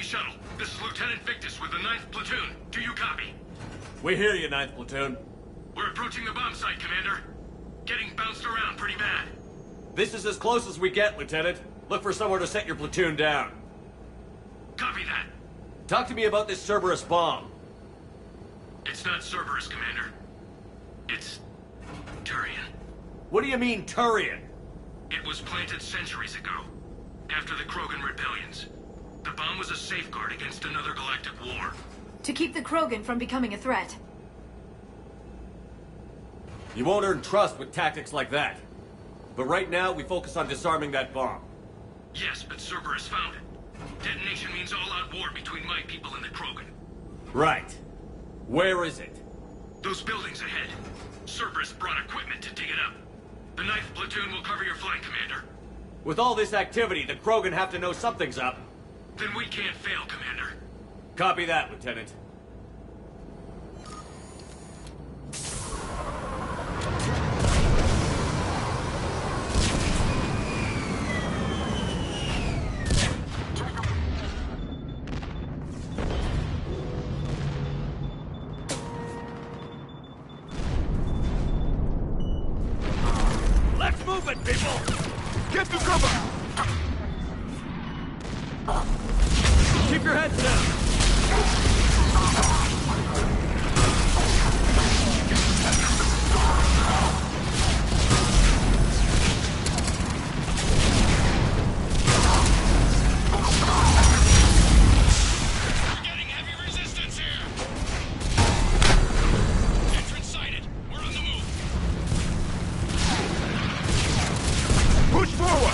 shuttle. This is Lieutenant Victus with the 9th Platoon. Do you copy? We hear you, 9th Platoon. We're approaching the bomb site, Commander. Getting bounced around pretty bad. This is as close as we get, Lieutenant. Look for somewhere to set your platoon down. Copy that. Talk to me about this Cerberus bomb. It's not Cerberus, Commander. It's Turian. What do you mean, Turian? It was planted centuries ago, after the Krogan rebellions. The bomb was a safeguard against another galactic war. To keep the Krogan from becoming a threat. You won't earn trust with tactics like that. But right now, we focus on disarming that bomb. Yes, but Cerberus found it. Detonation means all-out war between my people and the Krogan. Right. Where is it? Those buildings ahead. Cerberus brought equipment to dig it up. The 9th Platoon will cover your flank, Commander. With all this activity, the Krogan have to know something's up. Then we can't fail, Commander. Copy that, Lieutenant. Let's move it, people! Get to cover! Keep your heads down! We're getting heavy resistance here! Entrance sighted. We're on the move. Push forward!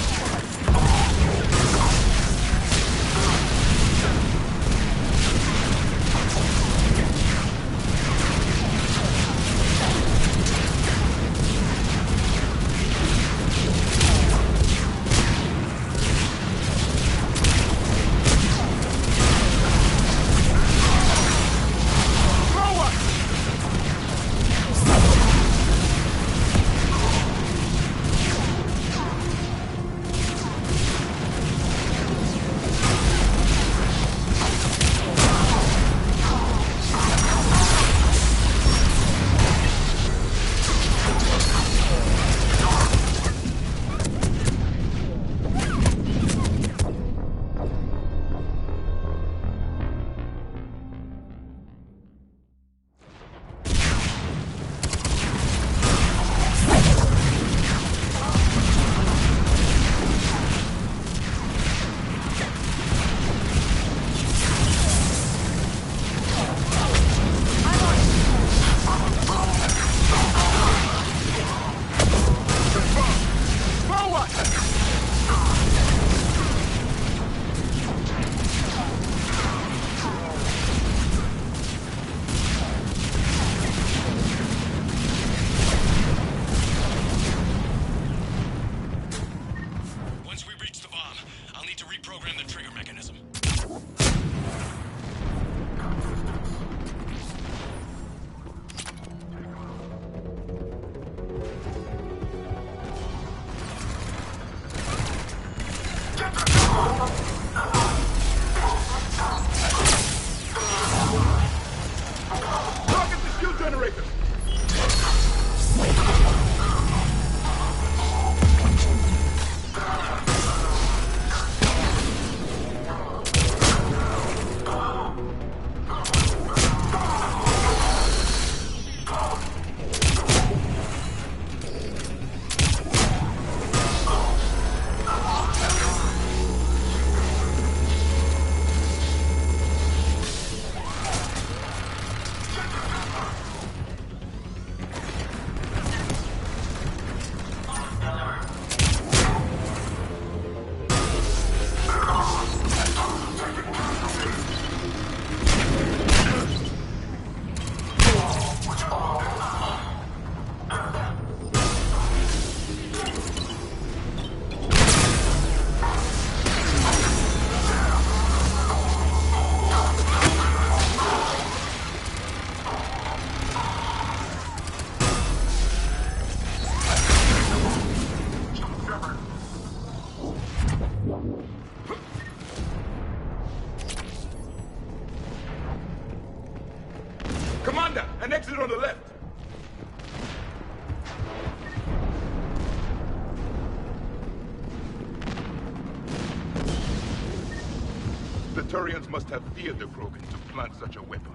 Turians must have feared the Krogan to plant such a weapon.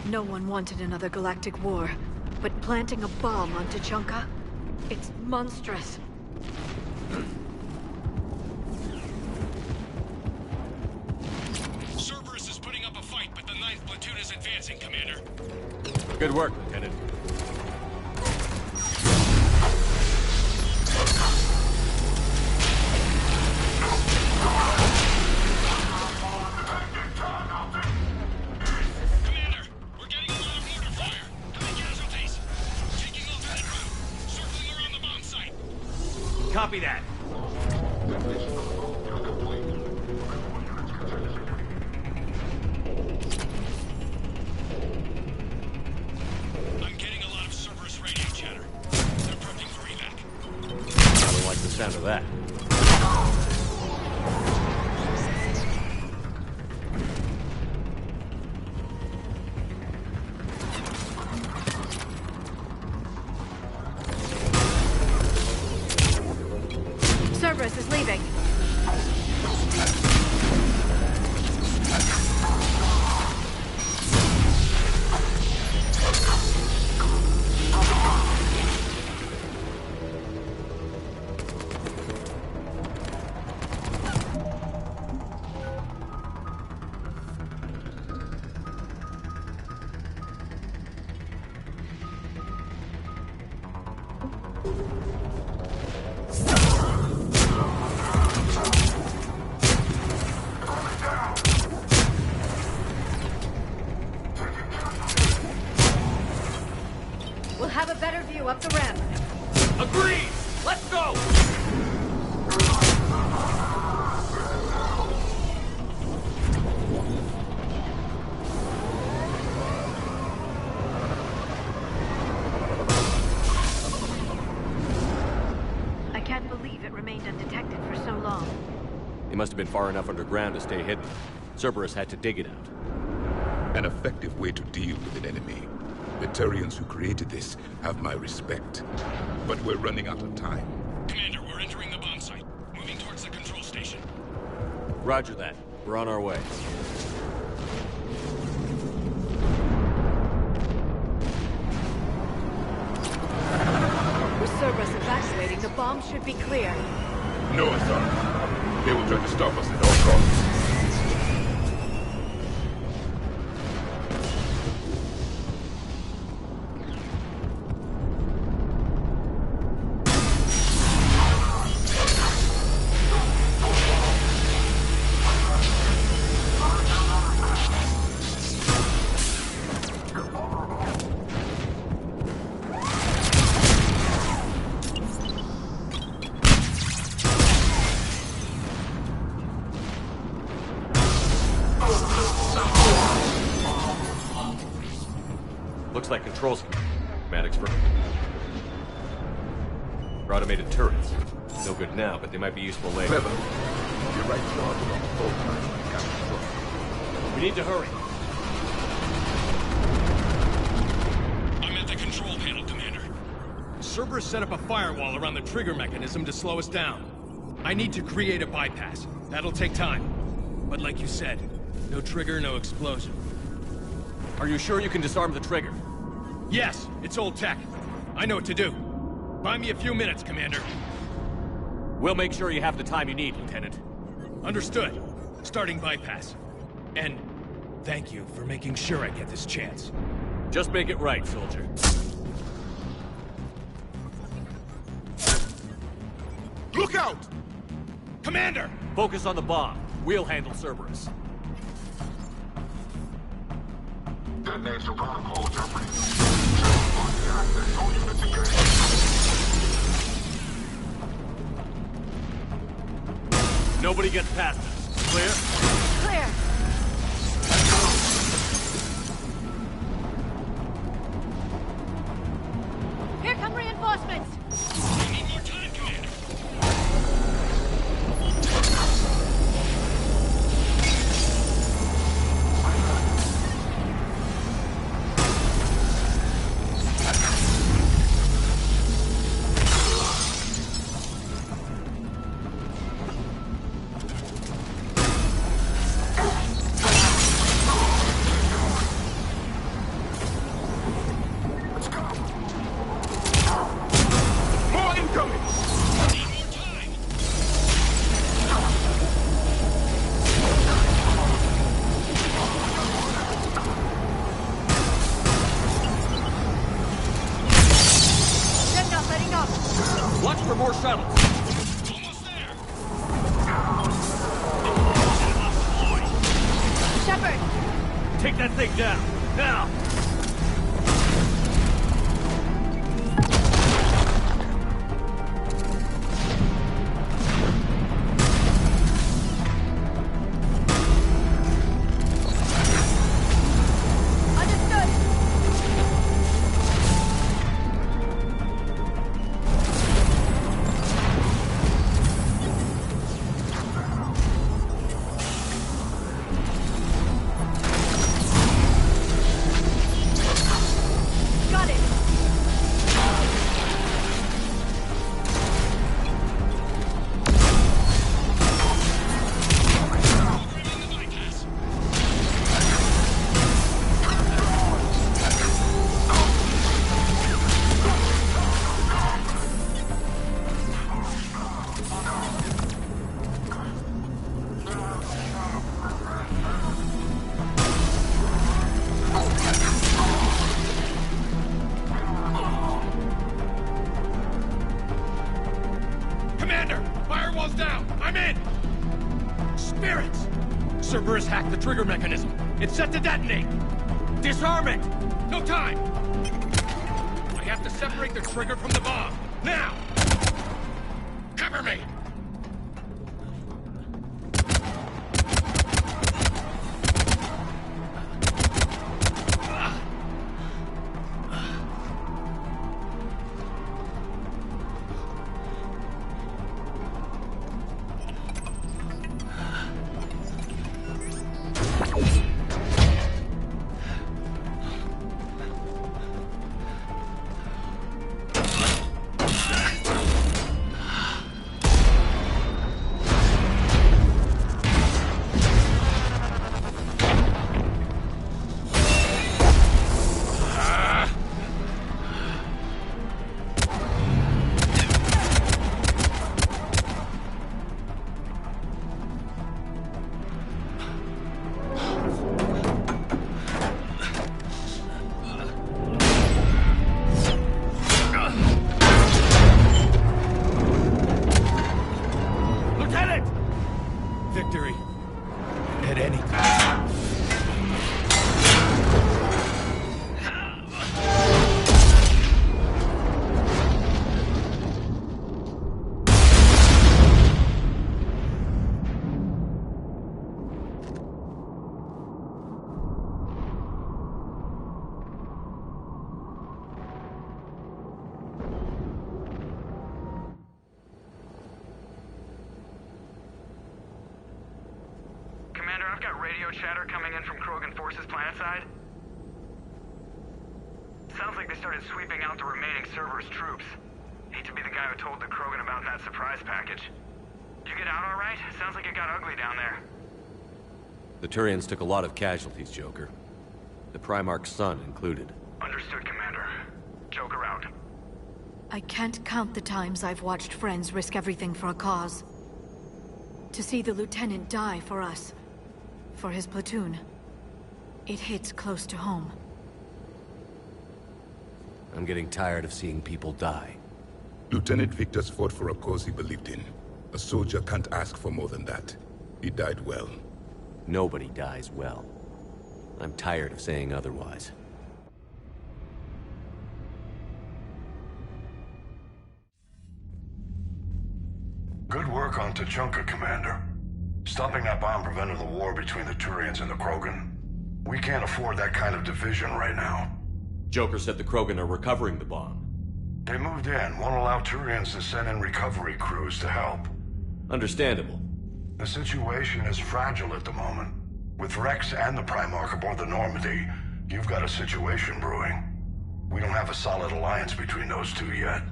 No one wanted another galactic war, but planting a bomb on Tuchanka? It's monstrous. Cerberus is putting up a fight, but the 9th platoon is advancing, Commander. Good work, Lieutenant. Commander, we're getting a lot of mortar fire. How many casualties? Taking alternate route. Circling around the bomb site. Copy that. I'm getting a lot of Cerberus radio chatter. They're prepping for evac. I don't like the sound of that. Cerberus is leaving. We'll have a better view up the ramp. Agreed! Let's go! I can't believe it remained undetected for so long. It must have been far enough underground to stay hidden. Cerberus had to dig it out. An effective way to deal with an enemy. The Turians who created this have my respect. But we're running out of time. Commander, we're entering the bomb site. Moving towards the control station. Roger that. We're on our way. With Cerberus evacuating, the bomb should be clear. No, son. They will try to stop us at all costs. Looks like control schematics for automated turrets. No good now, but they might be useful later. Clever. You're right, George, about the whole time. We need to hurry. I'm at the control panel, Commander. Cerberus set up a firewall around the trigger mechanism to slow us down. I need to create a bypass. That'll take time. But like you said, no trigger, no explosion. Are you sure you can disarm the trigger? Yes, it's old tech. I know what to do. Buy me a few minutes, Commander. We'll make sure you have the time you need, Lieutenant. Understood. Starting bypass. And thank you for making sure I get this chance. Just make it right, soldier. Look out! Commander! Focus on the bomb. We'll handle Cerberus. Detonation protocol terminated. All units engaged. Nobody gets past us. Clear? Clear! Here come reinforcements! We need more time, Commander. Take that thing down! Now! Cerberus hacked the trigger mechanism. It's set to detonate. Disarm it! No time! I have to separate the trigger from the bomb. Now! Cover me! Victory. At any time. I've got radio chatter coming in from Krogan forces planetside. Sounds like they started sweeping out the remaining Cerberus troops. Hate to be the guy who told the Krogan about that surprise package. Did you get out all right? Sounds like it got ugly down there. The Turians took a lot of casualties, Joker. The Primarch's son included. Understood, Commander. Joker out. I can't count the times I've watched friends risk everything for a cause. To see the Lieutenant die for us, for his platoon, it hits close to home. I'm getting tired of seeing people die. Lieutenant Victor's fought for a cause he believed in. A soldier can't ask for more than that. He died well. Nobody dies well. I'm tired of saying otherwise. Good work on Tuchanka, Commander. Stopping that bomb prevented the war between the Turians and the Krogan. We can't afford that kind of division right now. Joker said the Krogan are recovering the bomb. They moved in, won't allow Turians to send in recovery crews to help. Understandable. The situation is fragile at the moment. With Rex and the Primarch aboard the Normandy, you've got a situation brewing. We don't have a solid alliance between those two yet.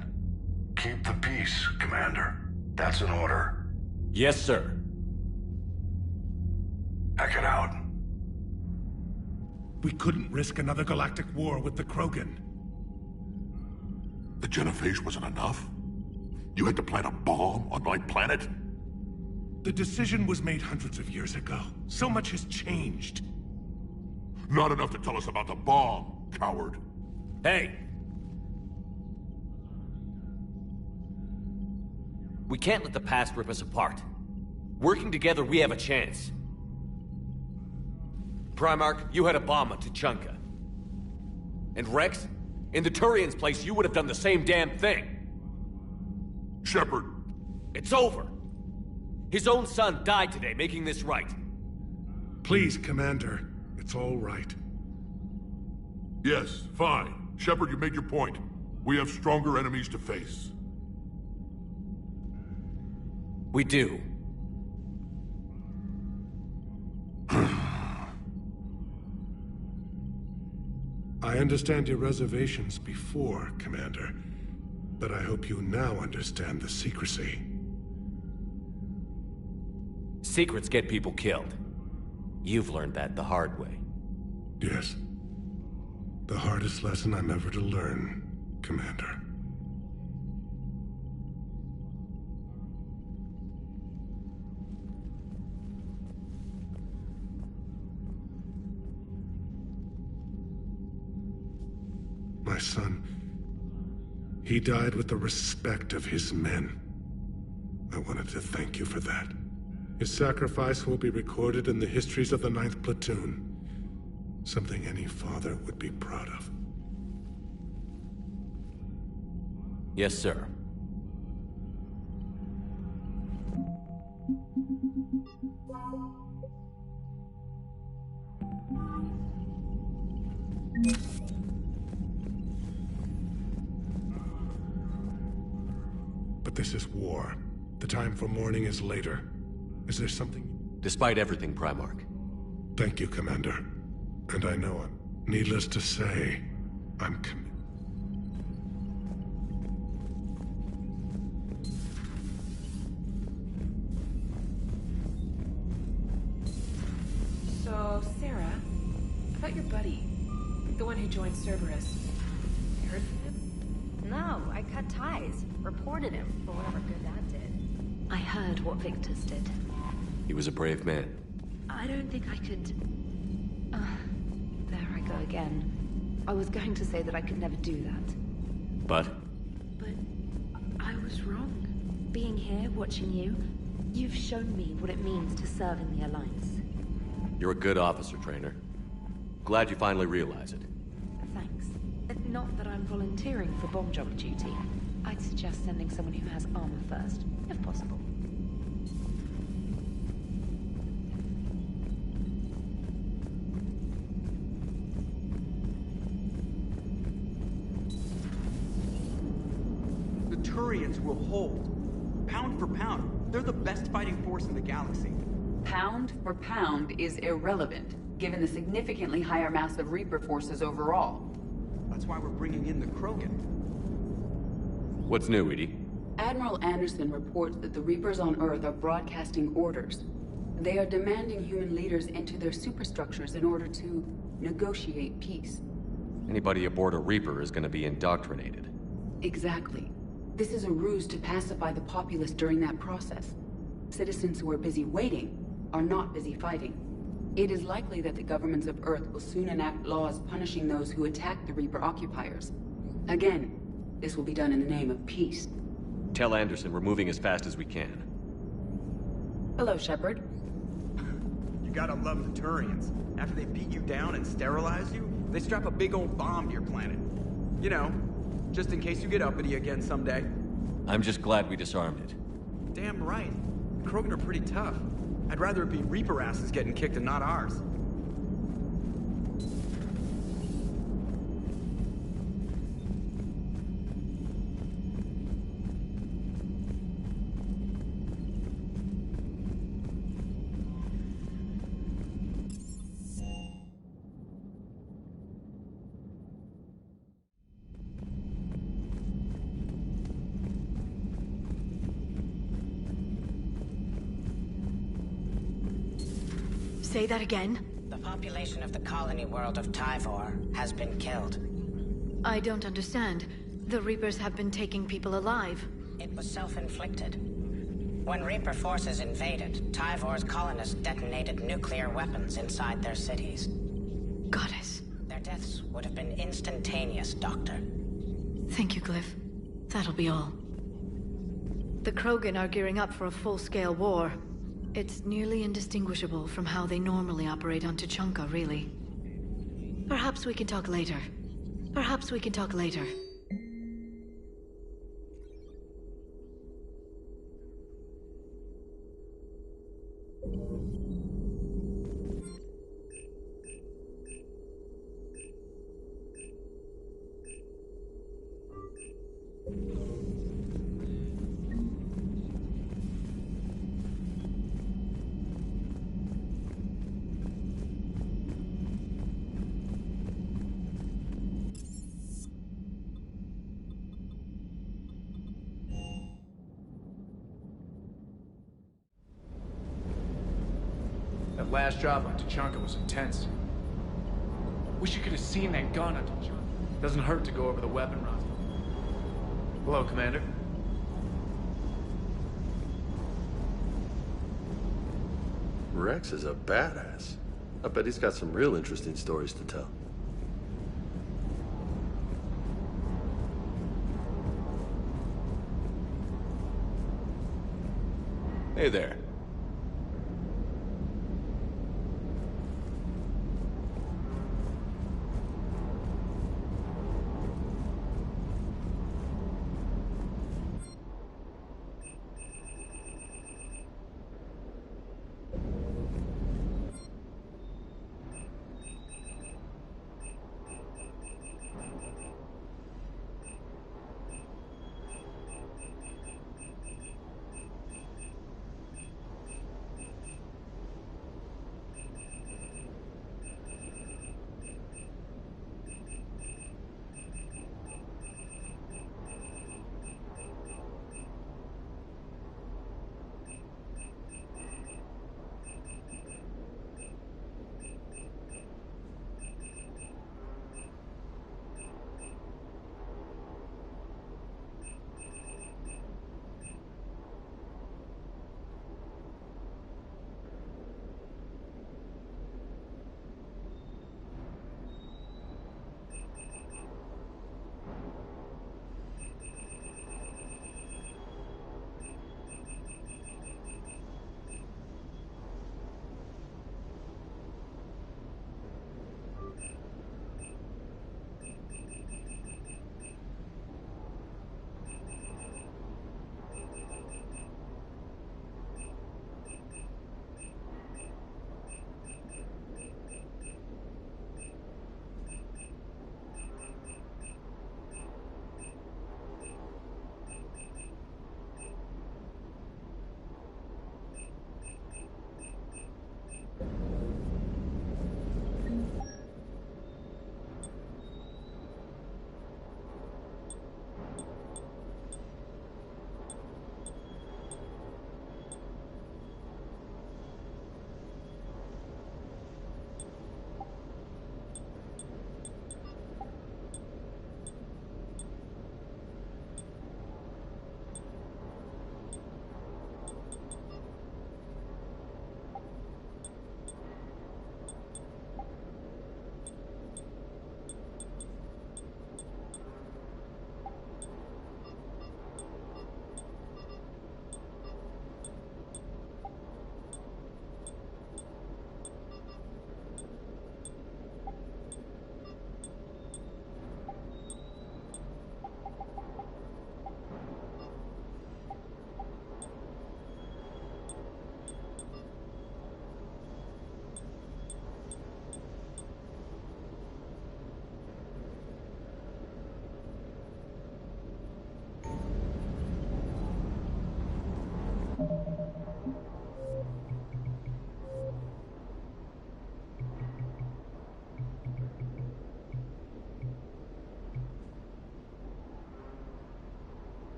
Keep the peace, Commander. That's an order. Yes, sir. Hack it out. We couldn't risk another galactic war with the Krogan. The genophage wasn't enough? You had to plant a bomb on my planet? The decision was made hundreds of years ago. So much has changed. Not enough to tell us about the bomb, coward. Hey! We can't let the past rip us apart. Working together, we have a chance. Primarch, you had a bomb on Tuchanka. And Rex, in the Turian's place, you would have done the same damn thing. Shepard! It's over. His own son died today, making this right. Please, Commander. It's all right. Yes, fine. Shepard, you made your point. We have stronger enemies to face. We do. I understand your reservations before, Commander, but I hope you now understand the secrecy. Secrets get people killed. You've learned that the hard way. Yes. The hardest lesson I'm ever to learn, Commander. My son, he died with the respect of his men. I wanted to thank you for that. His sacrifice will be recorded in the histories of the 9th Platoon. Something any father would be proud of. Yes, sir. But this is war. The time for mourning is later. Is there something... Despite everything, Primarch. Thank you, Commander. And I know it. Needless to say, I'm So, Sarah, about your buddy, the one who joined Cerberus. You heard from him? No, I cut ties. Reported him for whatever good that did. I heard what Victor's did. He was a brave man. I don't think I could... there I go again. I was going to say that I could never do that. But? But I was wrong. Being here, watching you, you've shown me what it means to serve in the Alliance. You're a good officer, Trainer. Glad you finally realize it. Thanks. Not that I'm volunteering for bomb job duty. I'd suggest sending someone who has armor first, if possible. The Turians will hold. Pound for pound, they're the best fighting force in the galaxy. Pound for pound is irrelevant, given the significantly higher mass of Reaper forces overall. That's why we're bringing in the Krogan. What's new, Edie? Admiral Anderson reports that the Reapers on Earth are broadcasting orders. They are demanding human leaders into their superstructures in order to negotiate peace. Anybody aboard a Reaper is going to be indoctrinated. Exactly. This is a ruse to pacify the populace during that process. Citizens who are busy waiting are not busy fighting. It is likely that the governments of Earth will soon enact laws punishing those who attack the Reaper occupiers. Again, this will be done in the name of peace. Tell Anderson we're moving as fast as we can. Hello, Shepard. You gotta love the Turians. After they beat you down and sterilize you, they strap a big old bomb to your planet. You know, just in case you get uppity again someday. I'm just glad we disarmed it. Damn right. The Krogan are pretty tough. I'd rather it be Reaper asses getting kicked and not ours. Say that again? The population of the colony world of Tyvor has been killed. I don't understand. The Reapers have been taking people alive. It was self-inflicted. When Reaper forces invaded, Tyvor's colonists detonated nuclear weapons inside their cities. Goddess. Their deaths would have been instantaneous, Doctor. Thank you, Glyph. That'll be all. The Krogan are gearing up for a full-scale war. It's nearly indistinguishable from how they normally operate on Tuchanka, really. Perhaps we can talk later. Perhaps we can talk later. That last job on Tuchanka was intense. Wish you could have seen that gun on Tuchanka. Doesn't hurt to go over the weapon run. Hello, Commander. Rex is a badass. I bet he's got some real interesting stories to tell. Hey there.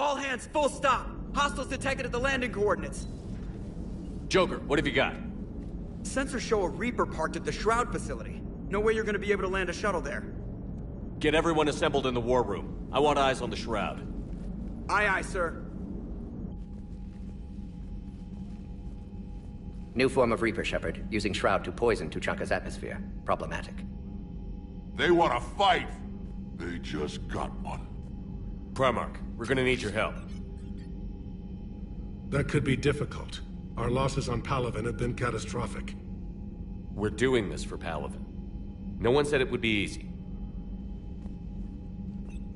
All hands, full stop! Hostiles detected at the landing coordinates. Joker, what have you got? Sensors show a Reaper parked at the Shroud facility. No way you're gonna be able to land a shuttle there. Get everyone assembled in the war room. I want eyes on the Shroud. Aye, aye, sir. New form of Reaper, Shepard, using Shroud to poison Tuchanka's atmosphere. Problematic. They want to fight. They just got one. Primarch, we're gonna need your help. That could be difficult. Our losses on Palaven have been catastrophic. We're doing this for Palaven. No one said it would be easy.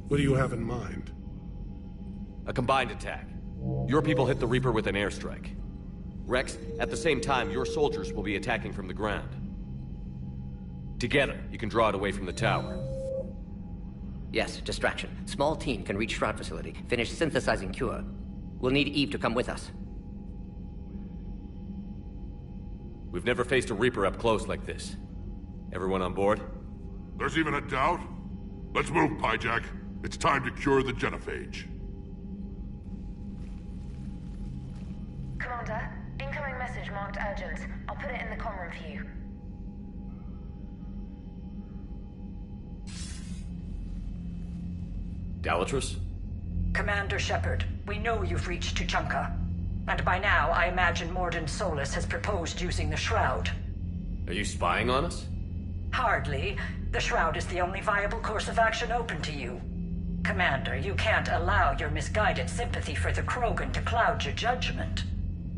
What do you have in mind? A combined attack. Your people hit the Reaper with an airstrike. Rex, at the same time, your soldiers will be attacking from the ground. Together, you can draw it away from the tower. Yes, distraction. Small team can reach Shroud facility, finish synthesizing cure. We'll need Eve to come with us. We've never faced a Reaper up close like this. Everyone on board? There's even a doubt? Let's move, Pyjack. It's time to cure the genophage. Commander, incoming message marked urgent. I'll put it in the comm room for you. Dalatrus? Commander Shepard, we know you've reached Tuchanka. And by now, I imagine Mordin Solus has proposed using the Shroud. Are you spying on us? Hardly. The Shroud is the only viable course of action open to you. Commander, you can't allow your misguided sympathy for the Krogan to cloud your judgment.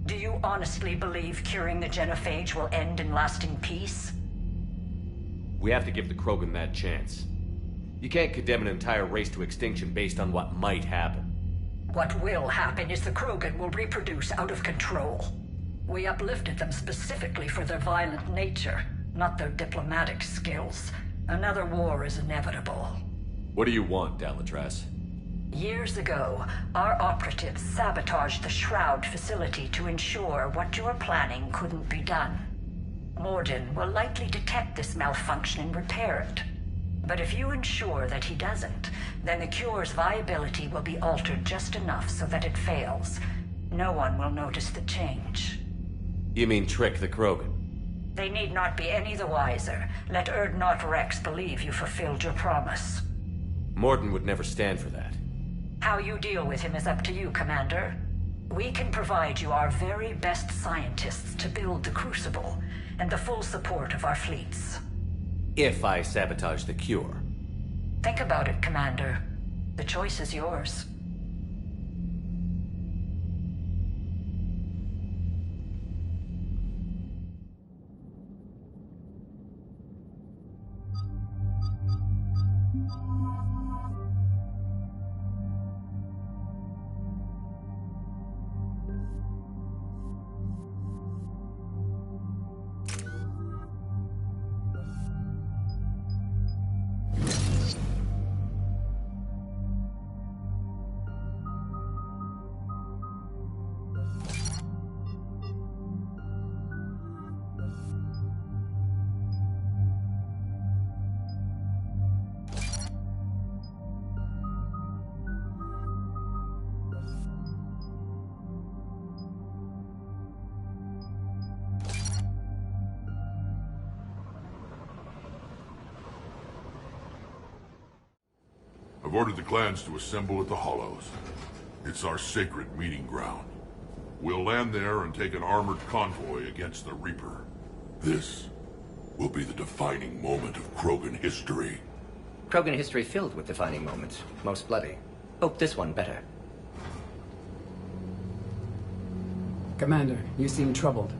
Do you honestly believe curing the genophage will end in lasting peace? We have to give the Krogan that chance. You can't condemn an entire race to extinction based on what might happen. What will happen is the Krogan will reproduce out of control. We uplifted them specifically for their violent nature, not their diplomatic skills. Another war is inevitable. What do you want, Dalatrus? Years ago, our operatives sabotaged the Shroud facility to ensure what you were planning couldn't be done. Mordin will likely detect this malfunction and repair it. But if you ensure that he doesn't, then the cure's viability will be altered just enough so that it fails. No one will notice the change. You mean trick the Krogan? They need not be any the wiser. Let Urdnot Rex believe you fulfilled your promise. Mordin would never stand for that. How you deal with him is up to you, Commander. We can provide you our very best scientists to build the Crucible, and the full support of our fleets. If I sabotage the cure. Think about it, Commander. The choice is yours. I've ordered the clans to assemble at the Hollows. It's our sacred meeting ground. We'll land there and take an armored convoy against the Reaper. This will be the defining moment of Krogan history. Krogan history filled with defining moments. Most bloody. Hope this one better. Commander, you seem troubled.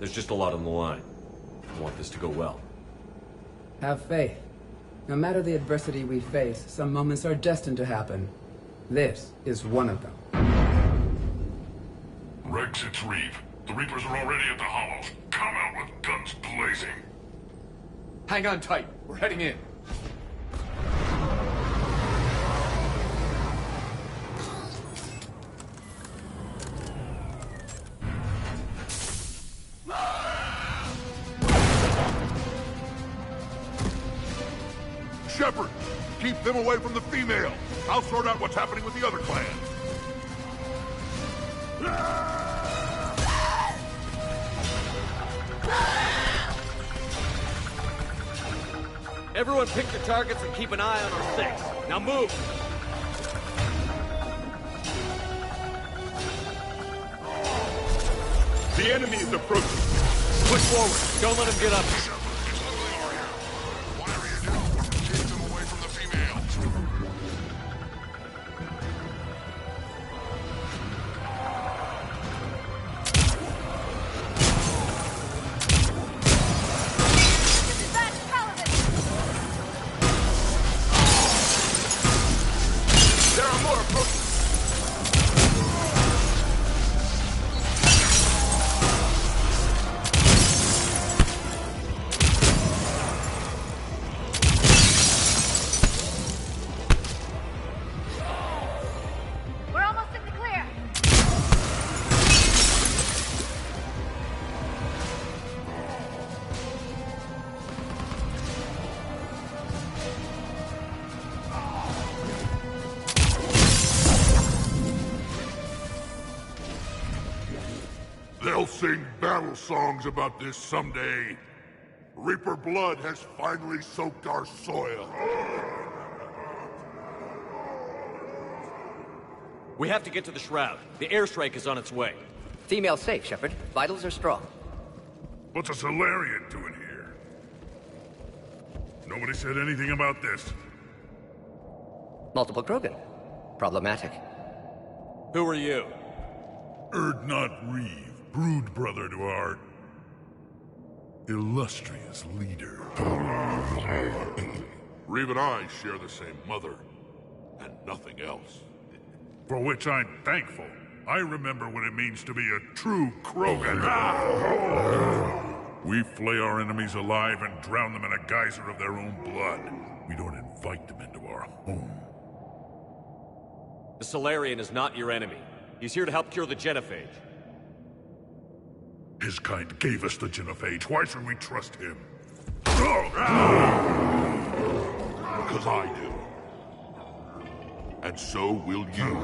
There's just a lot on the line. I want this to go well. Have faith. No matter the adversity we face, some moments are destined to happen. This is one of them. Rex, it's Reeve. The Reapers are already at the Hollows. Come out with guns blazing. Hang on tight. We're heading in. Shepard! Keep them away from the female! I'll sort out what's happening with the other clans! Everyone pick your targets and keep an eye on our 6. Now move! The enemy is approaching! Push forward! Don't let him get up! They'll sing battle songs about this someday. Reaper blood has finally soaked our soil. We have to get to the Shroud. The airstrike is on its way. Female safe, Shepard. Vitals are strong. What's a Solarian doing here? Nobody said anything about this. Multiple Krogan. Problematic. Who are you? Erdnot Reeve, brood brother to our illustrious leader. Reeve and I share the same mother, and nothing else. For which I'm thankful. I remember what it means to be a true Krogan. We flay our enemies alive and drown them in a geyser of their own blood. We don't invite them into our home. The Solarian is not your enemy. He's here to help cure the genophage. His kind gave us the genophage. Why should we trust him? Because I do. And so will you.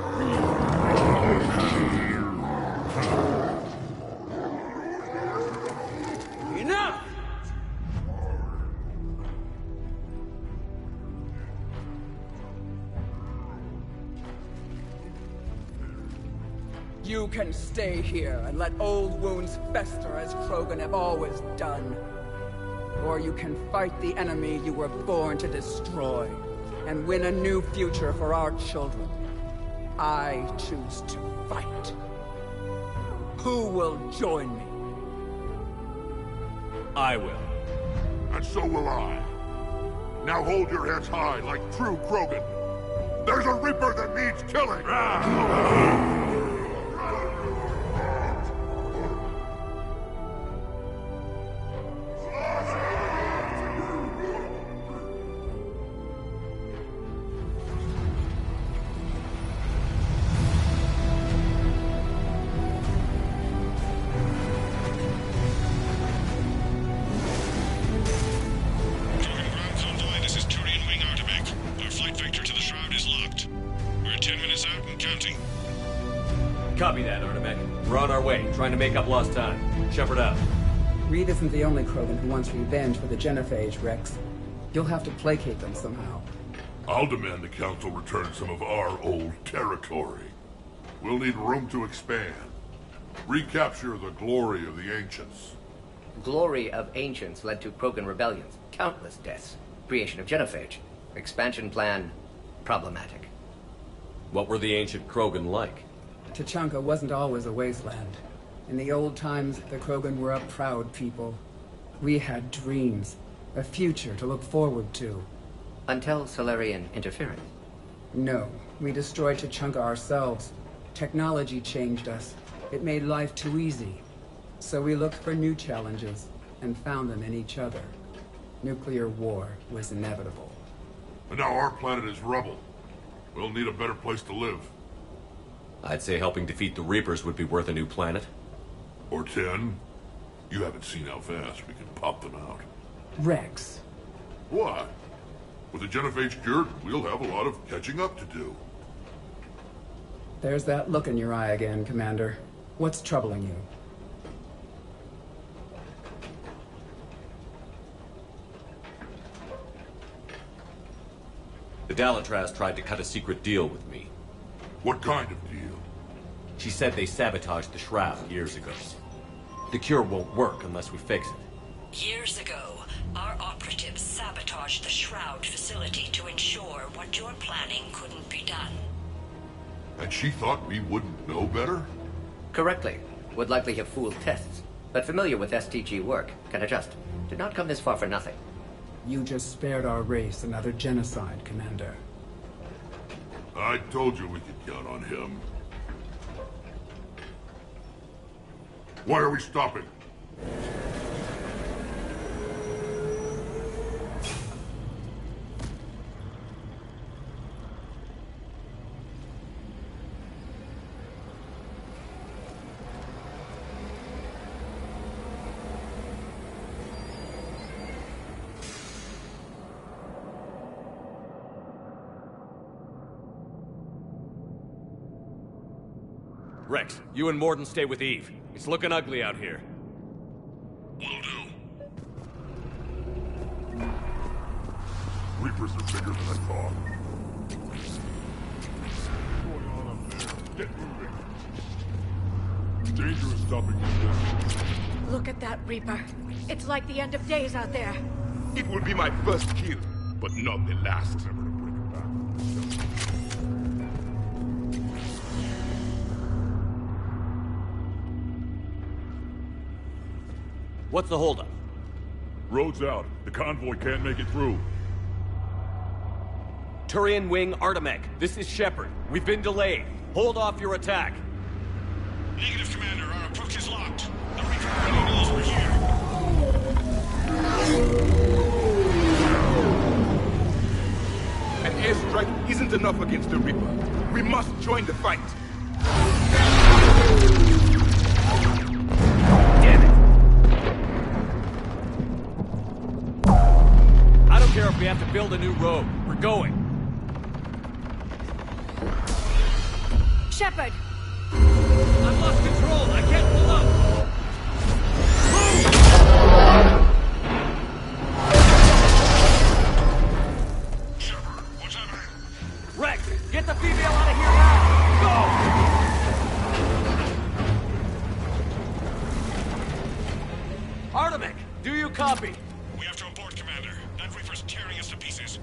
Enough! You can stay here and let old wounds fester as Krogan have always done. Or you can fight the enemy you were born to destroy, and win a new future for our children. I choose to fight. Who will join me? I will. And so will I. Now hold your heads high like true Krogan. There's a Reaper that needs killing! Copy that, Artemec. We're on our way, trying to make up lost time. Shepard out. Reed isn't the only Krogan who wants revenge for the genophage, Rex. You'll have to placate them somehow. I'll demand the Council return some of our old territory. We'll need room to expand. Recapture the glory of the Ancients. Glory of Ancients led to Krogan rebellions, countless deaths, creation of genophage. Expansion plan, problematic. What were the ancient Krogan like? Tuchanka wasn't always a wasteland. In the old times, the Krogan were a proud people. We had dreams, a future to look forward to. Until Solarian interference? No, we destroyed Tuchanka ourselves. Technology changed us. It made life too easy. So we looked for new challenges, and found them in each other. Nuclear war was inevitable. And now our planet is rubble. We'll need a better place to live. I'd say helping defeat the Reapers would be worth a new planet. Or 10. You haven't seen how fast we can pop them out. Rex. What? With the genophage cured, we'll have a lot of catching up to do. There's that look in your eye again, Commander. What's troubling you? The Dalatraz tried to cut a secret deal with me. What kind of deal? She said they sabotaged the Shroud years ago. The cure won't work unless we fix it. Years ago, our operatives sabotaged the Shroud facility to ensure what you're planning couldn't be done. And she thought we wouldn't know better? Correctly. Would likely have fooled tests. But familiar with STG work, can adjust. Did not come this far for nothing. You just spared our race another genocide, Commander. I told you we could count on him. Why are we stopping? Rex, you and Morden stay with Eve. It's looking ugly out here. Will do. Reapers are bigger than I thought. What's going on up there? Get moving. Danger is stopping this. Look at that Reaper. It's like the end of days out there. It will be my first kill, but not the last. Never to bring it back. What's the holdup? Road's out. The convoy can't make it through. Turian Wing Artemech, this is Shepard. We've been delayed. Hold off your attack. Negative, Commander. Our approach is locked. The Reaper already knows we're here. An airstrike isn't enough against the Reaper. We must join the fight. Damn it! I don't care if we have to build a new road. We're going. Shepard! I've lost control. I can't pull up. Shepard, what's happening? Rex, get the female out of here now! Go! Artemech, do you copy? We have to abort, Commander. That Reaper's tearing us to pieces.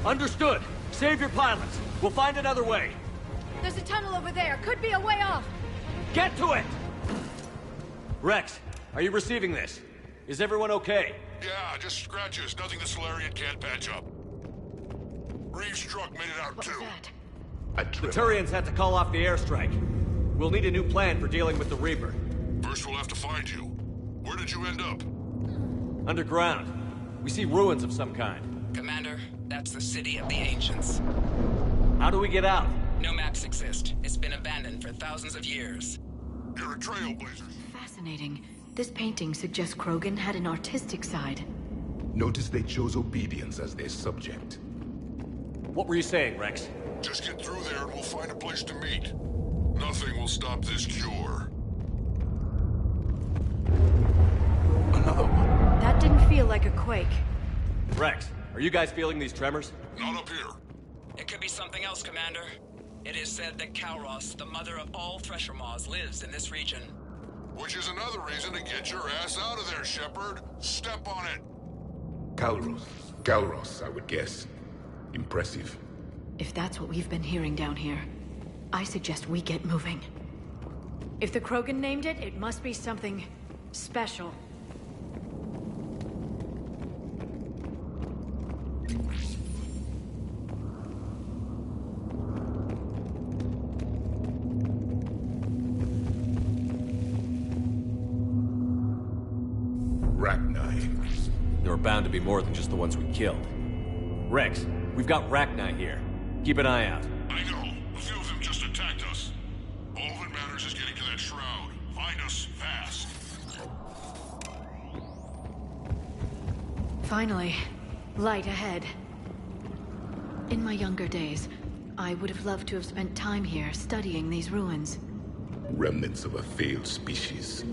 Understood. Save your pilots. We'll find another way. There's a tunnel over there. Could be a way off. Get to it! Rex, are you receiving this? Is everyone okay? Yeah, just scratches. Nothing the Solarian can't patch up. Reeves' truck made it out, too. The Turians had to call off the airstrike. We'll need a new plan for dealing with the Reaper. First, we'll have to find you. Where did you end up? Underground. We see ruins of some kind. Commander, that's the city of the ancients. How do we get out? No maps exist. It's been abandoned for thousands of years. You're a trailblazer. Fascinating. This painting suggests Krogan had an artistic side. Notice they chose obedience as their subject. What were you saying, Rex? Just get through there and we'll find a place to meet. Nothing will stop this cure. Another one. That didn't feel like a quake. Rex, are you guys feeling these tremors? Not up here. It could be something else, Commander. It is said that Kalros, the mother of all Thresher Maws, lives in this region. Which is another reason to get your ass out of there, Shepard. Step on it. Galros, I would guess. Impressive. If that's what we've been hearing down here, I suggest we get moving. If the Krogan named it, it must be something special. There are bound to be more than just the ones we killed. Rex, we've got Rachni here. Keep an eye out. I know. A few of them just attacked us. All that matters is getting to that shroud. Find us fast. Finally. Light ahead. In my younger days, I would have loved to have spent time here studying these ruins. Remnants of a failed species.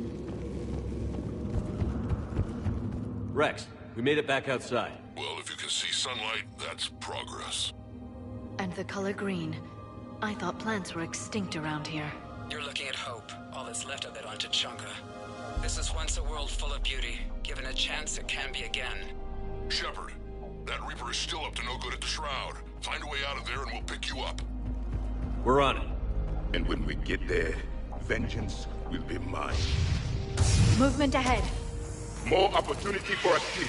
Rex, we made it back outside. Well, if you can see sunlight, that's progress. And the color green. I thought plants were extinct around here. You're looking at hope, all that's left of it on Tuchanka. This is once a world full of beauty. Given a chance, it can be again. Shepard, that Reaper is still up to no good at the Shroud. Find a way out of there and we'll pick you up. We're on it. And when we get there, vengeance will be mine. Movement ahead. More opportunity for escape.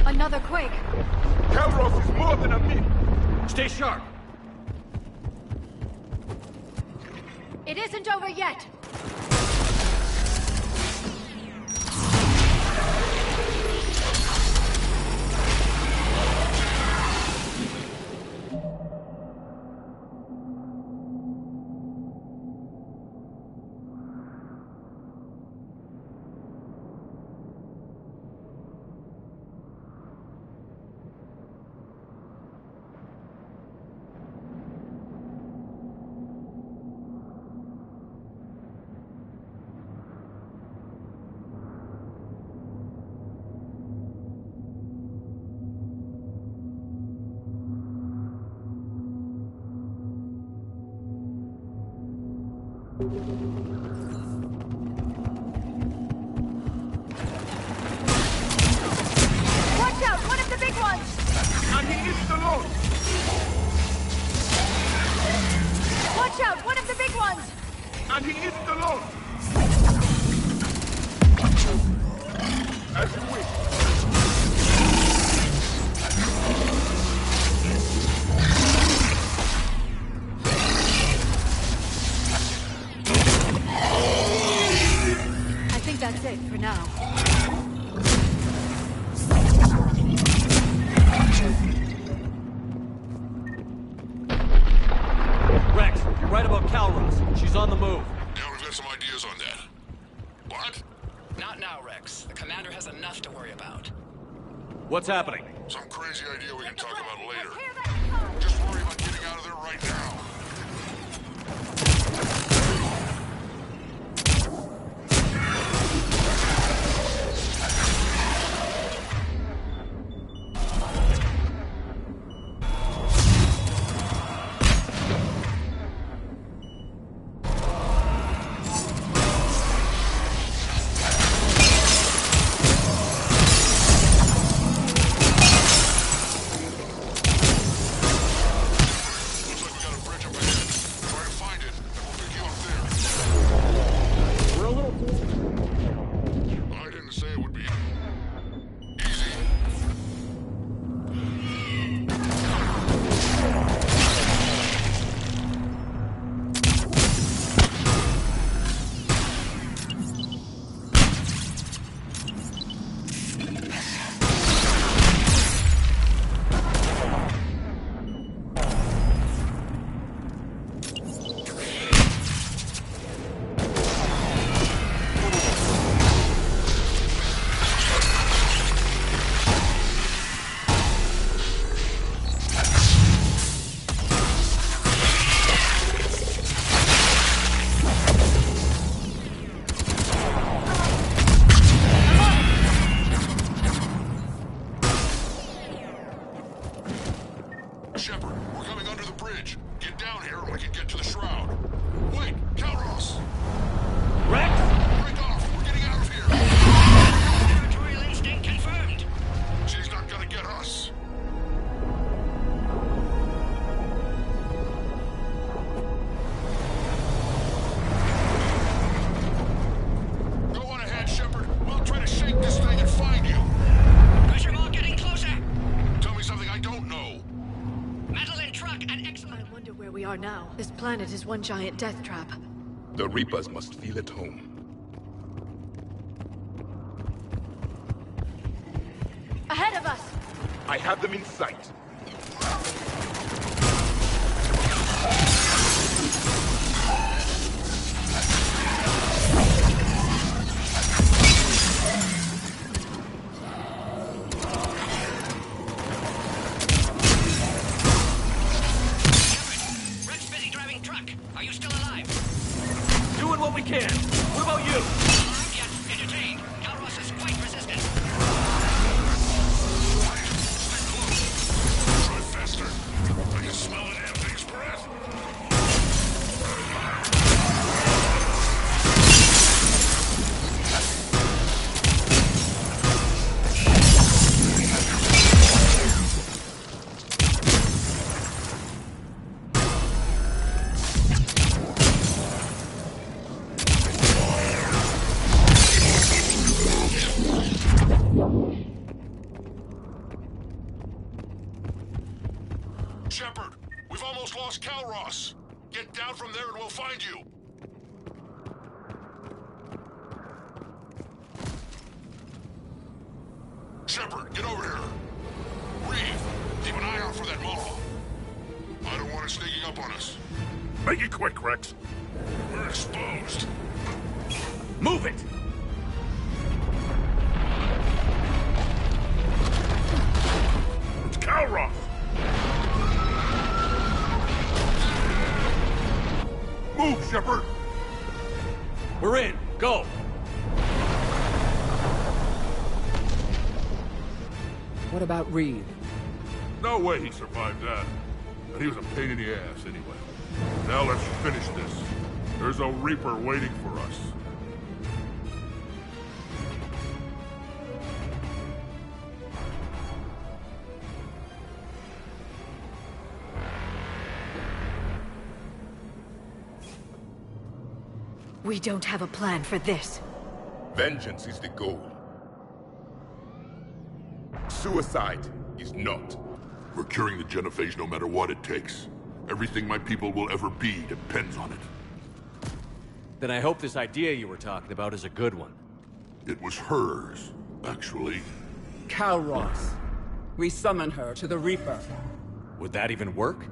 Another quake. Kairos is more than a myth. Stay sharp. It isn't over yet. Watch out! One of the big ones! And he is the Lord! Watch out! One of the big ones! And he is the Lord! As you wish. I think that's it for now. Rex, you're right about Calros. She's on the move. Yeah, we've got some ideas on that. What? Not now, Rex. The commander has enough to worry about. What's happening? Some crazy idea we can talk about later. Just worry about getting out of there right now. Looks like we got a bridge get to the shroud. Wait, Calros! Rex! Break off! We're getting out of here! Territorial instinct confirmed. She's not gonna get us. Go on ahead, Shepard. We'll try to shake this thing and find you. Pressure Maw getting closer. Tell me something I don't know. Metal in truck and excellent. I wonder where we are now. This planet is one giant death trap. The Reapers must feel at home. Ahead of us! I have them in sight. Rex busy driving truck. Are you still alive? Doing what we can. What about you? Alive yet? Entertained. Calros is quite resistant. Try faster. I can smell the damn thing's breath. Shepard, we've almost lost Calros. Get down from there and we'll find you. Shepard, get over here. Reeve, keep an eye out for that Maw. I don't want it sneaking up on us. Make it quick, Rex. We're exposed. Move it! It's Calros. Move, Shepard! We're in. Go! What about Reed? No way he survived that. And he was a pain in the ass anyway. Now let's finish this. There's a Reaper waiting for us. We don't have a plan for this. Vengeance is the goal. Suicide is not. We're curing the genophage no matter what it takes. Everything my people will ever be depends on it. Then I hope this idea you were talking about is a good one. It was hers, actually. Calros. We summon her to the Reaper. Would that even work?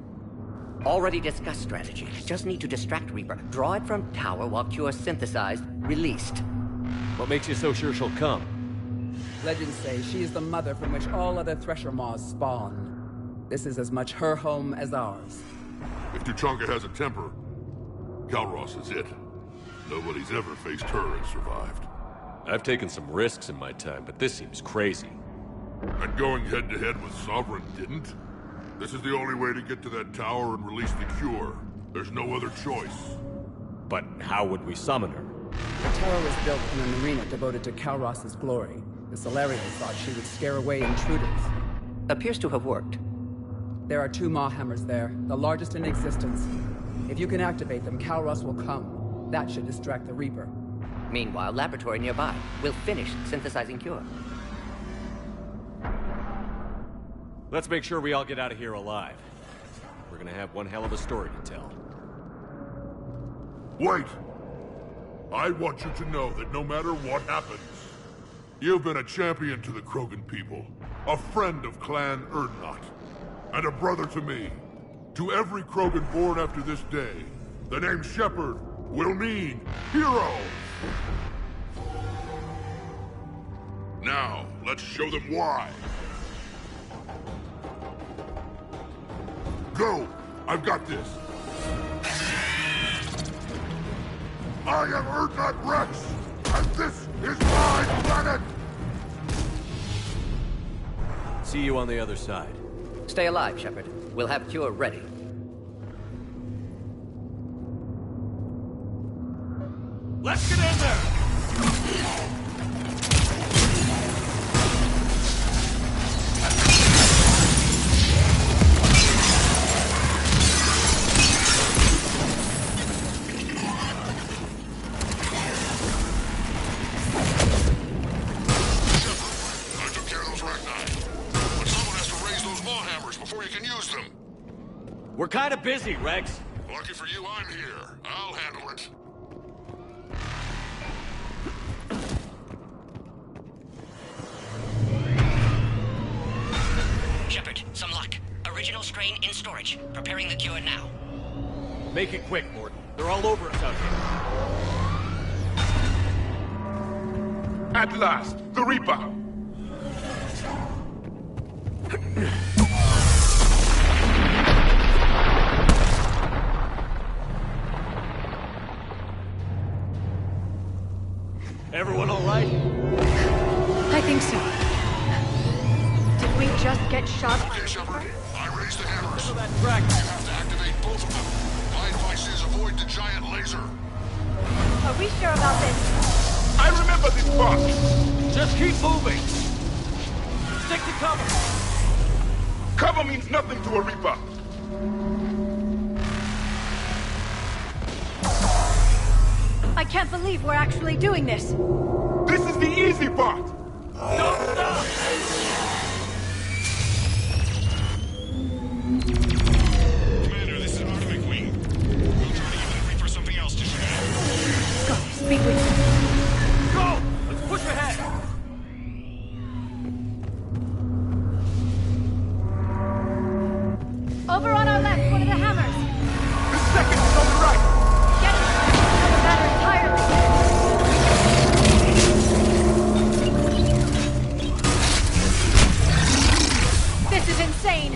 Already discussed strategy. Just need to distract Reaper. Draw it from tower while Cure synthesized, released. What makes you so sure she'll come? Legends say she is the mother from which all other Thresher Maws spawn. This is as much her home as ours. If Tuchanka has a temper, Calros is it. Nobody's ever faced her and survived. I've taken some risks in my time, but this seems crazy. And going head-to-head with Sovereign didn't? This is the only way to get to that tower and release the cure. There's no other choice. But how would we summon her? The tower was built in an arena devoted to Calros's glory. The Solarians thought she would scare away intruders. Appears to have worked. There are 2 Maw hammers there, the largest in existence. If you can activate them, Calros will come. That should distract the Reaper. Meanwhile, laboratory nearby. We'll finish synthesizing Cure. Let's make sure we all get out of here alive. We're gonna have one hell of a story to tell. Wait! I want you to know that no matter what happens, you've been a champion to the Krogan people, a friend of Clan Erdnot, and a brother to me. To every Krogan born after this day, the name Shepard will mean hero! Now, let's show them why. Go! I've got this! I am Erdnot Rex, and this is my planet! See you on the other side. Stay alive, Shepard. We'll have Cure ready. Let's get in there! We're kind of busy, Rex. Lucky for you, I'm here. I'll handle it. Shepard, some luck. Original strain in storage. Preparing the cure now. Make it quick, Morton. They're all over us out here. At last, the Reaper! Everyone all right? I think so. Did we just get shot? Okay, Shepard. I raised the hammers. Look at that track. You have to activate both of them. My advice is avoid the giant laser. Are we sure about this? I remember this part! Just keep moving! Stick to cover! Cover means nothing to a Reaper! I can't believe we're actually doing this! This is the easy part! Don't stop! Commander, this is Atomic Wing. We'll try to give the Reaper something else to shoot at. Go! Speak with me! Go! Let's push ahead! Over on our left, one of the hammers! The second is on the right! Get it! Doesn't matter entirely! This is insane!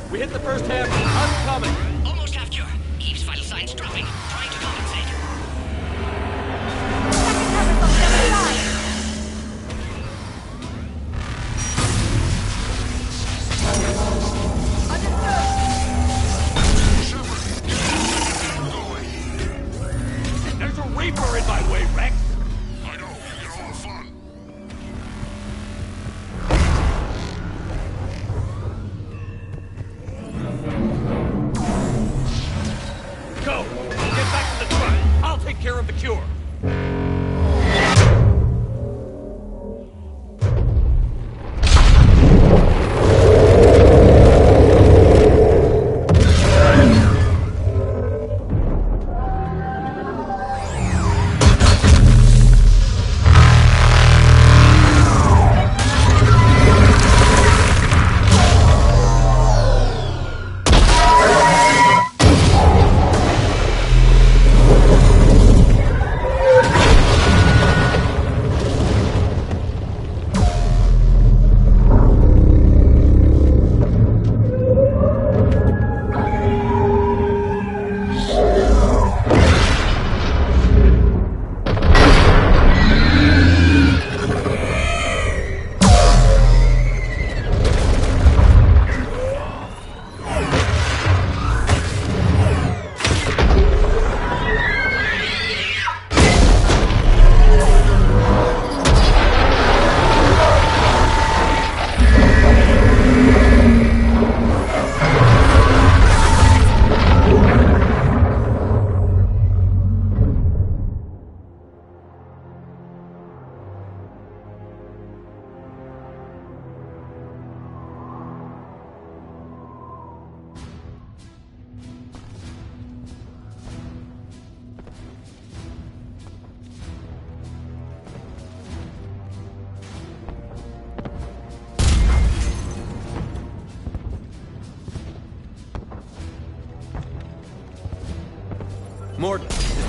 We hit the first half. I'm coming. Almost half cure. Eve's vital signs dropping. Trying to compensate. Second hammer's on the other side! There's a Reaper in my way, Rex. I know. You get all the fun.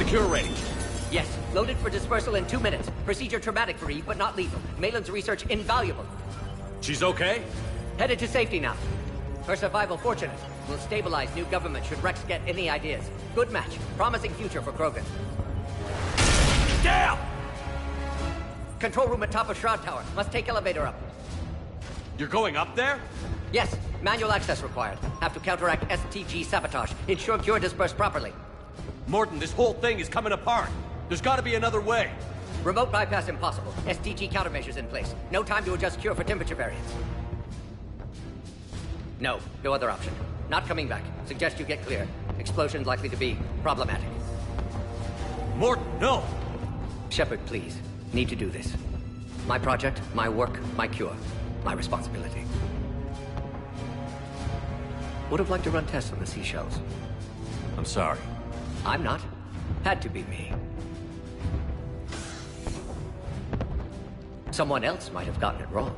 Secure range. Yes, loaded for dispersal in 2 minutes. Procedure traumatic for Eve, but not lethal. Malin's research invaluable. She's okay? Headed to safety now. Her survival fortunate. Will stabilize new government should Rex get any ideas. Good match. Promising future for Krogan. Damn! Control room at top of Shroud Tower. Must take elevator up. You're going up there? Yes. Manual access required. Have to counteract STG sabotage. Ensure cure dispersed properly. Morton, this whole thing is coming apart. There's gotta be another way. Remote bypass impossible. STG countermeasures in place. No time to adjust cure for temperature variance. No other option. Not coming back. Suggest you get clear. Explosion's likely to be problematic. Morton, no! Shepard, please. Need to do this. My project, my work, my cure. My responsibility. Would have liked to run tests on the seashells. I'm sorry. I'm not. Had to be me. Someone else might have gotten it wrong.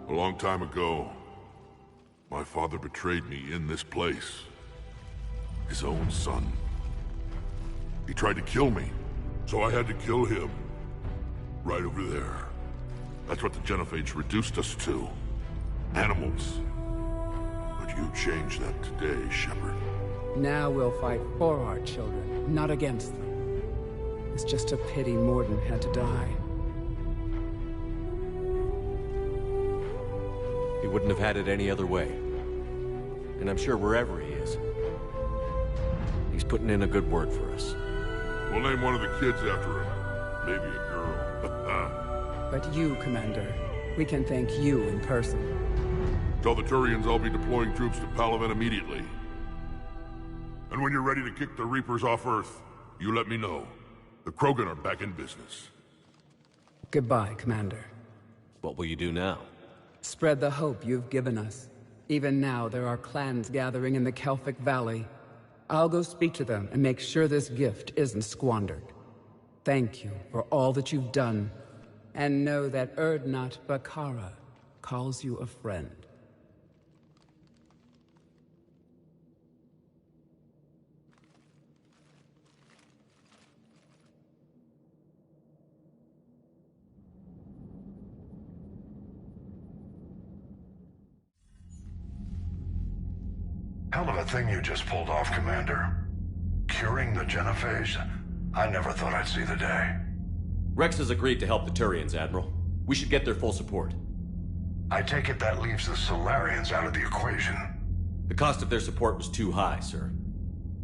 A long time ago, my father betrayed me in this place. His own son. He tried to kill me, so I had to kill him. Right over there. That's what the Genophage reduced us to. Animals. But you changed that today, Shepard. Now we'll fight for our children, not against them. It's just a pity Morden had to die. He wouldn't have had it any other way. And I'm sure wherever he is, he's putting in a good word for us. We'll name one of the kids after him. Maybe a girl. But you, Commander, we can thank you in person. Tell the Turians I'll be deploying troops to Palaven immediately. And when you're ready to kick the Reapers off Earth, you let me know. The Krogan are back in business. Goodbye, Commander. What will you do now? Spread the hope you've given us. Even now, there are clans gathering in the Kelphic Valley. I'll go speak to them and make sure this gift isn't squandered. Thank you for all that you've done. And know that Urdnot Bakara calls you a friend. Hell of a thing you just pulled off, Commander. Curing the Genophage? I never thought I'd see the day. Rex has agreed to help the Turians, Admiral. We should get their full support. I take it that leaves the Solarians out of the equation. The cost of their support was too high, sir.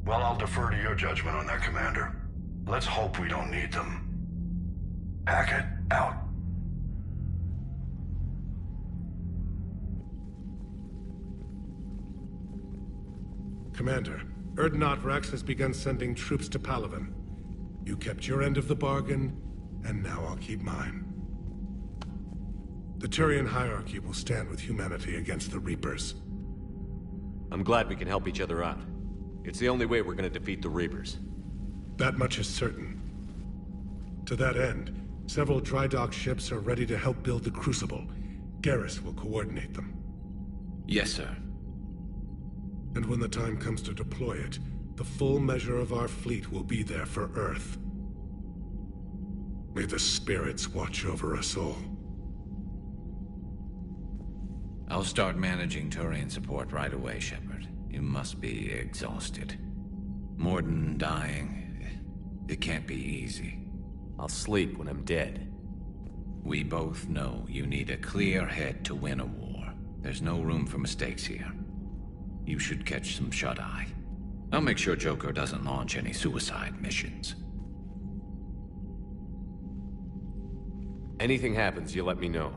Well, I'll defer to your judgment on that, Commander. Let's hope we don't need them. Hackett, out. Commander, Urdnot Rex has begun sending troops to Palaven. You kept your end of the bargain, and now I'll keep mine. The Turian hierarchy will stand with humanity against the Reapers. I'm glad we can help each other out. It's the only way we're gonna defeat the Reapers. That much is certain. To that end, several dry dock ships are ready to help build the Crucible. Garrus will coordinate them. Yes, sir. And when the time comes to deploy it, the full measure of our fleet will be there for Earth. May the spirits watch over us all. I'll start managing Turian support right away, Shepard. You must be exhausted. Morden dying, it can't be easy. I'll sleep when I'm dead. We both know you need a clear head to win a war. There's no room for mistakes here. You should catch some shut-eye. I'll make sure Joker doesn't launch any suicide missions. Anything happens, you let me know.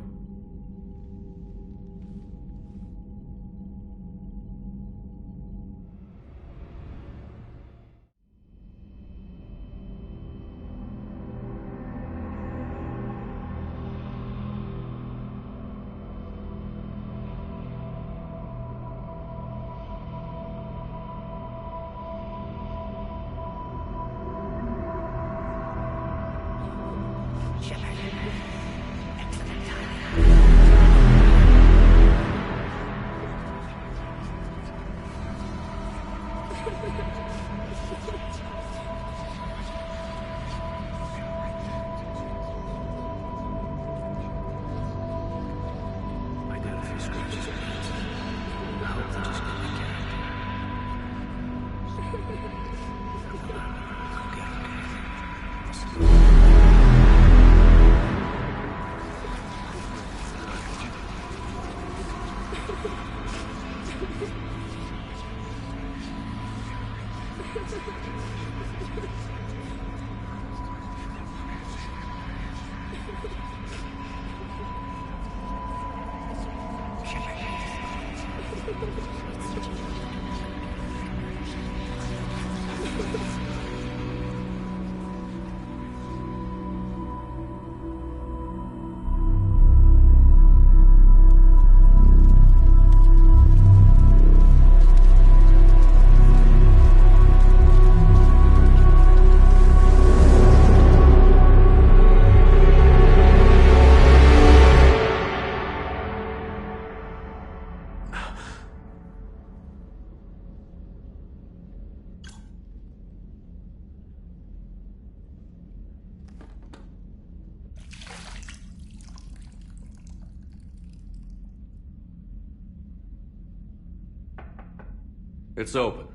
It's open.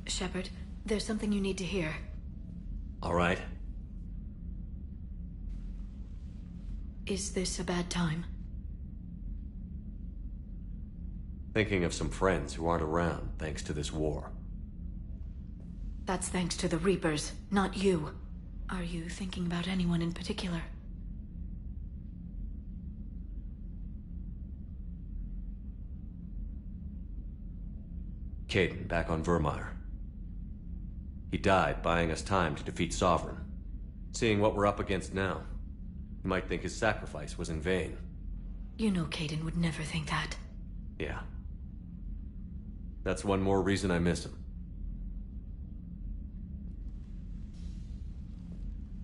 Shepard, there's something you need to hear. All right. Is this a bad time? Thinking of some friends who aren't around thanks to this war. That's thanks to the Reapers, not you. Are you thinking about anyone in particular? Caden, back on Vermeer. He died buying us time to defeat Sovereign. Seeing what we're up against now, you might think his sacrifice was in vain. You know Caden would never think that. Yeah. That's one more reason I miss him.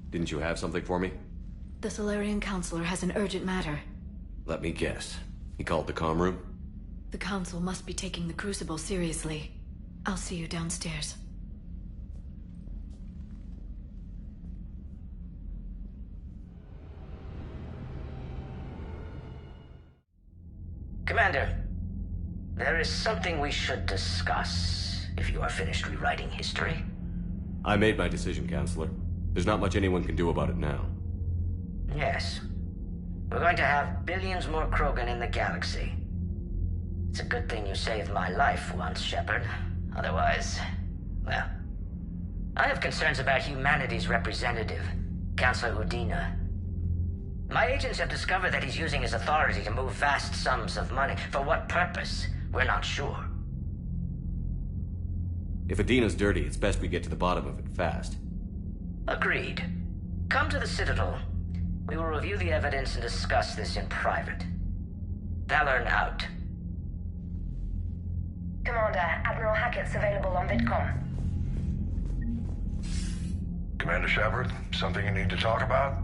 Didn't you have something for me? The Solarian Counselor has an urgent matter. Let me guess. He called the comm room? The Council must be taking the Crucible seriously. I'll see you downstairs. Commander, there is something we should discuss, if you are finished rewriting history. I made my decision, Counselor. There's not much anyone can do about it now. Yes. We're going to have billions more Krogan in the galaxy. It's a good thing you saved my life once, Shepard. Otherwise, well... I have concerns about humanity's representative, Councillor Udina. My agents have discovered that he's using his authority to move vast sums of money. For what purpose? We're not sure. If Adina's dirty, it's best we get to the bottom of it fast. Agreed. Come to the Citadel. We will review the evidence and discuss this in private. Valorn out. Commander, Admiral Hackett's available on VidCom. Commander Shepard, something you need to talk about?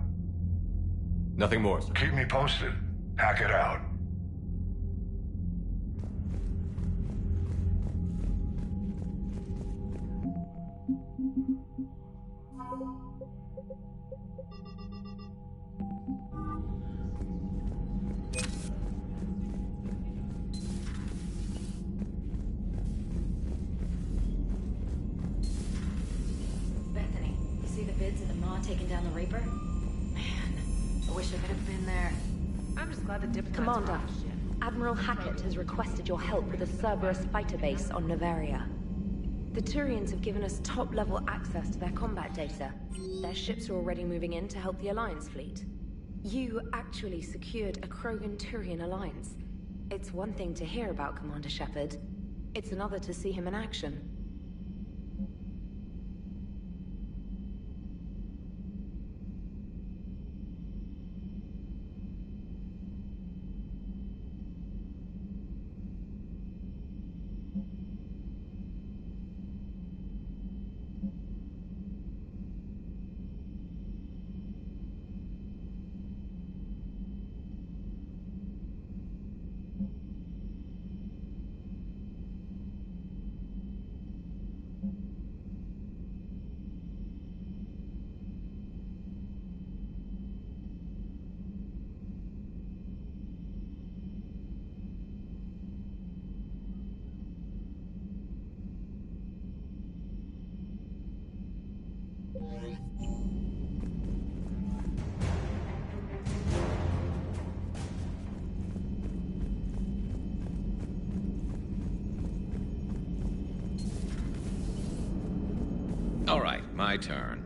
Nothing more, sir. Keep me posted. Hackett out. Bethany, you see the vids of the Maw taking down the Reaper? Man, I wish I could have been there. I'm just glad the diplomats Commander, Admiral Hackett has requested your help with a Cerberus fighter base on Novaria. The Turians have given us top-level access to their combat data. Their ships are already moving in to help the Alliance fleet. You actually secured a Krogan-Turian alliance. It's one thing to hear about Commander Shepard. It's another to see him in action. All right, my turn.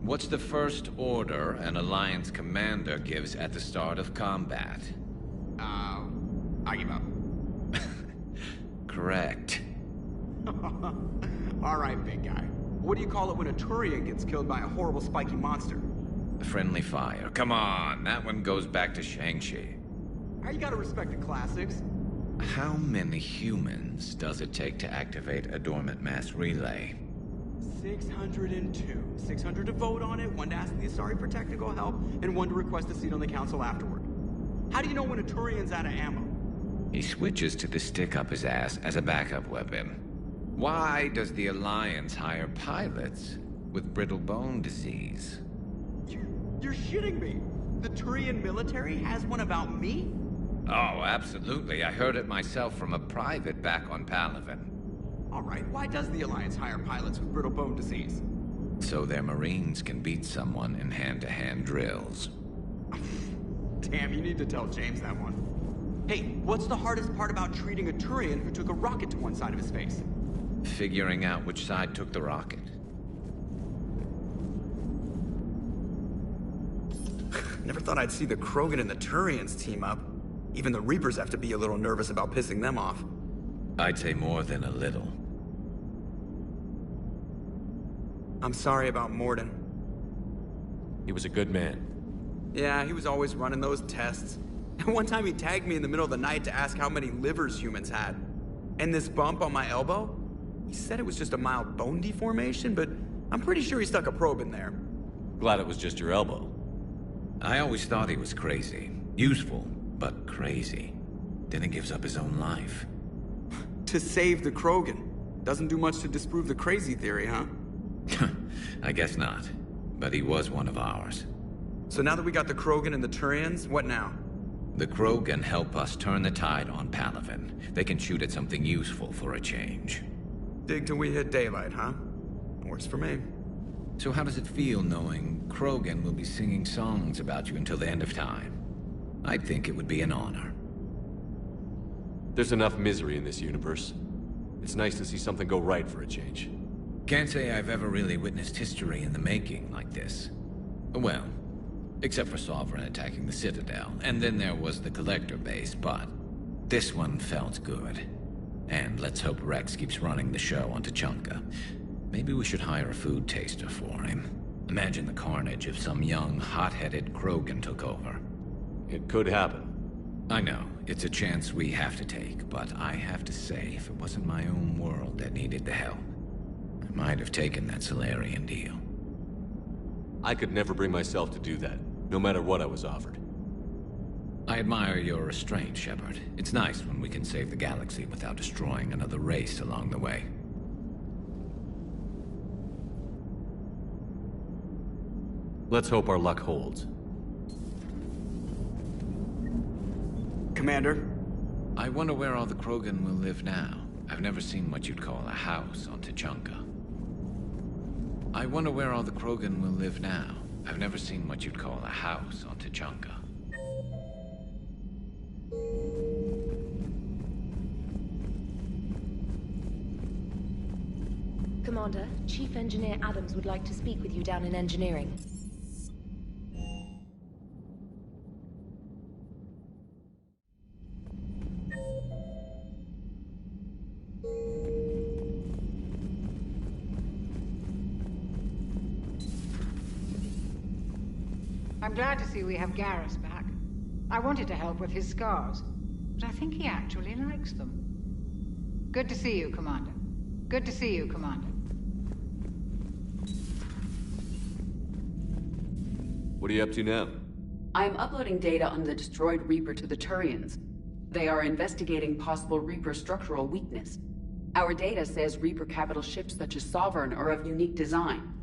What's the first order an Alliance commander gives at the start of combat? I give up. Correct. All right, big guy. What do you call it when a Turian gets killed by a horrible spiky monster? Friendly fire. Come on, that one goes back to Shang-Chi. How you gotta respect the classics? How many humans does it take to activate a dormant mass relay? 602. 600 to vote on it, 1 to ask the Asari for technical help, and 1 to request a seat on the council afterward. How do you know when a Turian's out of ammo? He switches to the stick up his ass as a backup weapon. Why does the Alliance hire pilots with brittle bone disease? You're shitting me! The Turian military has one about me? Oh, absolutely. I heard it myself from a private back on Palaven. All right, why does the Alliance hire pilots with brittle bone disease? So their Marines can beat someone in hand-to-hand drills. Damn, you need to tell James that one. Hey, what's the hardest part about treating a Turian who took a rocket to one side of his face? Figuring out which side took the rocket. Never thought I'd see the Krogan and the Turians team up. Even the Reapers have to be a little nervous about pissing them off. I'd say more than a little. I'm sorry about Morden. He was a good man. Yeah, he was always running those tests. And one time he tagged me in the middle of the night to ask how many livers humans had. And this bump on my elbow? He said it was just a mild bone deformation, but I'm pretty sure he stuck a probe in there. Glad it was just your elbow. I always thought he was crazy. Useful, but crazy. Then he gives up his own life. To save the Krogan. Doesn't do much to disprove the crazy theory, huh? I guess not. But he was one of ours. So now that we got the Krogan and the Turians, what now? The Krogan help us turn the tide on Palaven. They can shoot at something useful for a change. Dig till we hit daylight, huh? Works for me. So how does it feel knowing Krogan will be singing songs about you until the end of time? I'd think it would be an honor. There's enough misery in this universe. It's nice to see something go right for a change. Can't say I've ever really witnessed history in the making like this. Well, except for Sovereign attacking the Citadel, and then there was the Collector base, but this one felt good. And let's hope Rex keeps running the show on Tuchanka. Maybe we should hire a food taster for him. Imagine the carnage if some young, hot-headed Krogan took over. It could happen. I know, it's a chance we have to take, but I have to say, if it wasn't my own world that needed the help, I might have taken that Solarian deal. I could never bring myself to do that, no matter what I was offered. I admire your restraint, Shepard. It's nice when we can save the galaxy without destroying another race along the way. Let's hope our luck holds. Commander? I wonder where all the Krogan will live now. I've never seen what you'd call a house on Tuchanka. I wonder where all the Krogan will live now. I've never seen what you'd call a house on Tuchanka. Commander, Chief Engineer Adams would like to speak with you down in engineering. I'm glad to see we have Garrus back. I wanted to help with his scars, but I think he actually likes them. Good to see you, Commander. Good to see you, Commander. What are you up to now? I am uploading data on the destroyed Reaper to the Turians. They are investigating possible Reaper structural weakness. Our data says Reaper capital ships such as Sovereign are of unique design.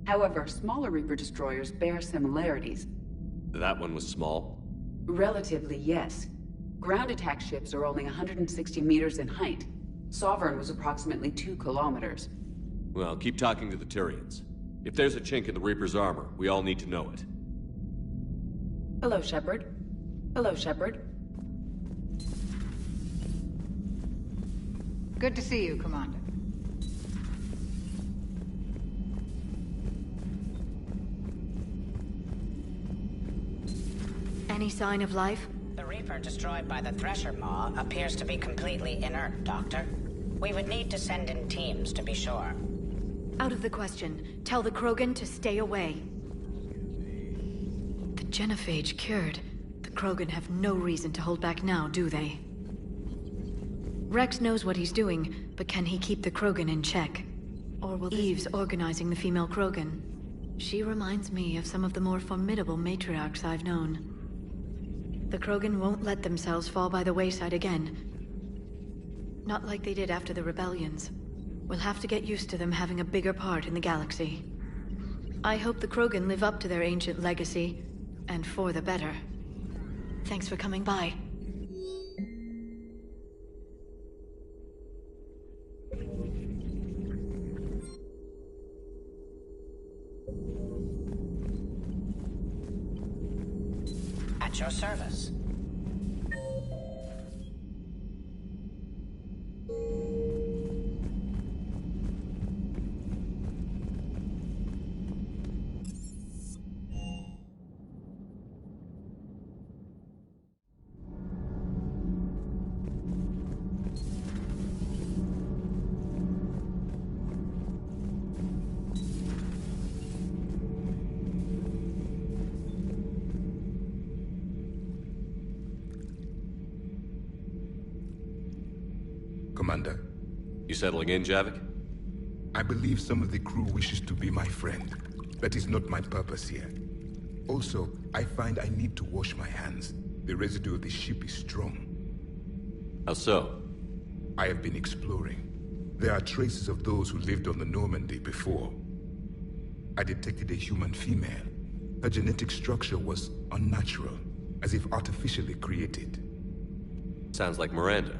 However, smaller Reaper destroyers bear similarities. That one was small? Relatively, yes. Ground attack ships are only 160 meters in height. Sovereign was approximately 2 kilometers. Well, keep talking to the Turians. If there's a chink in the Reaper's armor, we all need to know it. Hello, Shepard. Hello, Shepard. Good to see you, Commander. Any sign of life? The Reaper destroyed by the Thresher Maw appears to be completely inert, Doctor. We would need to send in teams to be sure. Out of the question. Tell the Krogan to stay away. The genophage cured. The Krogan have no reason to hold back now, do they? Rex knows what he's doing, but can he keep the Krogan in check? Or will Eve's organizing the female Krogan? She reminds me of some of the more formidable matriarchs I've known. The Krogan won't let themselves fall by the wayside again. Not like they did after the rebellions. We'll have to get used to them having a bigger part in the galaxy. I hope the Krogan live up to their ancient legacy, and for the better. Thanks for coming by. At your service. Commander. You settling in, Javik? I believe some of the crew wishes to be my friend. That is not my purpose here. Also, I find I need to wash my hands. The residue of the ship is strong. How so? I have been exploring. There are traces of those who lived on the Normandy before. I detected a human female. Her genetic structure was unnatural, as if artificially created. Sounds like Miranda.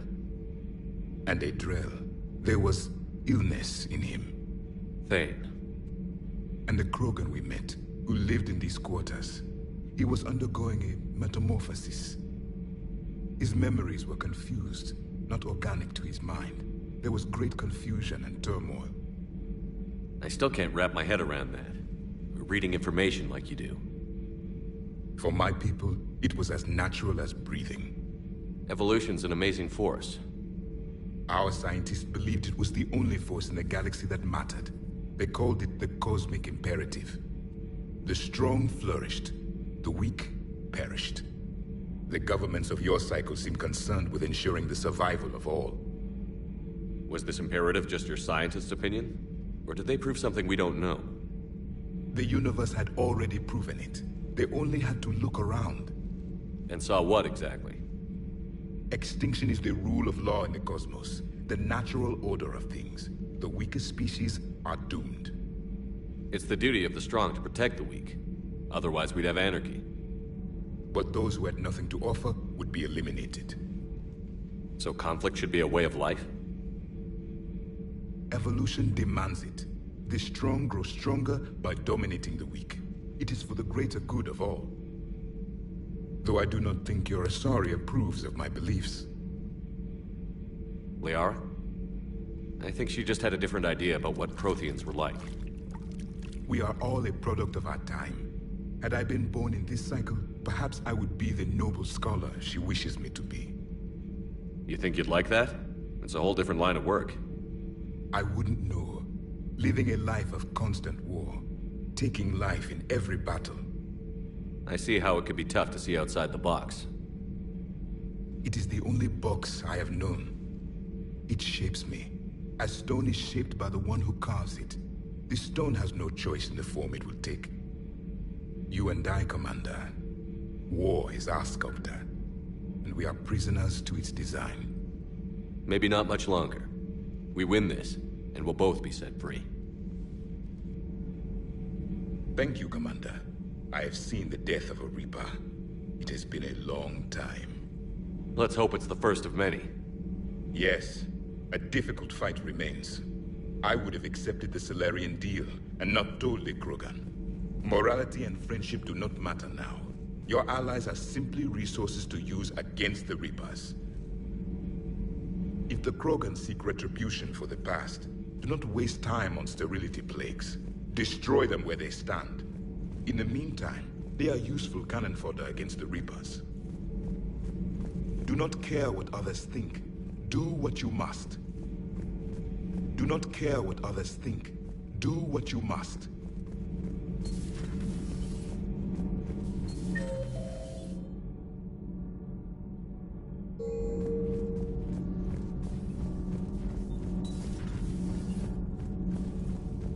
And a Drell. There was illness in him. Thane. And the Krogan we met, who lived in these quarters. He was undergoing a metamorphosis. His memories were confused, not organic to his mind. There was great confusion and turmoil. I still can't wrap my head around that. Reading information like you do. For my people, it was as natural as breathing. Evolution's an amazing force. Our scientists believed it was the only force in the galaxy that mattered. They called it the cosmic imperative. The strong flourished, the weak perished. The governments of your cycle seem concerned with ensuring the survival of all. Was this imperative just your scientist's opinion? Or did they prove something we don't know? The universe had already proven it. They only had to look around. And saw what exactly? Extinction is the rule of law in the cosmos, the natural order of things. The weakest species are doomed. It's the duty of the strong to protect the weak. Otherwise, we'd have anarchy. But those who had nothing to offer would be eliminated. So conflict should be a way of life? Evolution demands it. The strong grow stronger by dominating the weak. It is for the greater good of all. Though I do not think your Asari approves of my beliefs. Liara? I think she just had a different idea about what Protheans were like. We are all a product of our time. Had I been born in this cycle, perhaps I would be the noble scholar she wishes me to be. You think you'd like that? It's a whole different line of work. I wouldn't know. Living a life of constant war. Taking life in every battle. I see how it could be tough to see outside the box. It is the only box I have known. It shapes me, as stone is shaped by the one who carves it. The stone has no choice in the form it will take. You and I, Commander. War is our sculptor, and we are prisoners to its design. Maybe not much longer. We win this, and we'll both be set free. Thank you, Commander. I have seen the death of a Reaper. It has been a long time. Let's hope it's the first of many. Yes, a difficult fight remains. I would have accepted the Solarian deal and not told the Krogan. Morality and friendship do not matter now. Your allies are simply resources to use against the Reapers. If the Krogan seek retribution for the past, do not waste time on sterility plagues. Destroy them where they stand. In the meantime, they are useful cannon fodder against the Reapers. Do not care what others think. Do what you must. Do not care what others think. Do what you must.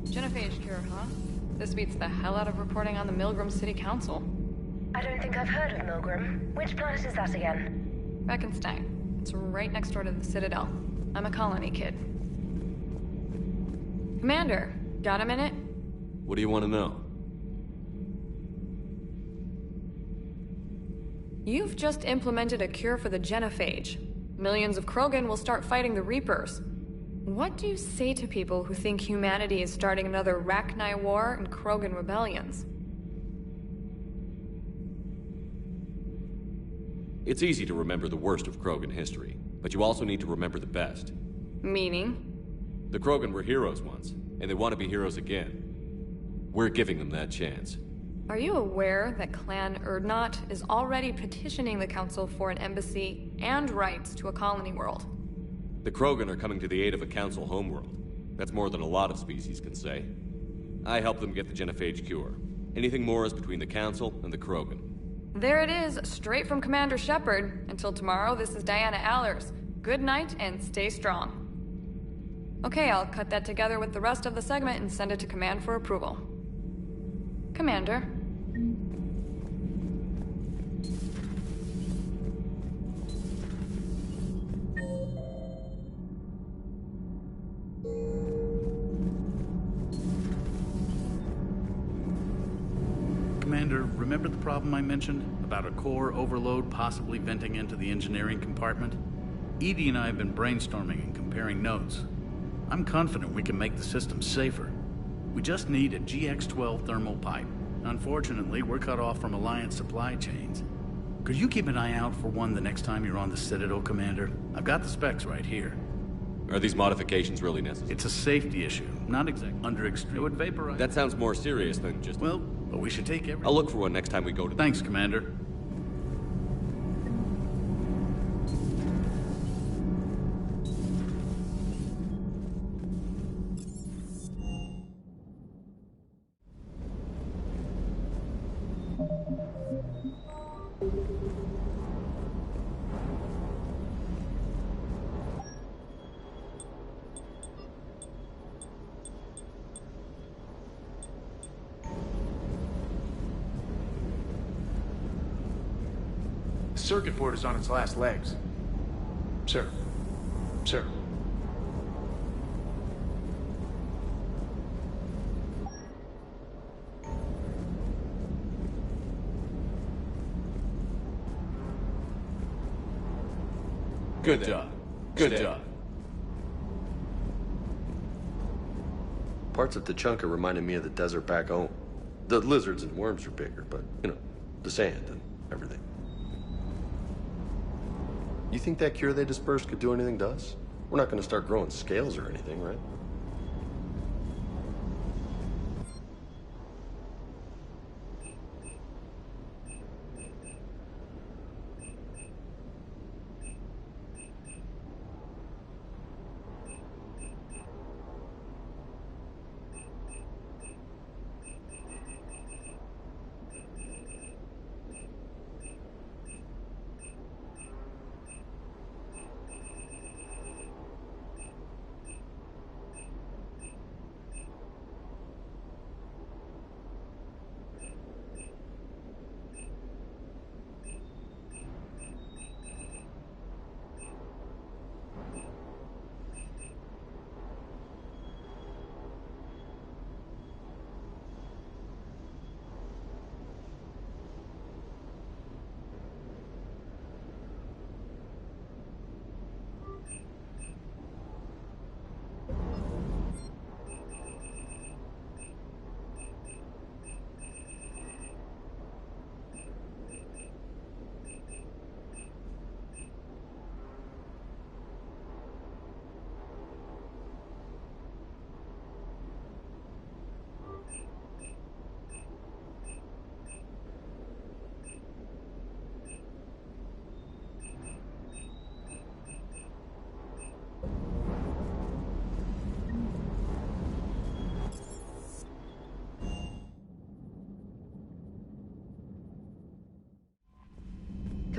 Genophage cure, huh? This beats the hell out of reporting on the Milgram City Council. I don't think I've heard of Milgram. Which planet is that again? Beckenstein. It's right next door to the Citadel. I'm a colony kid. Commander, got a minute? What do you want to know? You've just implemented a cure for the genophage. Millions of Krogan will start fighting the Reapers. What do you say to people who think humanity is starting another Rachni War and Krogan rebellions? It's easy to remember the worst of Krogan history, but you also need to remember the best. Meaning? The Krogan were heroes once, and they want to be heroes again. We're giving them that chance. Are you aware that Clan Urdnot is already petitioning the Council for an embassy and rights to a colony world? The Krogan are coming to the aid of a Council homeworld. That's more than a lot of species can say. I helped them get the genophage cure. Anything more is between the Council and the Krogan. There it is, straight from Commander Shepard. Until tomorrow, this is Diana Allers. Good night and stay strong. Okay, I'll cut that together with the rest of the segment and send it to Command for approval. Commander. Commander, remember the problem I mentioned? About a core overload possibly venting into the engineering compartment? Edie and I have been brainstorming and comparing notes. I'm confident we can make the system safer. We just need a GX-12 thermal pipe. Unfortunately, we're cut off from Alliance supply chains. Could you keep an eye out for one the next time you're on the Citadel, Commander? I've got the specs right here. Are these modifications really necessary? It's a safety issue, not exact under extreme. It would vaporize. That sounds more serious than just... Well, but we should take every... I'll look for one next time we go to... Thanks, Commander. Circuit board is on its last legs. Sir. Sir. Good job. Good job. Parts of Tachanka reminded me of the desert back home. The lizards and worms are bigger, but, you know, the sand and everything. You think that cure they dispersed could do anything to us? We're not going to start growing scales or anything, right?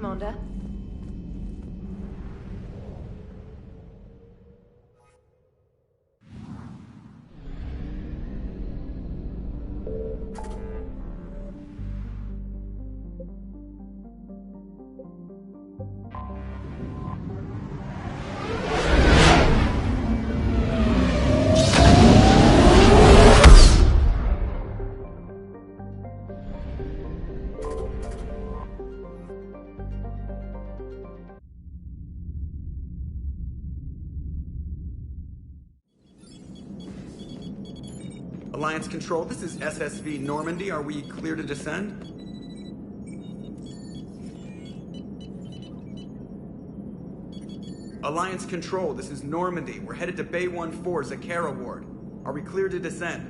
Commander? Alliance Control, this is SSV Normandy. Are we clear to descend? Alliance Control, this is Normandy. We're headed to Bay 1-4, Zakara Ward. Are we clear to descend?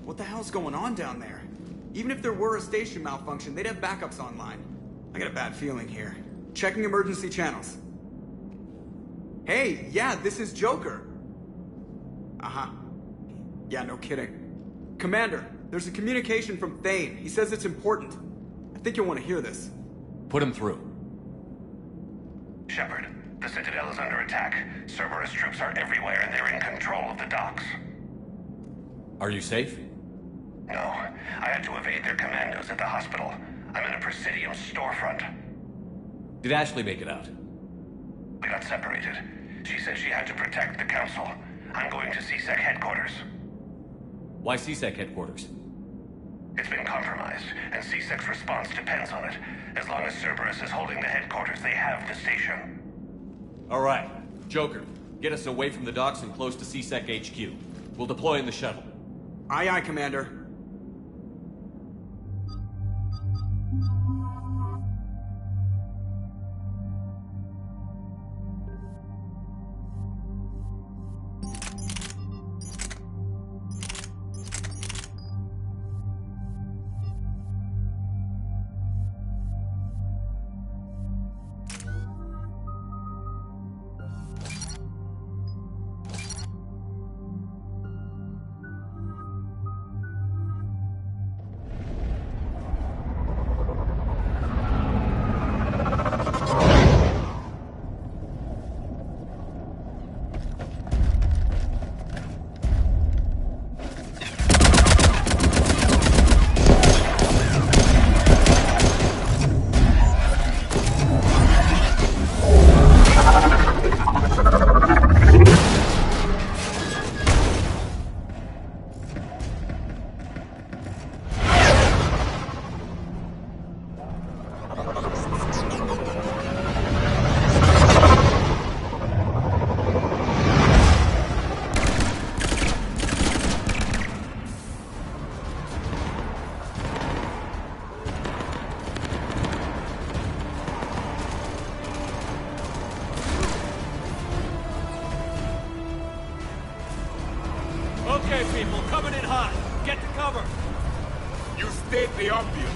What the hell's going on down there? Even if there were a station malfunction, they'd have backups online. I got a bad feeling here. Checking emergency channels. Hey, yeah, this is Joker. Uh-huh. Yeah, no kidding. Commander, there's a communication from Thane. He says it's important. I think you'll want to hear this. Put him through. Shepard, the Citadel is under attack. Cerberus troops are everywhere and they're in control of the docks. Are you safe? No, I had to evade their commandos at the hospital. I'm in a Presidium storefront. Did Ashley make it out? We got separated. She said she had to protect the Council. I'm going to CSEC headquarters. Why CSEC headquarters? It's been compromised, and CSEC's response depends on it. As long as Cerberus is holding the headquarters, they have the station. All right. Joker, Get us away from the docks and close to CSEC HQ. We'll deploy in the shuttle. Aye, aye, Commander. Okay, people, coming in hot. Get to cover. You state the obvious.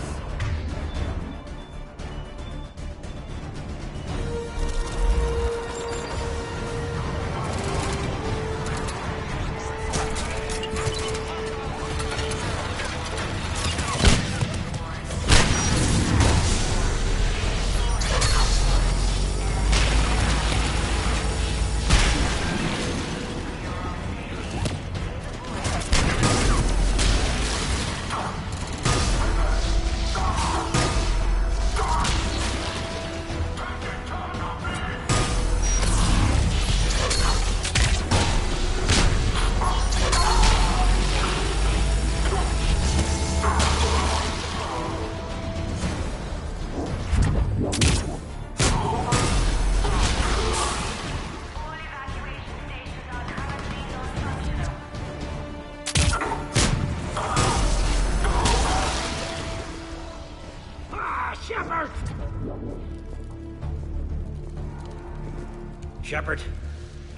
Shepard,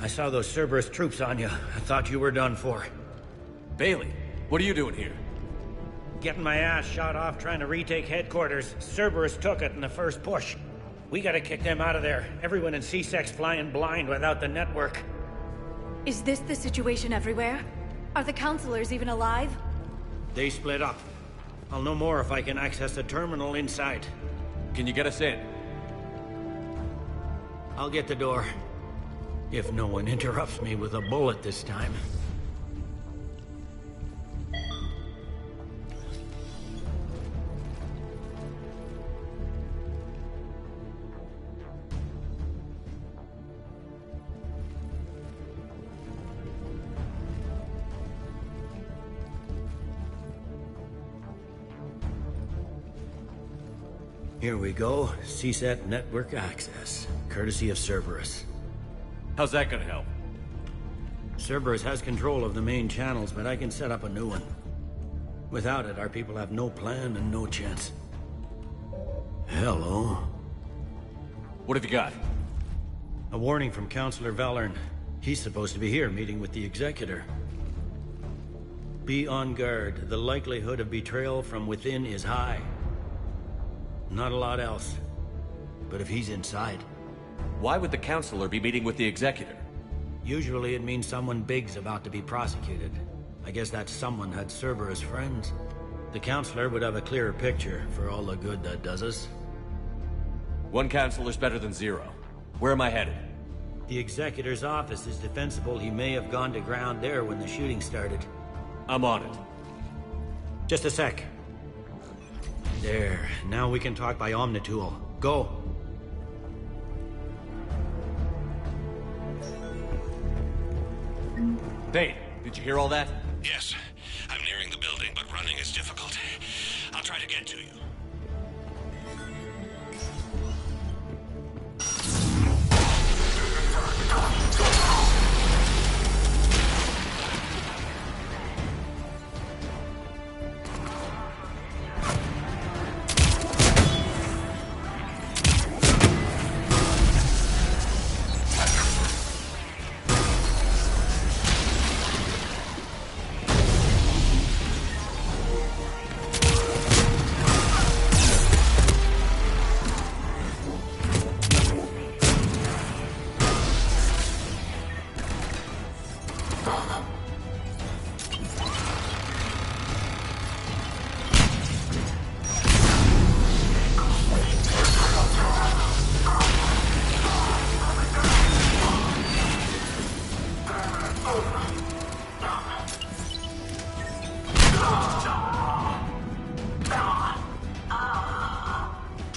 I saw those Cerberus troops on you. I thought you were done for. Bailey, what are you doing here? Getting my ass shot off trying to retake headquarters. Cerberus took it in the first push. We gotta kick them out of there. Everyone in CSEC's flying blind without the network. Is this the situation everywhere? Are the counselors even alive? They split up. I'll know more if I can access the terminal inside. Can you get us in? I'll get the door. If no one interrupts me with a bullet this time. Here we go. CSET network access, courtesy of Cerberus. How's that gonna help? Cerberus has control of the main channels, but I can set up a new one. Without it, our people have no plan and no chance. Hello. What have you got? A warning from Counselor Valern. He's supposed to be here meeting with the Executor. Be on guard. The likelihood of betrayal from within is high. Not a lot else. But if he's inside... Why would the Counselor be meeting with the Executor? Usually it means someone big's about to be prosecuted. I guess that someone had Cerberus friends. The Counselor would have a clearer picture for all the good that does us. One Counselor's better than zero. Where am I headed? The Executor's office is defensible. He may have gone to ground there when the shooting started. I'm on it. Just a sec. There. Now we can talk by Omnitool. Go. Bane, did you hear all that? Yes. I'm nearing the building, but running is difficult. I'll try to get to you.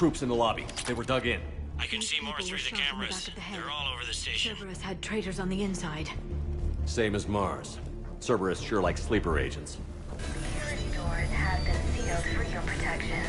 Troops in the lobby. They were dug in. I can see more through the cameras. They're all over the station. Cerberus had traitors on the inside. Same as Mars. Cerberus sure likes sleeper agents. Security doors have been sealed for your protection.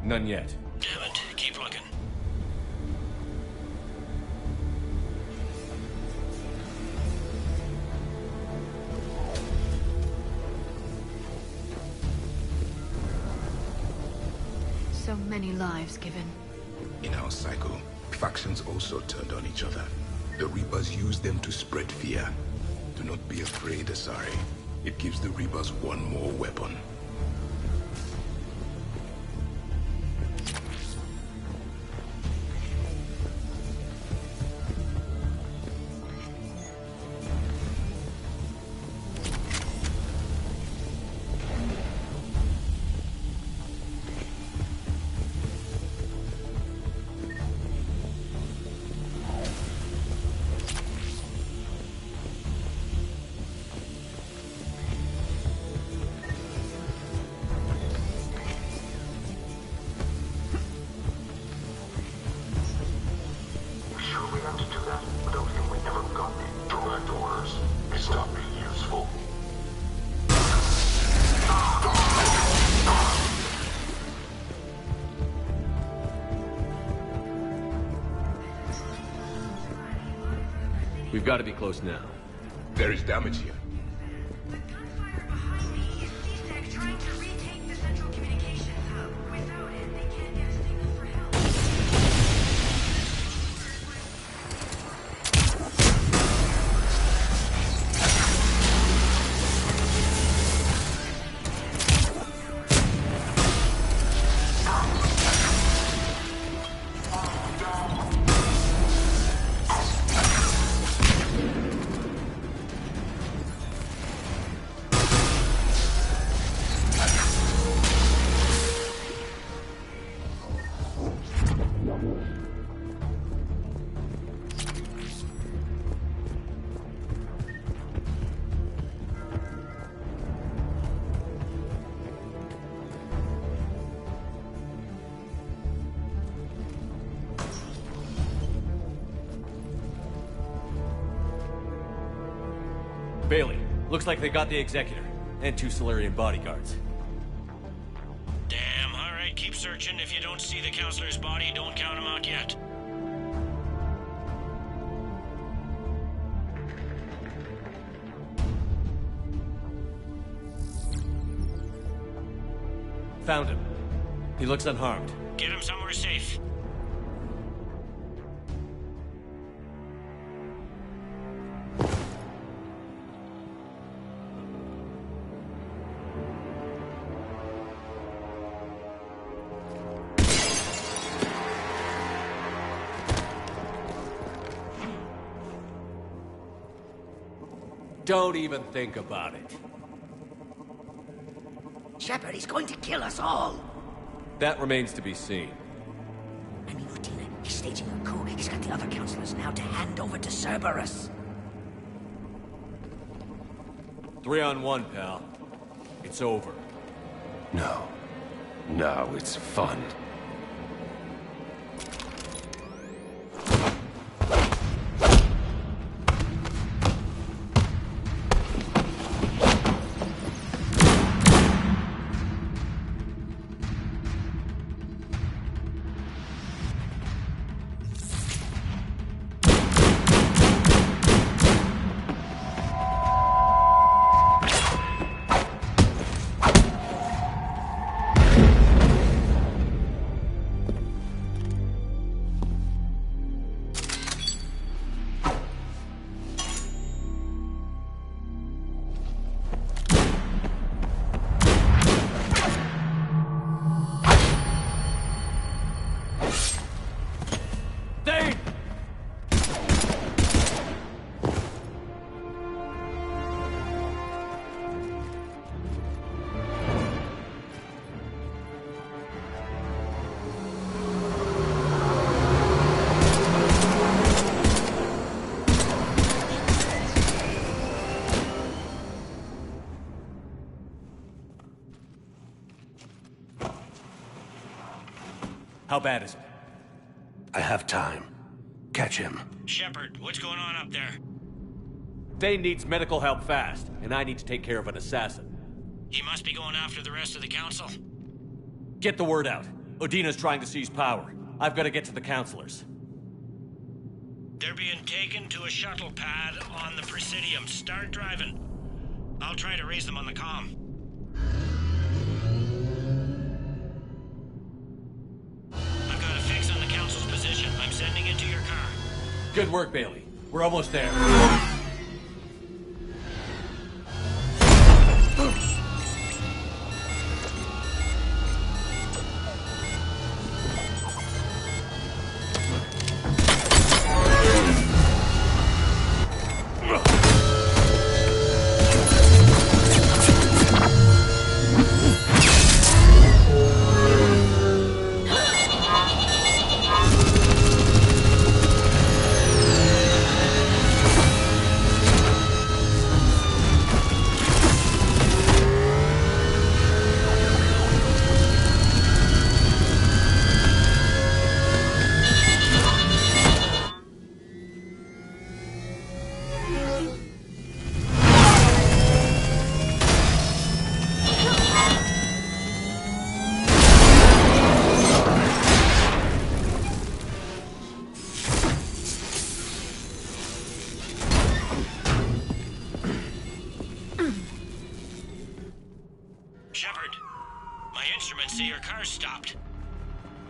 None yet. Damn it. Keep looking. So many lives given. In our cycle, factions also turned on each other. The Reapers used them to spread fear. Do not be afraid, Asari. It gives the Reapers one more weapon. We've got to be close now. There is damage here. Bailey, looks like they got the Executor, and 2 Solarian bodyguards. Damn, alright, keep searching. If you don't see the Counselor's body, don't count him out yet. Found him. He looks unharmed. Get him somewhere safe. Don't even think about it. Shepard, he's going to kill us all. That remains to be seen. I mean, Lieutenant, he's staging a coup. He's got the other counselors now to hand over to Cerberus. 3-on-1, pal. It's over. No. No, it's fun. How bad is it? I have time. Catch him. Shepard, what's going on up there? Thane needs medical help fast, and I need to take care of an assassin. He must be going after the rest of the council. Get the word out. Udina's trying to seize power. I've got to get to the councilors. They're being taken to a shuttle pad on the Presidium. Start driving. I'll try to raise them on the comm. I've got a fix on the council's position. I'm sending it to your car. Good work, Bailey. We're almost there.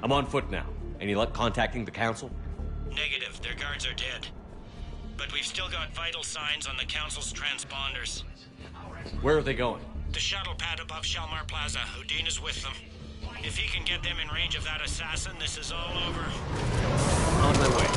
I'm on foot now. Any luck contacting the council? Negative. Their guards are dead. But we've still got vital signs on the council's transponders. Where are they going? The shuttle pad above Shalmar Plaza. Udina's with them. If he can get them in range of that assassin, this is all over. On my way.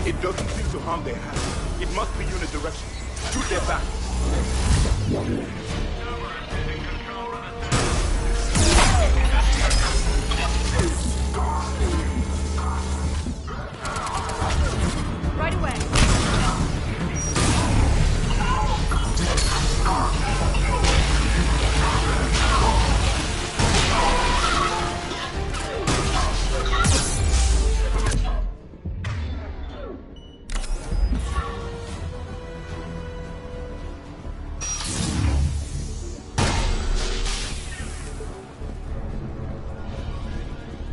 It doesn't seem to harm their hands. It must be unidirectional. Shoot their back. Right away.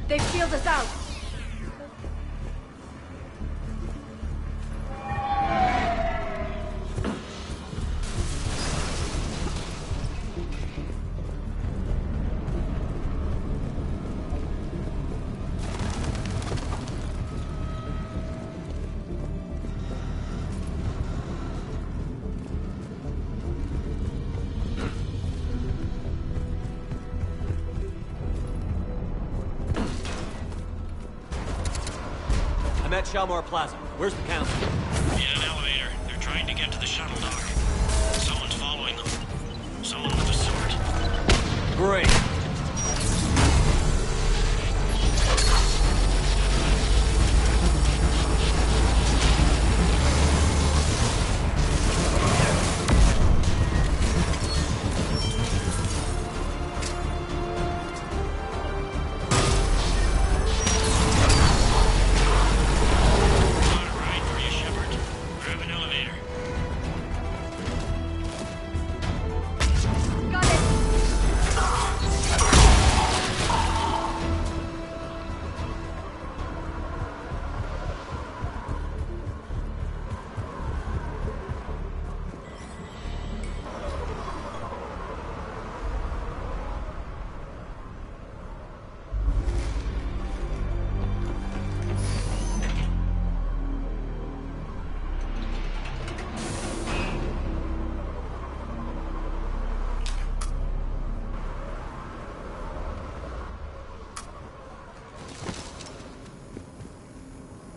They've sealed us out. I'm at Shalmar Plaza. Where's the council? In an elevator. They're trying to get to the shuttle dock. Someone's following them. Someone with a sword. Great. Got it right for you, Shepard.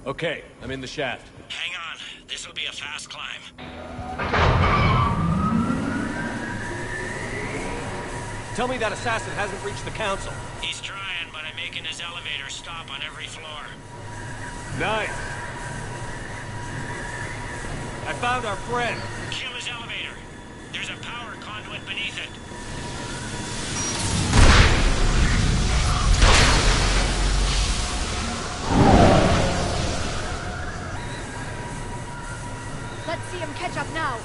Okay, I'm in the shaft. Hang on. This'll be a fast climb. Tell me that assassin hasn't reached the council. He's trying, but I'm making his elevator stop on every floor. Nice. I found our friend. Kill his elevator. There's a power conduit beneath it. Let's see him catch up now.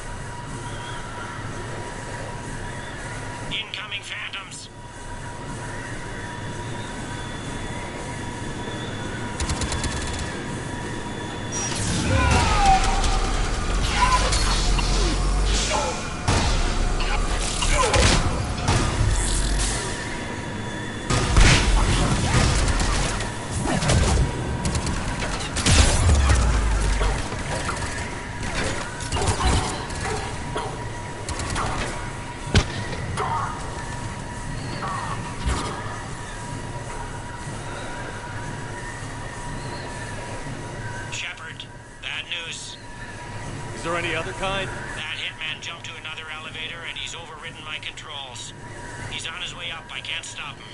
Incoming phantoms. Is there any other kind? That hitman jumped to another elevator and he's overridden my controls. He's on his way up. I can't stop him.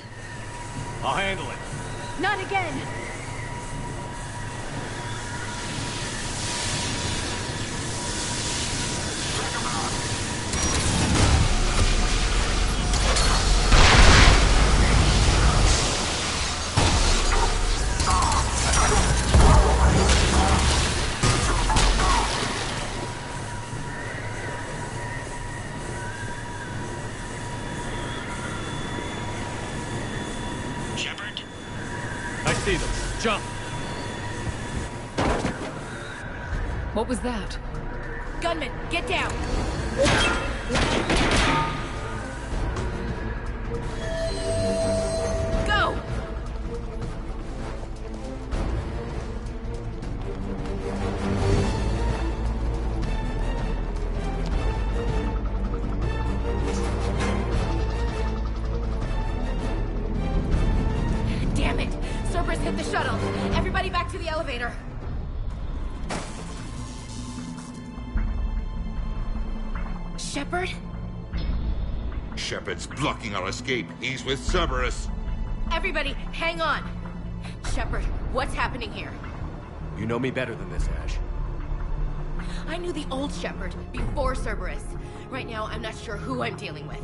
I'll handle it. Not again! See them. Jump! What was that? Gunman, get down! Go! Damn it! Cerberus hit the shuttle! Everybody back to the elevator! Shepard? Shepard's blocking our escape. He's with Cerberus. Everybody, hang on! Shepard, what's happening here? You know me better than this, Ash. I knew the old Shepard before Cerberus. Right now, I'm not sure who I'm dealing with.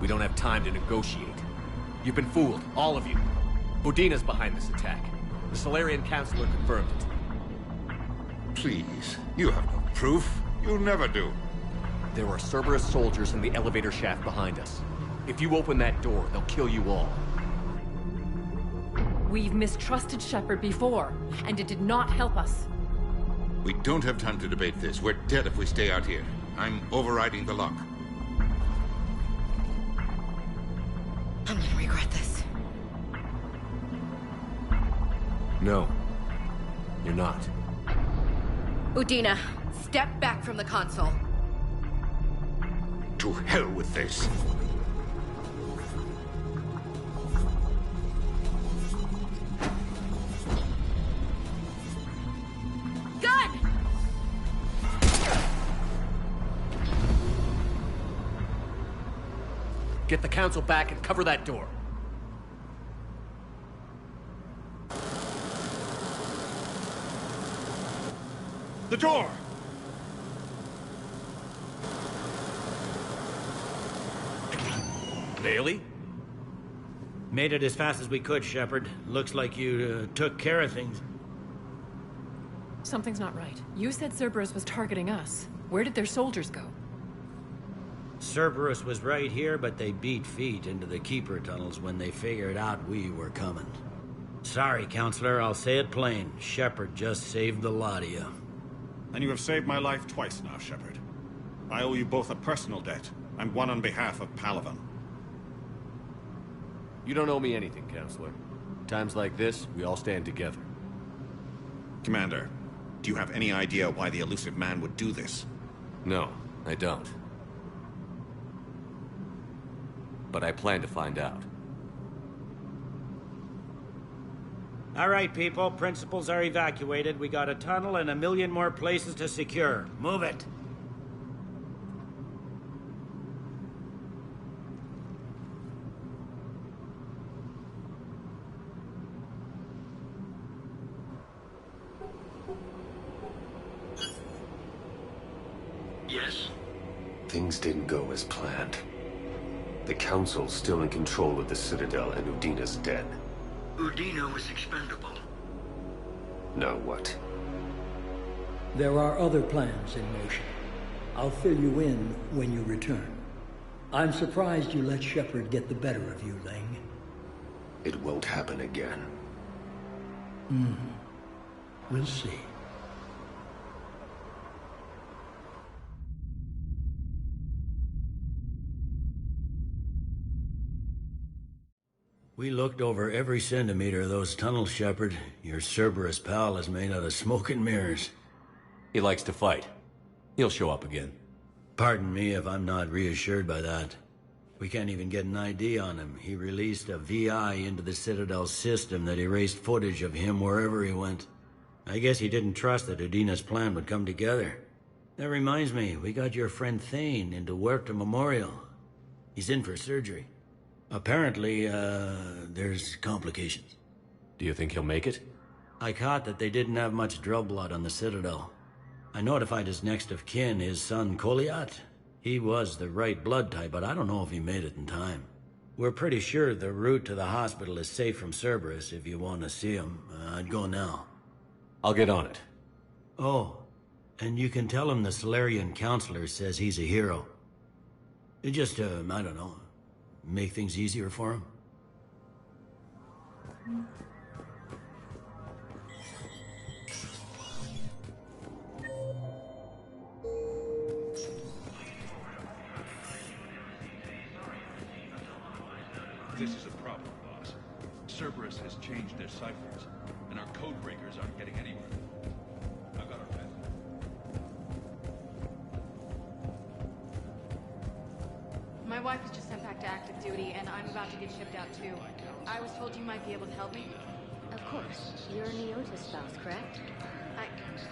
We don't have time to negotiate. You've been fooled, all of you. Udina's behind this attack. The Solarian Councilor confirmed it. Please, you have no proof. You never do. There are Cerberus soldiers in the elevator shaft behind us. If you open that door, they'll kill you all. We've mistrusted Shepard before, and it did not help us. We don't have time to debate this. We're dead if we stay out here. I'm overriding the lock. I'm gonna regret this. No. You're not. Udina, step back from the console. To hell with this. Gun! Get the council back and cover that door. The door! Bailey? Made it as fast as we could, Shepard. Looks like you took care of things. Something's not right. You said Cerberus was targeting us. Where did their soldiers go? Cerberus was right here, but they beat feet into the Keeper tunnels when they figured out we were coming. Sorry, Counselor, I'll say it plain. Shepard just saved the lot of you. And you have saved my life twice now, Shepard. I owe you both a personal debt, and one on behalf of Palaven. You don't owe me anything, Counselor. Times like this, we all stand together. Commander, do you have any idea why the elusive man would do this? No, I don't. But I plan to find out. All right, people. Principals are evacuated. We got a tunnel and 1 million more places to secure. Move it. Yes? Things didn't go as planned. The Council's still in control of the Citadel and Udina's dead. Udina was expendable. Now what? There are other plans in motion. I'll fill you in when you return. I'm surprised you let Shepard get the better of you, Ling. It won't happen again. We'll see. We looked over every centimeter of those tunnels, Shepard. Your Cerberus pal is made out of smoke and mirrors. He likes to fight. He'll show up again. Pardon me if I'm not reassured by that. We can't even get an ID on him. He released a VI into the Citadel system that erased footage of him wherever he went. I guess he didn't trust that Udina's plan would come together. That reminds me, we got your friend Thane into Huerta Memorial. He's in for surgery. Apparently, there's complications. Do you think he'll make it? I caught that they didn't have much drill blood on the Citadel. I notified his next of kin, his son Koliat. He was the right blood type, but I don't know if he made it in time. We're pretty sure the route to the hospital is safe from Cerberus. If you want to see him, I'd go now. I'll get on it. Oh, and you can tell him the Solarian counselor says he's a hero. It just, I don't know, make things easier for him. This is a problem, boss. Cerberus has changed their ciphers, and our code breakers aren't getting anywhere. I've got our pen. My wife was just sent back to active duty, and I'm about to get shipped out too. I was told you might be able to help me. Of course. You're Neota's spouse, correct?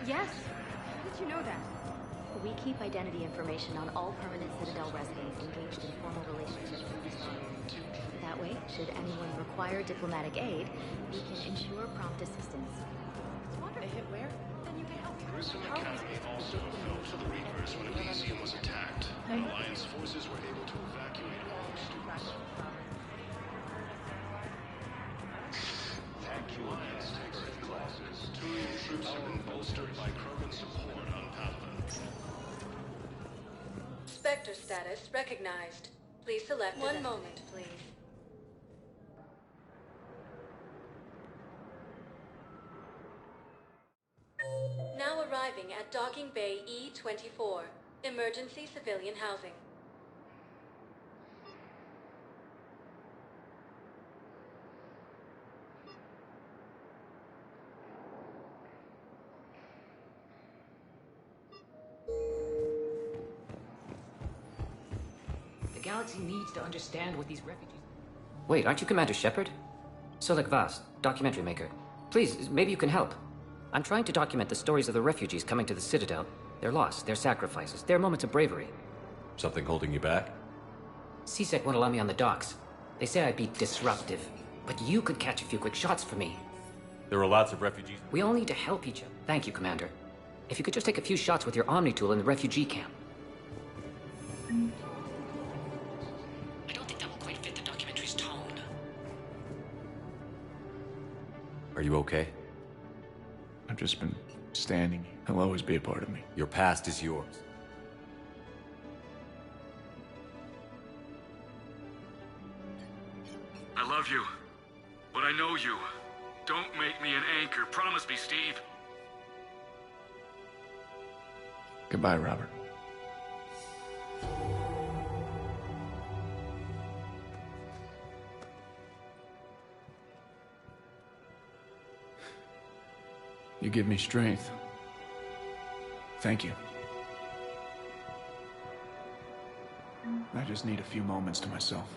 Yes. How did you know that? We keep identity information on all permanent Citadel residents engaged in formal relationships with the Star. That way, should anyone require diplomatic aid, we can ensure prompt assistance. They hit where? Then you can help. Grissom Academy also fell for the Reapers when Elysium was attacked. Alliance forces were able to evacuate all students. Thank you, Alliance Earth classes. Turian troops have been bolstered by Krogan support on Palaven. Spectre status recognized. Please select one moment, please. Now arriving at Docking Bay E-24, emergency civilian housing. The galaxy needs to understand what these refugees... Wait, aren't you Commander Shepard? Solek Vaz, documentary maker. Please, maybe you can help. I'm trying to document the stories of the refugees coming to the Citadel. Their loss, their sacrifices, their moments of bravery. Something holding you back? CSEC won't allow me on the docks. They say I'd be disruptive. But you could catch a few quick shots for me. There are lots of refugees. We all need to help each other. Thank you, Commander. If you could just take a few shots with your Omni tool in the refugee camp. I don't think that will quite fit the documentary's tone. Are you okay? I've just been standing. He'll always be a part of me. Your past is yours. I love you, but I know you. Don't make me an anchor. Promise me, Steve. Goodbye, Robert. You give me strength. Thank you. I just need a few moments to myself.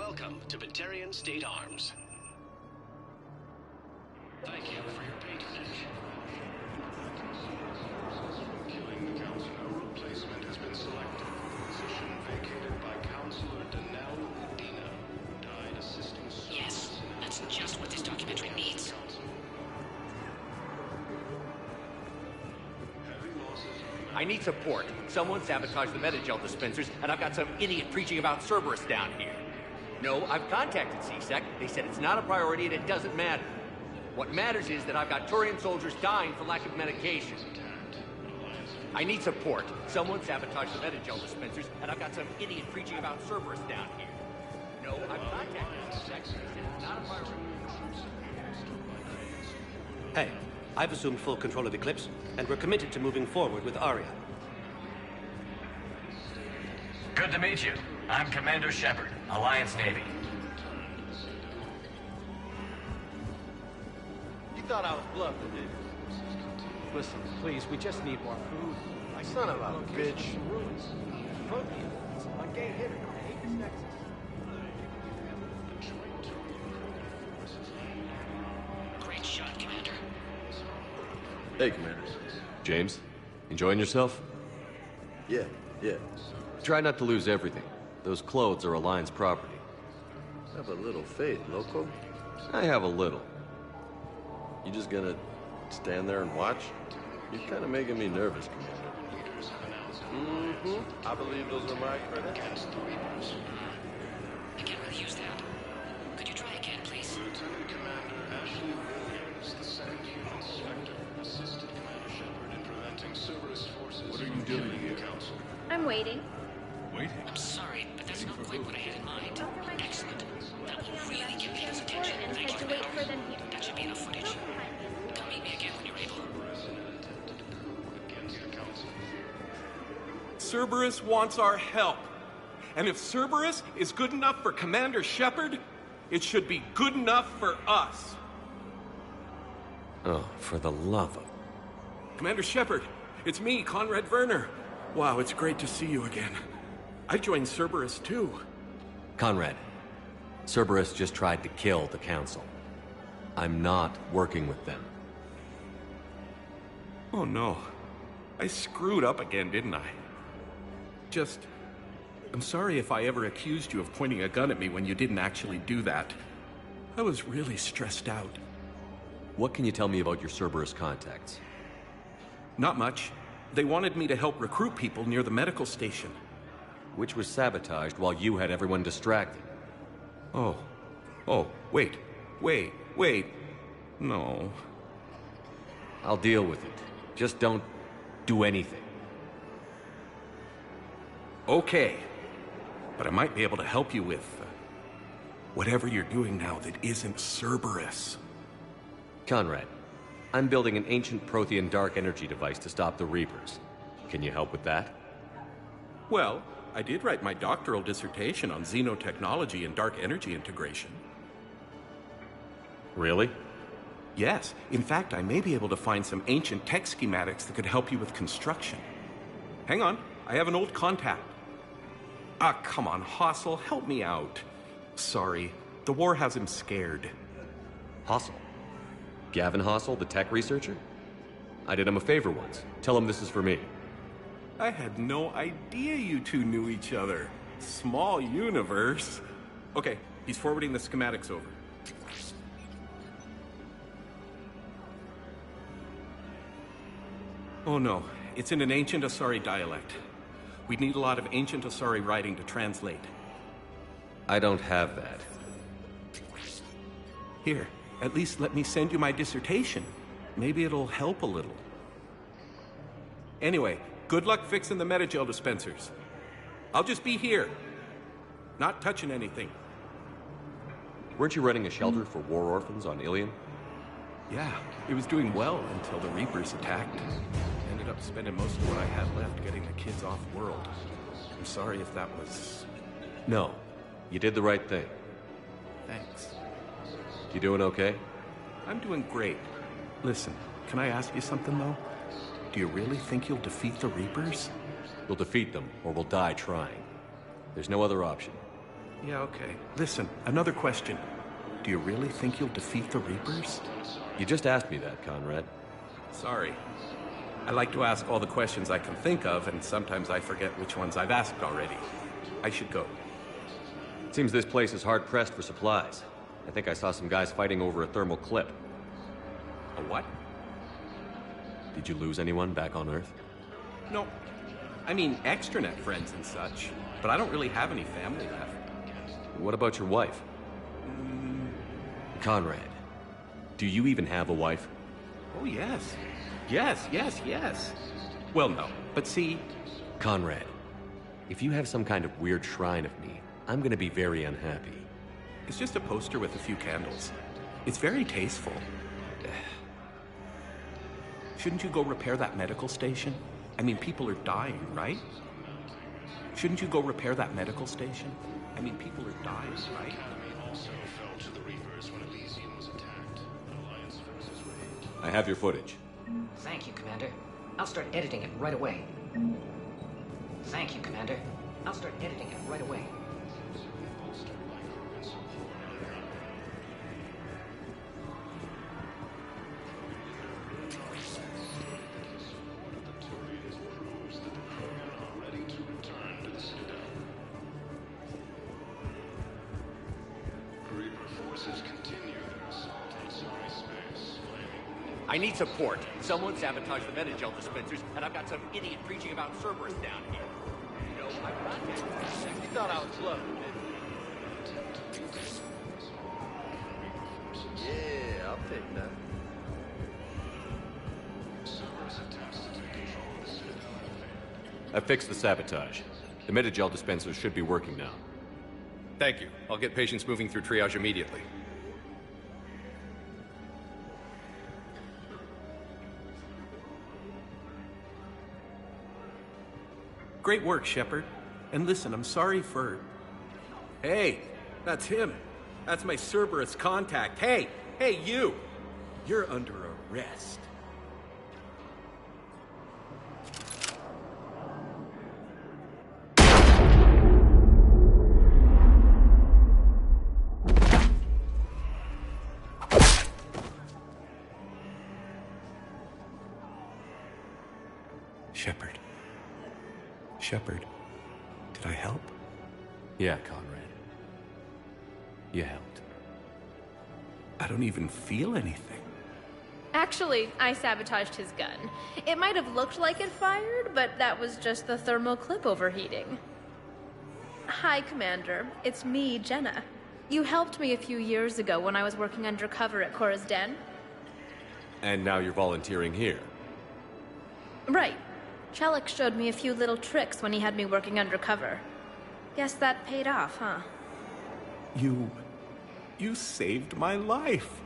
Welcome to Batarian State Arms. Thank you for your patronage. Killing the council. No replacement has been selected. Position vacated by Councilor Danelle Udina, who died assisting Cerberus. Yes, that's just what this documentary needs. I need support. Someone sabotaged the Metagel dispensers, and I've got some idiot preaching about Cerberus down here. No, I've contacted CSEC. They said it's not a priority and it doesn't matter. What matters is that I've got Turian soldiers dying for lack of medication. I need support. Someone sabotaged the Metagel dispensers, and I've got some idiot preaching about Cerberus down here. No, I've contacted CSEC. They said it's not a priority. Hey, I've assumed full control of Eclipse, and we're committed to moving forward with Aria. Good to meet you. I'm Commander Shepard, Alliance Navy. You thought I was bluffing, did you? Listen, please, we just need more food. My son of a bitch. Protein. On gay hitter. Hate this nexus. Great shot, Commander. Hey, Commander. James, enjoying yourself? Yeah. Try not to lose everything. Those clothes are Alliance property. Have a little faith, loco. I have a little. You just gonna stand there and watch? You're kind of making me nervous, Commander. I believe those are my credits. I can't really use that. Could you try again, please? Lieutenant Commander Ashley Williams, the second human inspector, assisted Commander Shepard in preventing Cerberus forces What are you doing here? Council. I'm waiting. Waiting? I'm sorry, but that's not quite what I had in mind. Excellent. That will really get people's attention. Thank you for that. That should be enough footage. Come meet me again when you're able. Cerberus wants our help. And if Cerberus is good enough for Commander Shepard, it should be good enough for us. Oh, for the love of... Commander Shepard, it's me, Conrad Werner. Wow, it's great to see you again. I joined Cerberus too. Conrad, Cerberus just tried to kill the Council. I'm not working with them. Oh no. I screwed up again, didn't I? I'm sorry if I ever accused you of pointing a gun at me when you didn't actually do that. I was really stressed out. What can you tell me about your Cerberus contacts? Not much. They wanted me to help recruit people near the medical station. Which was sabotaged while you had everyone distracted. Oh, wait. No. I'll deal with it. Just don't do anything. Okay. But I might be able to help you with whatever you're doing now that isn't Cerberus. Conrad, I'm building an ancient Prothean dark energy device to stop the Reapers. Can you help with that? Well, I did write my doctoral dissertation on xenotechnology and dark energy integration. Really? Yes. In fact, I may be able to find some ancient tech schematics that could help you with construction. Hang on, I have an old contact. Ah, come on, Hossel, help me out. Sorry, the war has him scared. Hossel? Gavin Hossel, the tech researcher? I did him a favor once. Tell him this is for me. I had no idea you two knew each other. Small universe. Okay, he's forwarding the schematics over. Oh no, it's in an ancient Asari dialect. We'd need a lot of ancient Asari writing to translate. I don't have that. Here, at least let me send you my dissertation. Maybe it'll help a little. Anyway, good luck fixing the Metagel dispensers. I'll just be here. Not touching anything. Weren't you running a shelter for war orphans on Ilion? Yeah, it was doing well until the Reapers attacked. Ended up spending most of what I had left getting the kids off world. I'm sorry if that was... No, you did the right thing. Thanks. You doing okay? I'm doing great. Listen, can I ask you something though? Do you really think you'll defeat the Reapers? We'll defeat them, or we'll die trying. There's no other option. Yeah, okay. Listen, another question. Do you really think you'll defeat the Reapers? You just asked me that, Conrad. Sorry. I like to ask all the questions I can think of, and sometimes I forget which ones I've asked already. I should go. Seems this place is hard-pressed for supplies. I think I saw some guys fighting over a thermal clip. A what? Did you lose anyone back on Earth? No. I mean, extranet friends and such. But I don't really have any family left. What about your wife? Conrad, do you even have a wife? Oh, yes. Yes. Well, no. But see... Conrad, if you have some kind of weird shrine of me, I'm gonna be very unhappy. It's just a poster with a few candles. It's very tasteful. Shouldn't you go repair that medical station? I mean, people are dying, right? Shouldn't you go repair that medical station? I mean, people are dying, right? I have your footage. Thank you, Commander. I'll start editing it right away. Thank you, Commander. I'll start editing it right away. I need support. Someone sabotaged the Metagel dispensers, and I've got some idiot preaching about Cerberus down here. You know, I've contacted C-Sec. You thought I was low, didn't you? Yeah, I'll take that. I fixed the sabotage. The Metagel dispensers should be working now. Thank you. I'll get patients moving through triage immediately. Great work, Shepard. And listen, I'm sorry for... Hey, that's him. That's my Cerberus contact. Hey, you! You're under arrest. Shepard, did I help? Yeah, Conrad. You helped. I don't even feel anything. Actually, I sabotaged his gun. It might have looked like it fired, but that was just the thermal clip overheating. Hi, Commander. It's me, Jenna. You helped me a few years ago when I was working undercover at Cora's Den. And now you're volunteering here. Right. Chelik showed me a few little tricks when he had me working undercover. Guess that paid off, huh? You saved my life.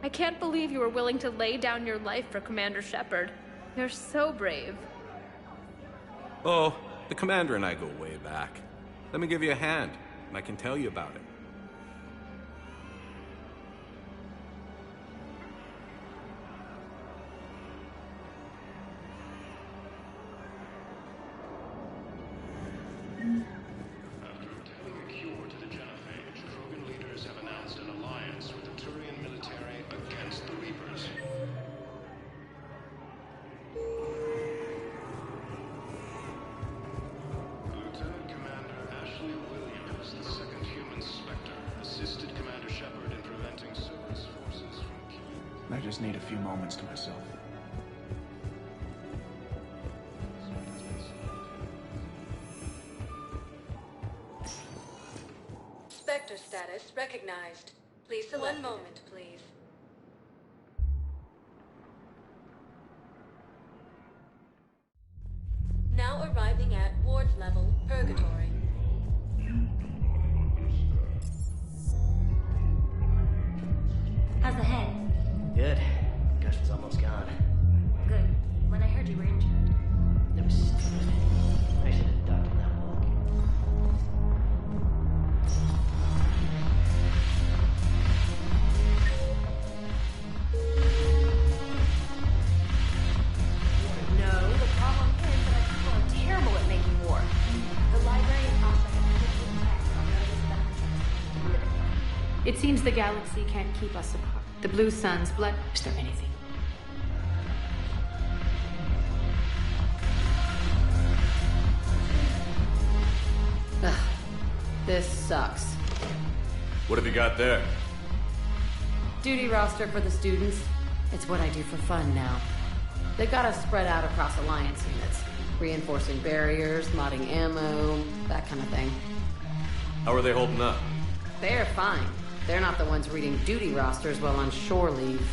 I can't believe you were willing to lay down your life for Commander Shepard. You're so brave. Oh, the Commander and I go way back. Let me give you a hand, and I can tell you about it. I just need a few moments to myself. Spectre status recognized. Please select. One moment, please. Now arriving at ward level purgatory. How's the head? Good. Concussion's almost gone. Good. When I heard you were injured. It was stupid. I should have ducked in that walk. No, the problem is that people are terrible at making war. The library and also have 50 texts on notice the It seems the galaxy can't keep us apart. The blue sun's blood. Is there anything? Ugh. This sucks. What have you got there? Duty roster for the students. It's what I do for fun now. They've got us spread out across Alliance units. Reinforcing barriers, modding ammo, that kind of thing. How are they holding up? They're fine. They're not the ones reading duty rosters while on shore leave.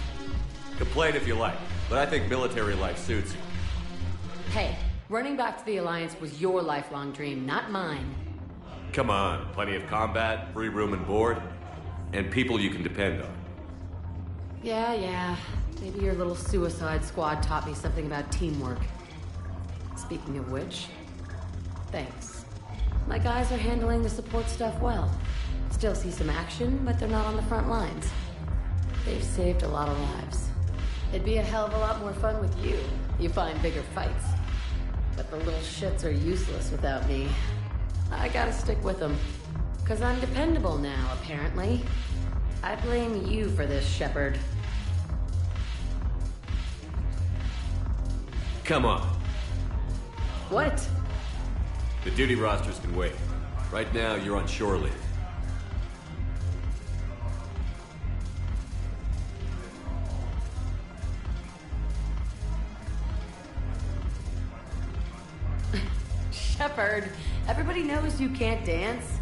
Complain if you like, but I think military life suits you. Hey, running back to the Alliance was your lifelong dream, not mine. Come on, plenty of combat, free room and board, and people you can depend on. Yeah. Maybe your little suicide squad taught me something about teamwork. Speaking of which, thanks. My guys are handling the support stuff well. Still see some action, but they're not on the front lines. They've saved a lot of lives. It'd be a hell of a lot more fun with you. You find bigger fights. But the little shits are useless without me. I gotta stick with them. 'Cause I'm dependable now, apparently. I blame you for this, Shepard. Come on. What? The duty rosters can wait. Right now, you're on shore leave. Shepard, everybody knows you can't dance.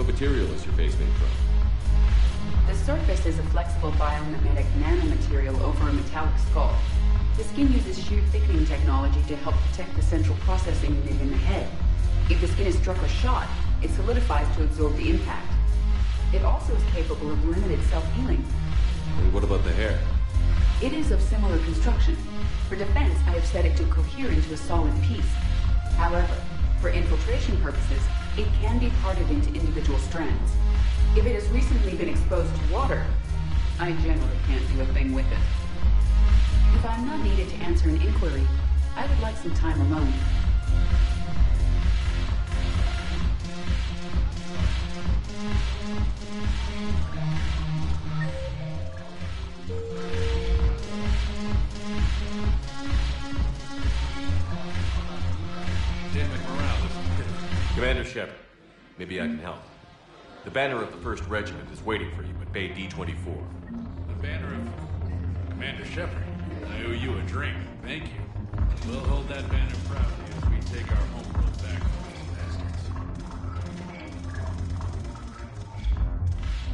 Material is your base made from? The surface is a flexible biomimetic nanomaterial over a metallic skull. The skin uses shear thickening technology to help protect the central processing unit in the head. If the skin is struck or shot, it solidifies to absorb the impact. It also is capable of limited self-healing. And what about the hair? It is of similar construction. For defense, I have set it to cohere into a solid piece. However, for infiltration purposes, it can be parted into individual strands. If it has recently been exposed to water, I generally can't do a thing with it. If I'm not needed to answer an inquiry, I would like some time alone. Commander Shepard, maybe I can help. The banner of the 1st Regiment is waiting for you at Bay D-24. The banner of Commander Shepard? I owe you a drink. Thank you. We'll hold that banner proudly as we take our homeworld back from these bastards.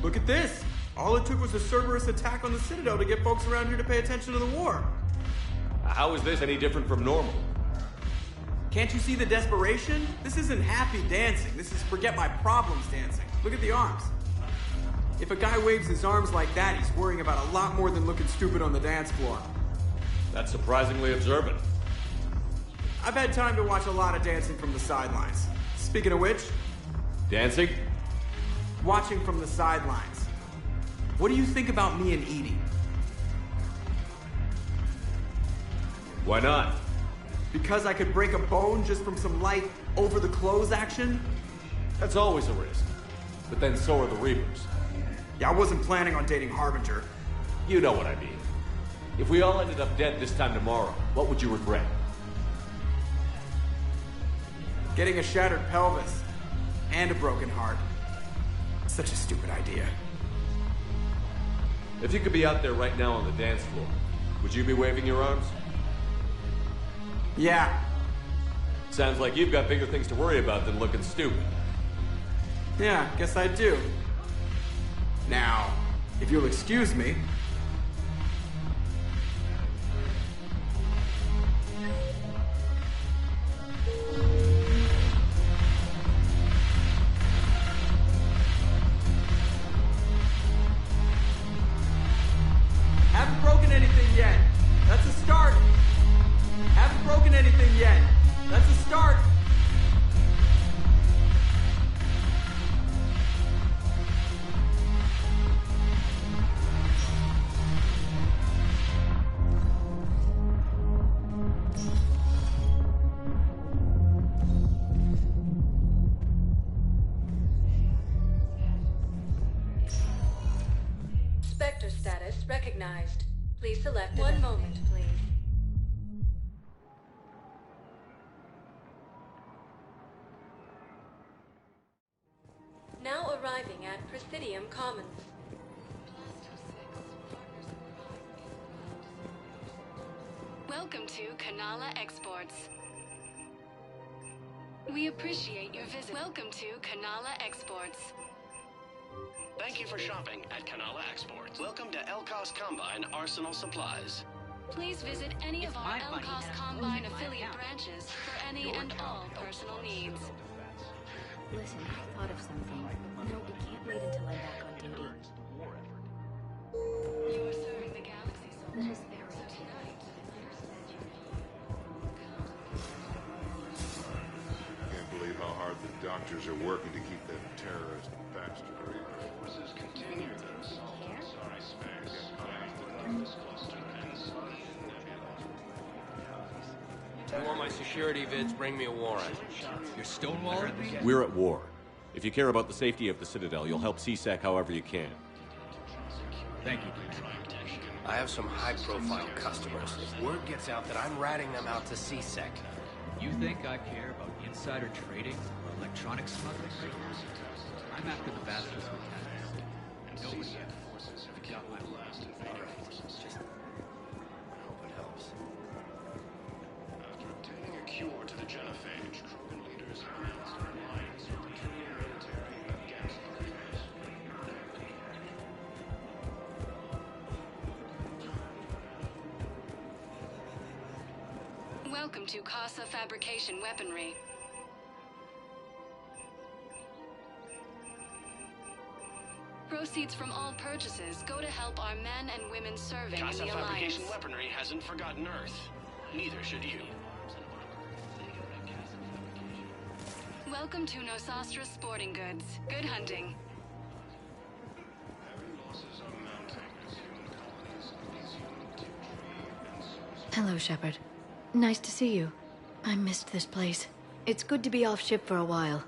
Look at this! All it took was a Cerberus attack on the Citadel to get folks around here to pay attention to the war. How is this any different from normal? Can't you see the desperation? This isn't happy dancing. This is forget my problems dancing. Look at the arms. If a guy waves his arms like that, he's worrying about a lot more than looking stupid on the dance floor. That's surprisingly observant. I've had time to watch a lot of dancing from the sidelines. Speaking of which... Dancing? Watching from the sidelines. What do you think about me and eating? Why not? Because I could break a bone just from some light over-the-clothes action? That's always a risk. But then so are the Reapers. Yeah, I wasn't planning on dating Harbinger. You know what I mean. If we all ended up dead this time tomorrow, what would you regret? Getting a shattered pelvis. And a broken heart. Such a stupid idea. If you could be out there right now on the dance floor, would you be waving your arms? Yeah. Sounds like you've got bigger things to worry about than looking stupid. Yeah, guess I do. Now, if you'll excuse me, anything yet. That's a start. Haven't broken anything yet. That's a start. Spectre status recognized. Please select one moment, please. Now arriving at Presidium Commons. Welcome to Canala Exports. We appreciate your visit. Welcome to Canala Exports. Thank you for shopping at Canala Exports. Welcome to Elcos Combine Arsenal Supplies. Please visit any of our Elcos Combine affiliate branches for any and all personal needs. Listen, I thought of something. No, we can't wait until I'm back on duty. You are serving the galaxy so That is tonight. Can't believe how hard the doctors are working to keep that terrorist bastard away. Forces continue their assault on Sorry Space. This cluster and Sun Nebula. You want my security vids, bring me a warrant. You're stonewalling me? We're at war. If you care about the safety of the Citadel, you'll help CSEC however you can. Thank you. I have some high-profile customers. If word gets out that I'm ratting them out to CSEC. You think I care about insider trading or electronics smuggling? I'm after the bastards lieutenants. And nobody forces have got my last and Just hope it helps. After obtaining a cure to the genophage, Krogan leaders have announced an alliance with the Turian military against the Reapers. Welcome to Casa Fabrication Weaponry. Proceeds from all purchases go to help our men and women serving in Casa the Alliance. Fabrication Weaponry hasn't forgotten Earth. Neither should you. Welcome to Nosastra Sporting Goods. Good hunting. Heavy losses are mounting as human colonies of Elysium, Tiptree, and Source. Hello, Shepard. Nice to see you. I missed this place. It's good to be off ship for a while.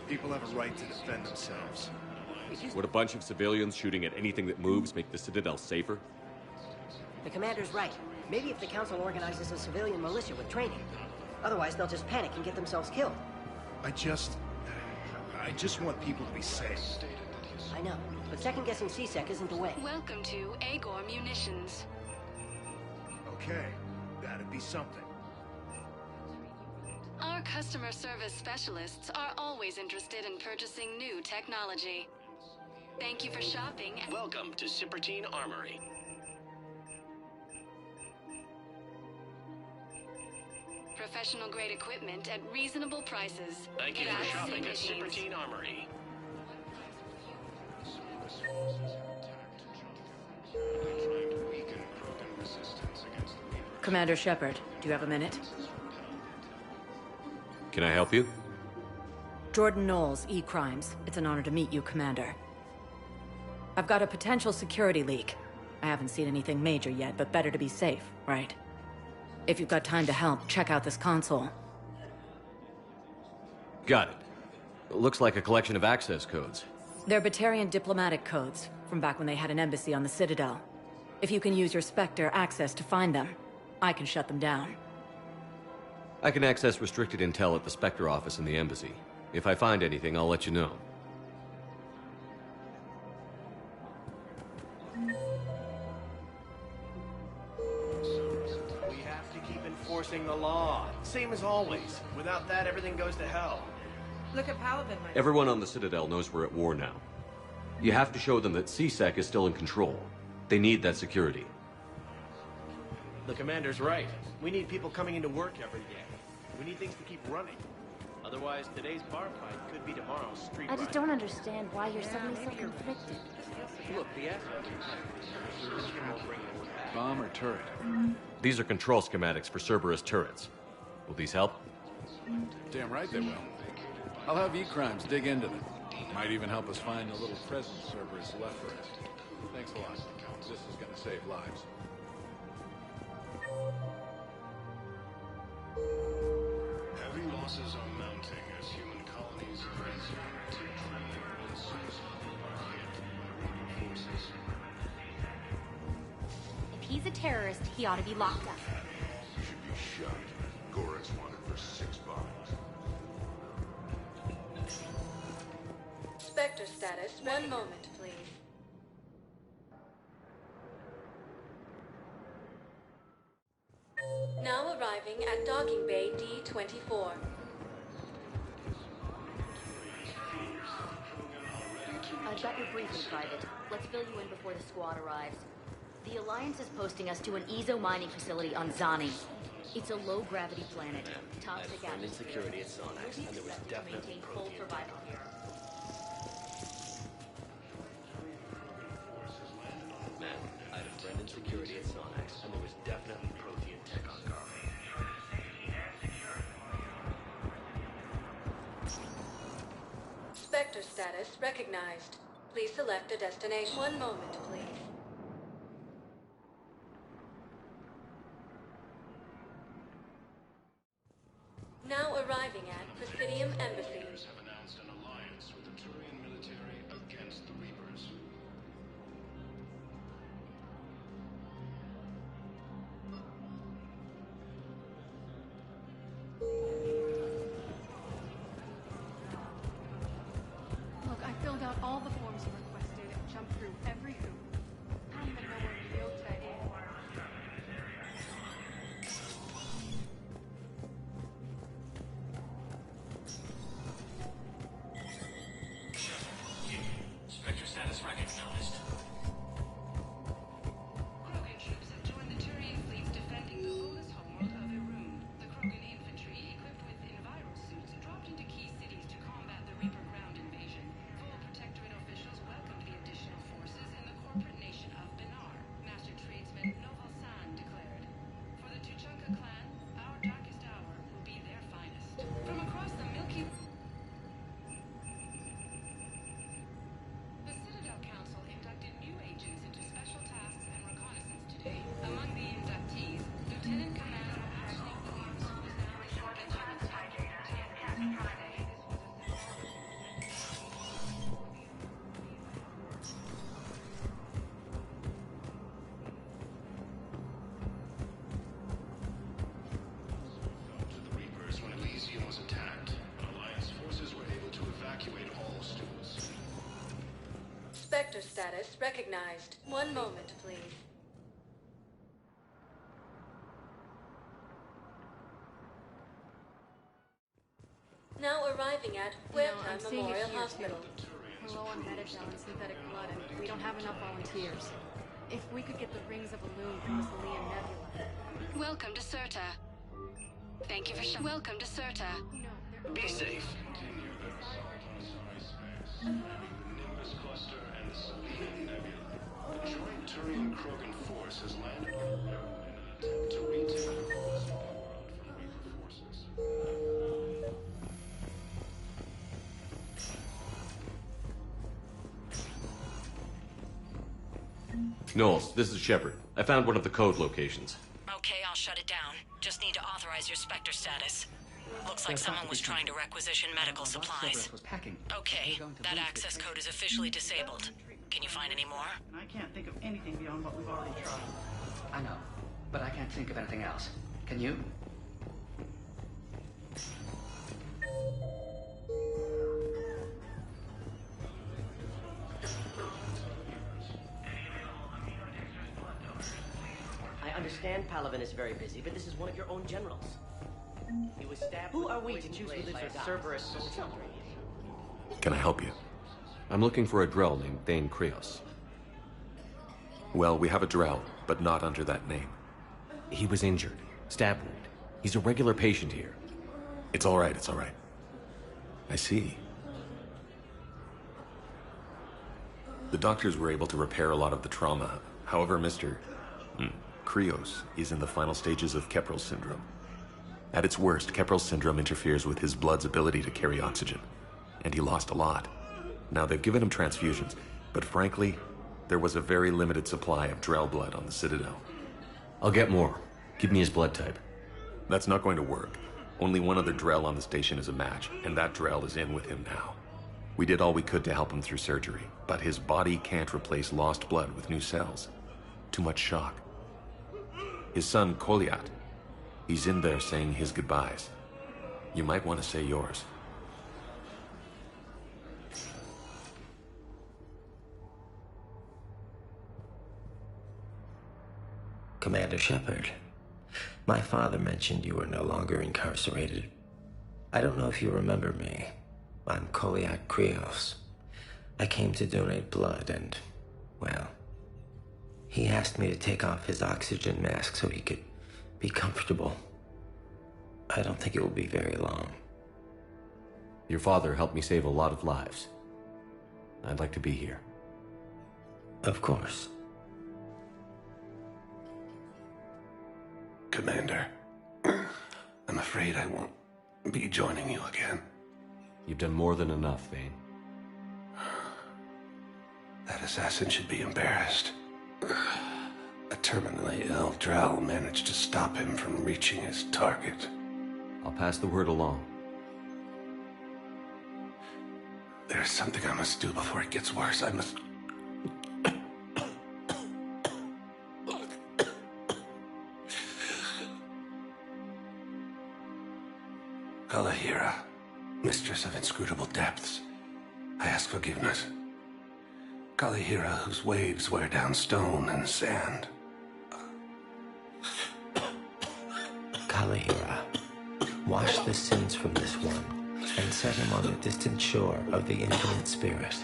People have a right to defend themselves. Would a bunch of civilians shooting at anything that moves make the Citadel safer? The commander's right. Maybe if the Council organizes a civilian militia with training. Otherwise, they'll just panic and get themselves killed. I just want people to be safe. I know, but second-guessing CSEC isn't the way. Welcome to Agor Munitions. Okay, that'd be something. Our customer service specialists are always interested in purchasing new technology. Thank you for shopping. Welcome to Sippertine Armory. Professional-grade equipment at reasonable prices. Thank you for Grazie, shopping at machines. Sippertine Armory. Trying to weaken Krogan resistance against the Reapers. Commander Shepard, do you have a minute? Can I help you? Jordan Knowles, E-Crimes. It's an honor to meet you, Commander. I've got a potential security leak. I haven't seen anything major yet, but better to be safe, right? If you've got time to help, check out this console. Got it. Looks like a collection of access codes. They're Batarian diplomatic codes, from back when they had an embassy on the Citadel. If you can use your Spectre access to find them, I can shut them down. I can access restricted intel at the Spectre office in the embassy. If I find anything, I'll let you know. We have to keep enforcing the law. Same as always. Without that, everything goes to hell. Look at Paladin, my Everyone on the Citadel knows we're at war now. You have to show them that CSEC is still in control. They need that security. The commander's right. We need people coming into work every day. We need things to keep running. Otherwise, today's bar fight could be tomorrow's street I just riot. don't understand why you're suddenly so conflicted. Look, Bomb or turret? These are control schematics for Cerberus turrets. Will these help? Damn right they will. I'll have E-Crimes dig into them. Might even help us find the little present Cerberus left for us. Thanks a lot. This is gonna save lives. Heavy losses are mounting as human colonies resume to training and source by forces. If he's a terrorist, he ought to be locked up. You should be shot. Gorex wanted for 6 bombs. Spectre status. One moment, please. Now arriving at docking bay D-24. I've got your briefing, Private. Let's fill you in before the squad arrives. The Alliance is posting us to an Ezo mining facility on Zani. It's a low-gravity planet. Toxic atmosphere. Security at Sonax, and there was definitely maintain full survival here. Man, I had a friend in security at Sonax, and there was definitely protein tech on guard. Spectre status recognized. Please select a destination. One moment, please. Now arriving at Presidium Embassy. Have announced an alliance with the Turian military against the Reapers. Look, I filled out all the forms you requested and jumped through every hoop. I don't even know where Ryota is. Spectre status recognized. Krogan troops have joined the Turian fleets defending the oldest homeworld of Irun. The Krogan infantry, equipped with enviro suits, dropped into key cities to combat the Reaper ground invasion. Full Protectorate officials welcomed the additional forces in the corporate nation of Benar. Master tradesman Noval San declared, "For the Tuchanka clan, our darkest hour will be their finest." From across the Milky The Citadel Council inducted new agents into special tasks and reconnaissance today. Among the inductees, Lieutenant Commander Ashley Williams, who is now a second To the Reapers when Elysium was attacked. Alliance forces were able to evacuate all students. Spectre status recognized. One moment, please. Now arriving at Huerta I'm seeing it Memorial here, Hospital. too. We're low on Metagel and synthetic blood, and we don't have enough volunteers. If we could get the rings of Elune from the Salian Nebula. Welcome to Serta. Thank you for Welcome to Serta. Be safe. The Nimbus cluster and the Salian Nebula. A joint Turian Krogan force has landed in an attempt to retake the oldest homeworld from Reaper forces. Knowles, this is Shepard. I found one of the code locations. Okay, I'll shut it down. Just need to authorize your Spectre status. Looks like someone was trying to requisition medical supplies. Okay, that access code is officially disabled. Can you find any more? I can't think of anything beyond what we've already tried. I know, but I can't think of anything else. Can you? I understand Palaven is very busy, but this is one of your own generals. He was stabbed. Who are we to choose who lives with Cerberus soldier? Can I help you? I'm looking for a Drell named Thane Krios. Well, we have a Drell, but not under that name. He was injured. Stab wound. He's a regular patient here. It's all right, it's all right. I see. The doctors were able to repair a lot of the trauma. However, Mr. Krios is in the final stages of Keprel's syndrome. At its worst, Keprel's syndrome interferes with his blood's ability to carry oxygen, and he lost a lot. Now, they've given him transfusions, but frankly, there was a very limited supply of Drell blood on the Citadel. I'll get more. Give me his blood type. That's not going to work. Only one other Drell on the station is a match, and that Drell is in with him now. We did all we could to help him through surgery, but his body can't replace lost blood with new cells. Too much shock. His son, Koliat, he's in there saying his goodbyes. You might want to say yours. Commander Shepard, my father mentioned you were no longer incarcerated. I don't know if you remember me. I'm Koliat Krios. I came to donate blood and, well, he asked me to take off his oxygen mask so he could be comfortable. I don't think it will be very long. Your father helped me save a lot of lives. I'd like to be here. Of course. Commander, I'm afraid I won't be joining you again. You've done more than enough, Vane. That assassin should be embarrassed. A terminally ill Drell managed to stop him from reaching his target. I'll pass the word along. There's something I must do before it gets worse. I must... Kalahira, mistress of inscrutable depths, I ask forgiveness. Kalahira, whose waves wear down stone and sand. Kalahira, wash the sins from this one and set him on the distant shore of the infinite spirit.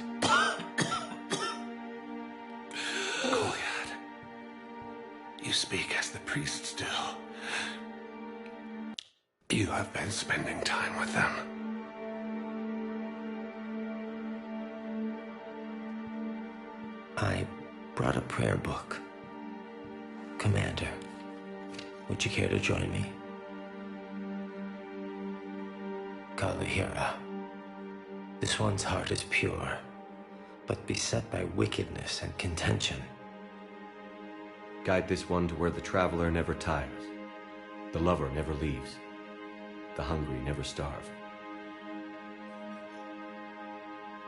Koliat, you speak as the priests do. You have been spending time with them. I brought a prayer book. Commander, would you care to join me? Kalahira, this one's heart is pure, but beset by wickedness and contention. Guide this one to where the traveler never tires, the lover never leaves, the hungry never starve.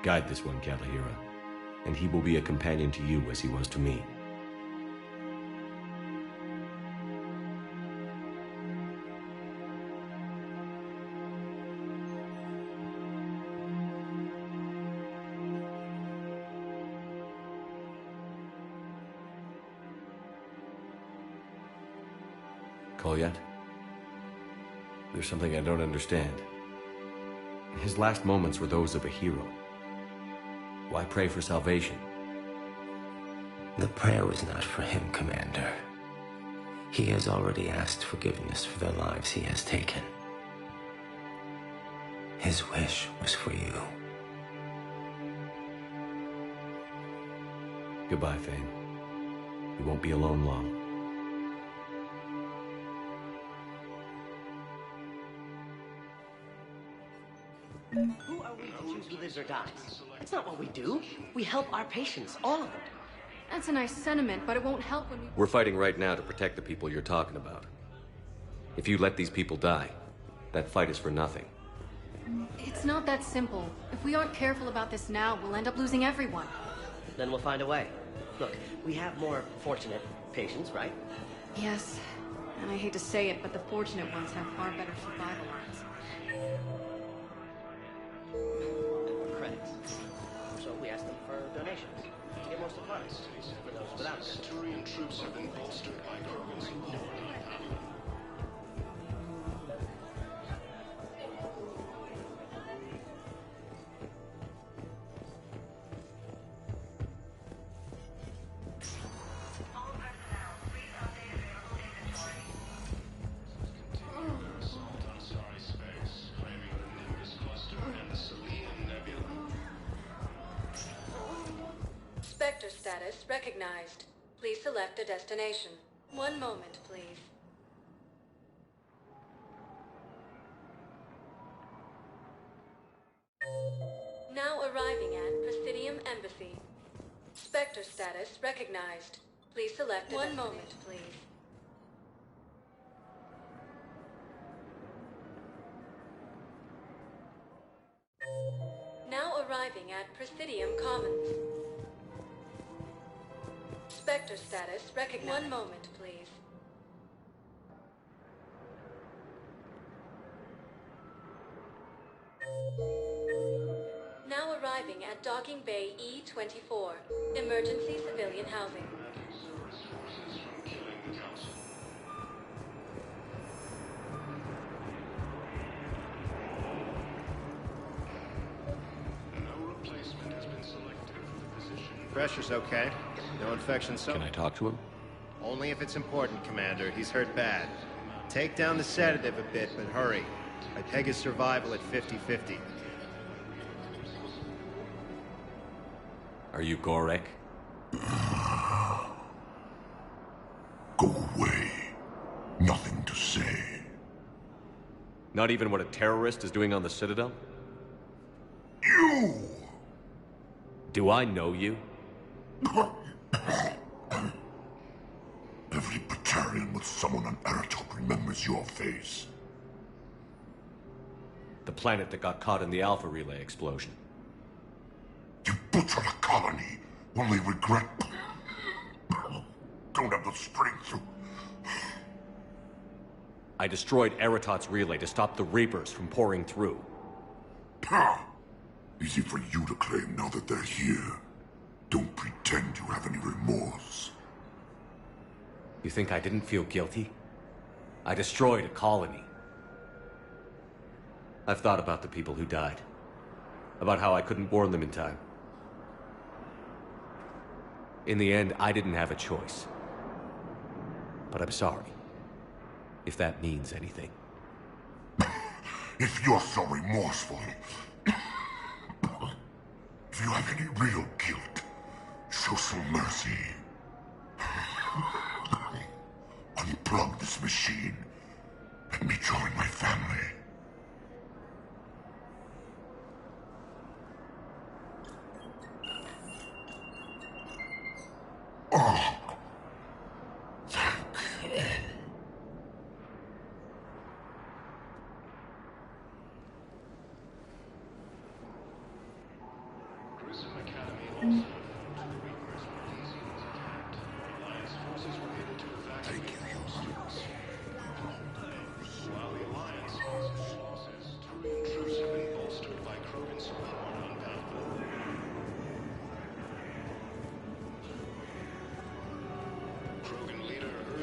Guide this one, Kalahira, and he will be a companion to you as he was to me. Koliat? There's something I don't understand. His last moments were those of a hero. Why pray for salvation? The prayer was not for him, Commander. He has already asked forgiveness for the lives he has taken. His wish was for you. Goodbye, Fane. You won't be alone long. Who are we to choose who lives or dies? That's not what we do. We help our patients, all of them. That's a nice sentiment, but it won't help when we... We're fighting right now to protect the people you're talking about. If you let these people die, that fight is for nothing. It's not that simple. If we aren't careful about this now, we'll end up losing everyone. Then we'll find a way. Look, we have more fortunate patients, right? Yes, and I hate to say it, but the fortunate ones have far better survival odds. Credits. So we asked them for donations to get more supplies for those without them. Centurion troops have been bolstered by Krogan support. status recognized. Please select a destination. One moment, please. Now arriving at Presidium Embassy. Spectre status recognized. Please select a destination. One moment, please. Now arriving at Presidium Commons. Spectre status recognized. One moment, please. Now arriving at Docking Bay E-24. Emergency civilian housing. Pressure's okay. No infection, so... Can I talk to him? Only if it's important, Commander. He's hurt bad. Take down the sedative a bit, but hurry. I peg his survival at 50-50. Are you Gorek? Go away. Nothing to say. Not even what a terrorist is doing on the Citadel? You! Do I know you? Every Batarian with someone on Eratop remembers your face. The planet that got caught in the Alpha Relay explosion. You butchered a colony, only regret... Don't have the strength to... I destroyed Eratot's relay to stop the Reapers from pouring through. Easy for you to claim now that they're here. Don't pretend you have any remorse. You think I didn't feel guilty? I destroyed a colony. I've thought about the people who died. About how I couldn't warn them in time. In the end, I didn't have a choice. But I'm sorry. If that means anything. If you're so remorseful... If you have any real guilt, show some mercy. Unplug this machine. Let me join my family. Oh.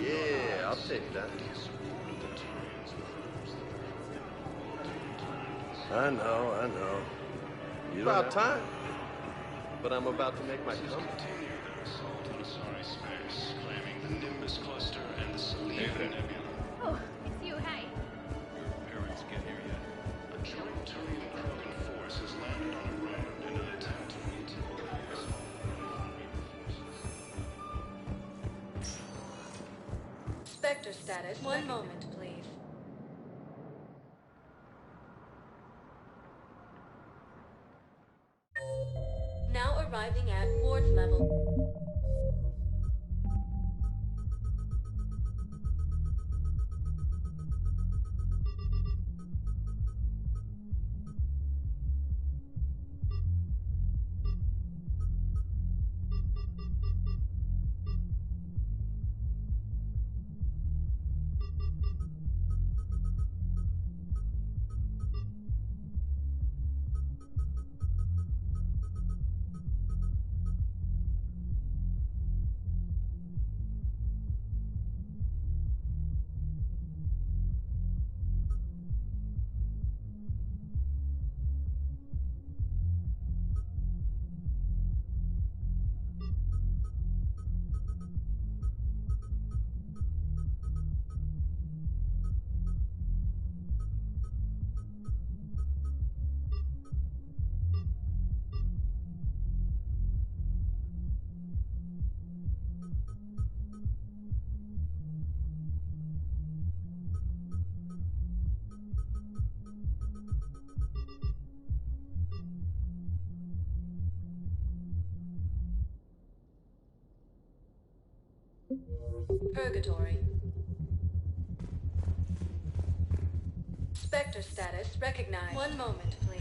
Yeah, I'll take that. I know. About time. But I'm about to make my comeback. Sorry, space, claiming the Nimbus cluster and the Selene Nebula. Oh, it's you, hey. Parents get here yet? A joint Turian Krogan force has landed on a road in an attempt to retake the Spectre status. One moment, please. Now arriving at ward level. Purgatory. Spectre status recognized. One moment, please.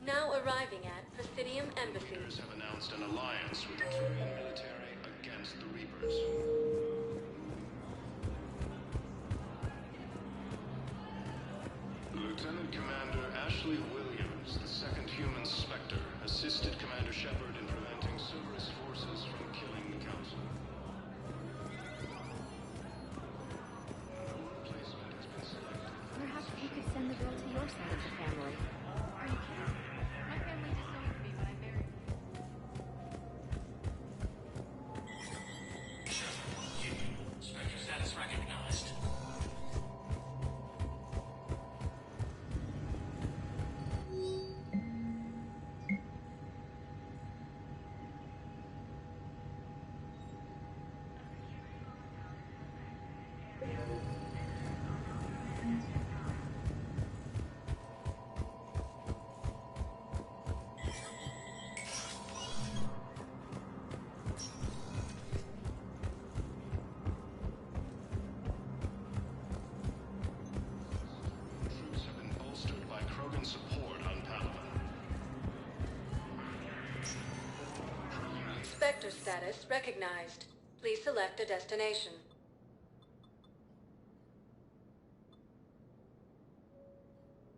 Now arriving at Presidium Embassy. Leaders have announced an alliance with the Turian military against the Reapers. Lieutenant Commander Ashley Williams, the second human Spectre, assisted Commander Shepard in preventing Cerberus forces from killing the Council. No replacement has been selected. Perhaps you could send the girl to your side of the family. Are you kidding? My family disowned me when I married. Spectre status recognized. Troops have been bolstered by Krogan support on Palaven. Spectre status recognized. Please select a destination.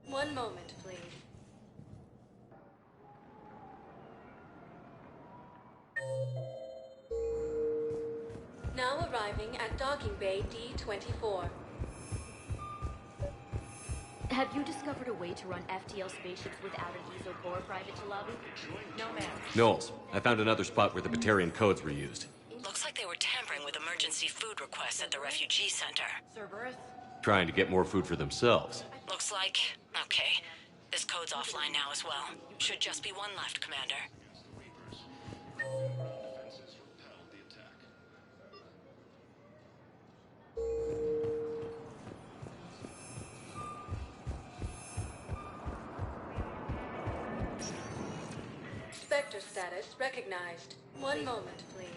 One moment, please. Now arriving at Docking Bay D-24. Have you discovered a way to run FTL spaceships without an ESO core, Private Chalabi? No, ma'am. Knowles, I found another spot where the Batarian codes were used. Looks like they were tampering with emergency food requests at the refugee center. Cerberus? Trying to get more food for themselves. Looks like... okay. This code's offline now as well. Should just be one left, Commander. Defenses repelled the attack. Spectre status recognized. One moment, please.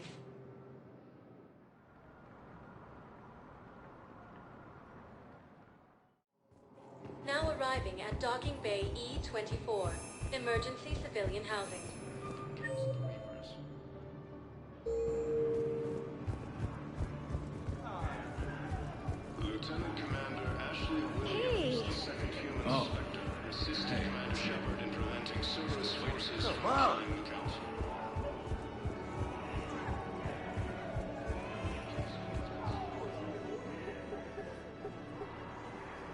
Now arriving at Docking Bay E-24. Emergency civilian housing. Against the Reapers. Lieutenant Commander Ashley Williams, the second human Spectre, assisted Commander Shepard in preventing Cerberus forces from killing the Council.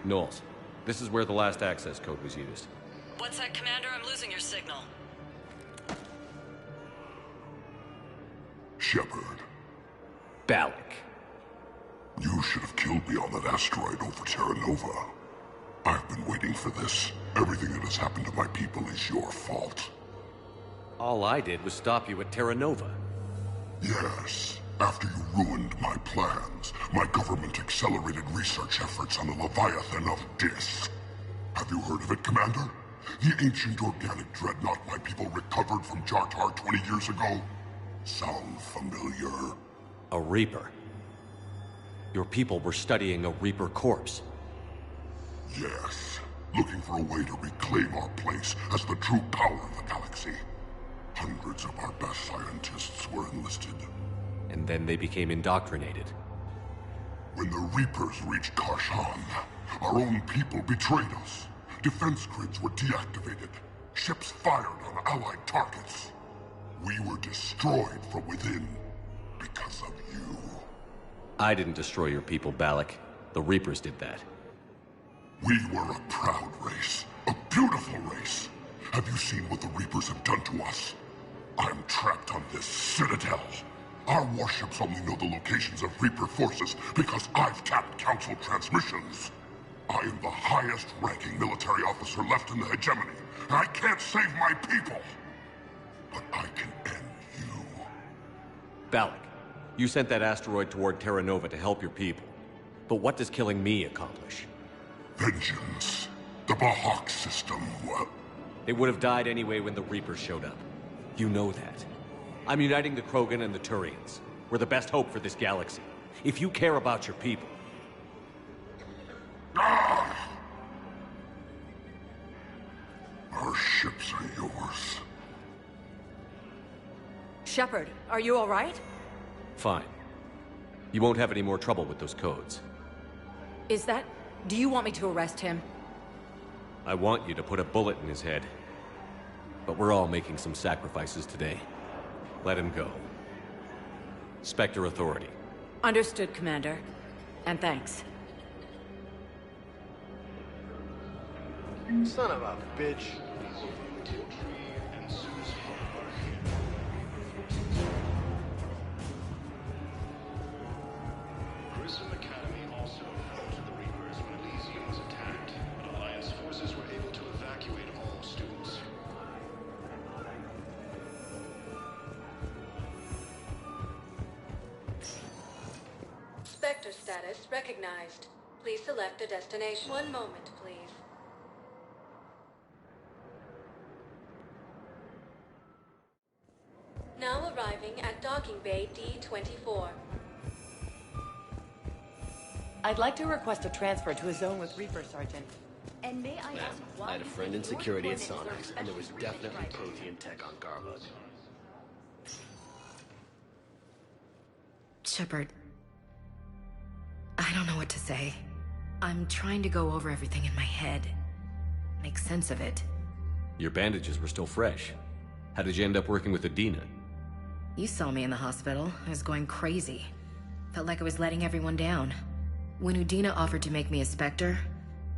Knowles, this is where the last access code was used. What's that, Commander? I'm losing your signal. Shepard, Balak. you should have killed me on that asteroid over Terra Nova. I've been waiting for this. Everything that has happened to my people is your fault. All I did was stop you at Terra Nova. Yes. After you ruined my plans, my government accelerated research efforts on the Leviathan of Dis. Have you heard of it, Commander? The ancient organic dreadnought my people recovered from Jartar 20 years ago? Sound familiar? A Reaper. Your people were studying a Reaper corpse. Yes. Looking for a way to reclaim our place as the true power of the galaxy. Hundreds of our best scientists were enlisted. And then they became indoctrinated. When the Reapers reached Karshan, our own people betrayed us. Defense grids were deactivated. Ships fired on Allied targets. We were destroyed from within because of you. I didn't destroy your people, Balak. The Reapers did that. We were a proud race. A beautiful race. Have you seen what the Reapers have done to us? I'm trapped on this citadel. Our warships only know the locations of Reaper forces because I've tapped Council transmissions. I am the highest-ranking military officer left in the hegemony, and I can't save my people. But I can end you. Balak, you sent that asteroid toward Terra Nova to help your people. But what does killing me accomplish? Vengeance. The Bahak system, well, They would have died anyway when the Reapers showed up. You know that. I'm uniting the Krogan and the Turians. We're the best hope for this galaxy. If you care about your people... Our ships are yours. Shepard, are you all right? Fine. You won't have any more trouble with those codes. Is that... Do you want me to arrest him? I want you to put a bullet in his head. But we're all making some sacrifices today. Let him go. Spectre Authority. Understood, Commander. And thanks. Son of a bitch. Grissom Academy also fell to the Reapers when Elysium was attacked, but Alliance forces were able to evacuate all students. Spectre status recognized. Please select a destination. One moment, please. Now arriving at docking bay D-24. I'd like to request a transfer to a zone with Reaper, Sergeant. And may I ask why I had a friend in security at Sonics, and there was definitely protein tech on Garbug. Shepard, I don't know what to say. I'm trying to go over everything in my head. Make sense of it. Your bandages were still fresh. How did you end up working with Adina? You saw me in the hospital. I was going crazy. Felt like I was letting everyone down. When Udina offered to make me a Spectre,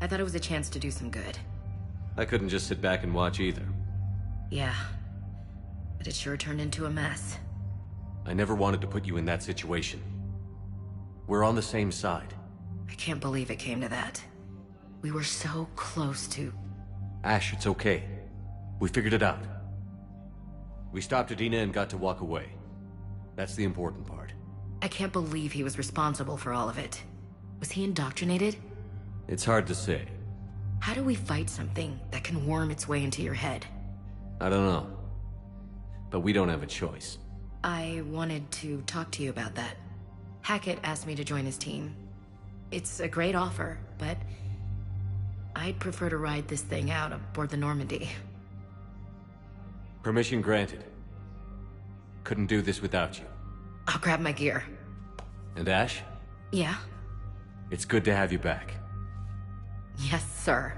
I thought it was a chance to do some good. I couldn't just sit back and watch either. Yeah. But it sure turned into a mess. I never wanted to put you in that situation. We're on the same side. I can't believe it came to that. We were so close to... Ash, it's okay. We figured it out. We stopped Adina and got to walk away. That's the important part. I can't believe he was responsible for all of it. Was he indoctrinated? It's hard to say. How do we fight something that can worm its way into your head? I don't know. But we don't have a choice. I wanted to talk to you about that. Hackett asked me to join his team. It's a great offer, but I'd prefer to ride this thing out aboard the Normandy. Permission granted. Couldn't do this without you. I'll grab my gear. And Ash? Yeah? It's good to have you back. Yes, sir.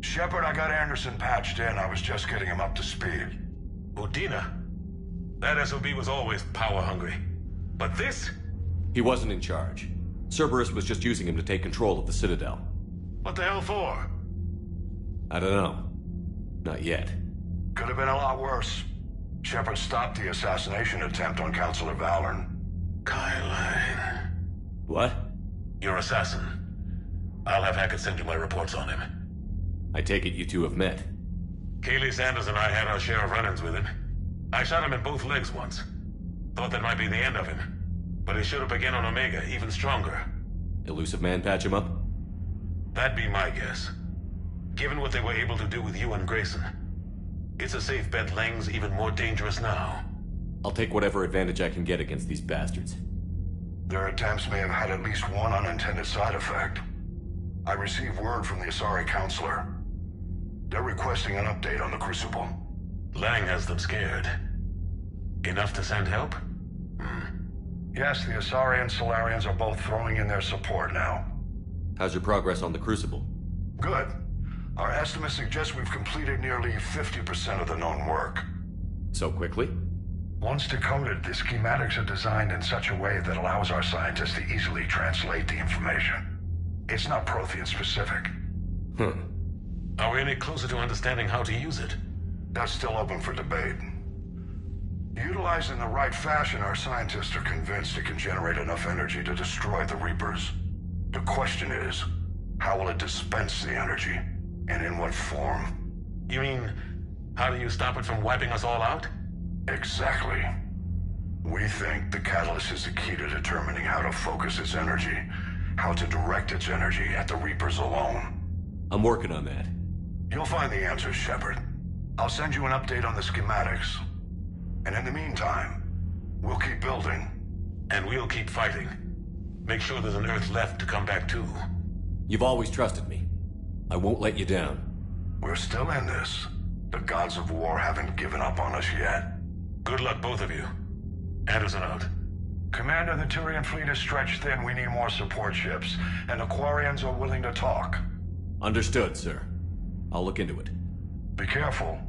Shepard, I got Anderson patched in. I was just getting him up to speed. Udina? That SOB was always power-hungry. But this? He wasn't in charge. Cerberus was just using him to take control of the Citadel. What the hell for? I don't know. Not yet. Could have been a lot worse. Shepard stopped the assassination attempt on Councilor Valorn. Kai Lang. What? Your assassin. I'll have Hackett send you my reports on him. I take it you two have met. Keeley Sanders and I had our share of run-ins with him. I shot him in both legs once. Thought that might be the end of him. But he showed up again on Omega, even stronger. Elusive Man patch him up? That'd be my guess. Given what they were able to do with you and Grayson, it's a safe bet Lang's even more dangerous now. I'll take whatever advantage I can get against these bastards. Their attempts may have had at least one unintended side effect. I received word from the Asari Counselor. They're requesting an update on the Crucible. Lang has them scared. Enough to send help? Yes, the Asari and Solarians are both throwing in their support now. How's your progress on the Crucible? Good. Our estimates suggest we've completed nearly 50% of the known work. So quickly? Once decoded, the schematics are designed in such a way that allows our scientists to easily translate the information. It's not Prothean specific. Are we any closer to understanding how to use it? That's still open for debate. Utilized in the right fashion, our scientists are convinced it can generate enough energy to destroy the Reapers. The question is, how will it dispense the energy? And in what form? You mean, how do you stop it from wiping us all out? Exactly. We think the catalyst is the key to determining how to focus its energy, how to direct its energy at the Reapers alone. I'm working on that. You'll find the answers, Shepard. I'll send you an update on the schematics. And in the meantime, we'll keep building. And we'll keep fighting. Make sure there's an Earth left to come back to. You've always trusted me. I won't let you down. We're still in this. The gods of war haven't given up on us yet. Good luck, both of you. Anderson out. Commander, the Turian fleet is stretched thin. We need more support ships. And Aquarians are willing to talk. Understood, sir. I'll look into it. Be careful.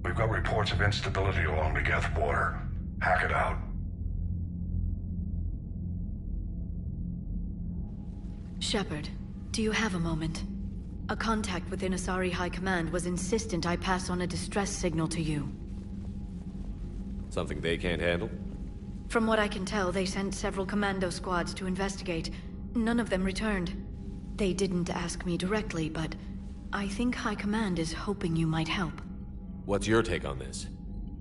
We've got reports of instability along the Geth border. Hack it out. Shepard, do you have a moment? A contact within Asari High Command was insistent I pass on a distress signal to you. Something they can't handle? From what I can tell, they sent several commando squads to investigate. None of them returned. They didn't ask me directly, but I think High Command is hoping you might help. What's your take on this?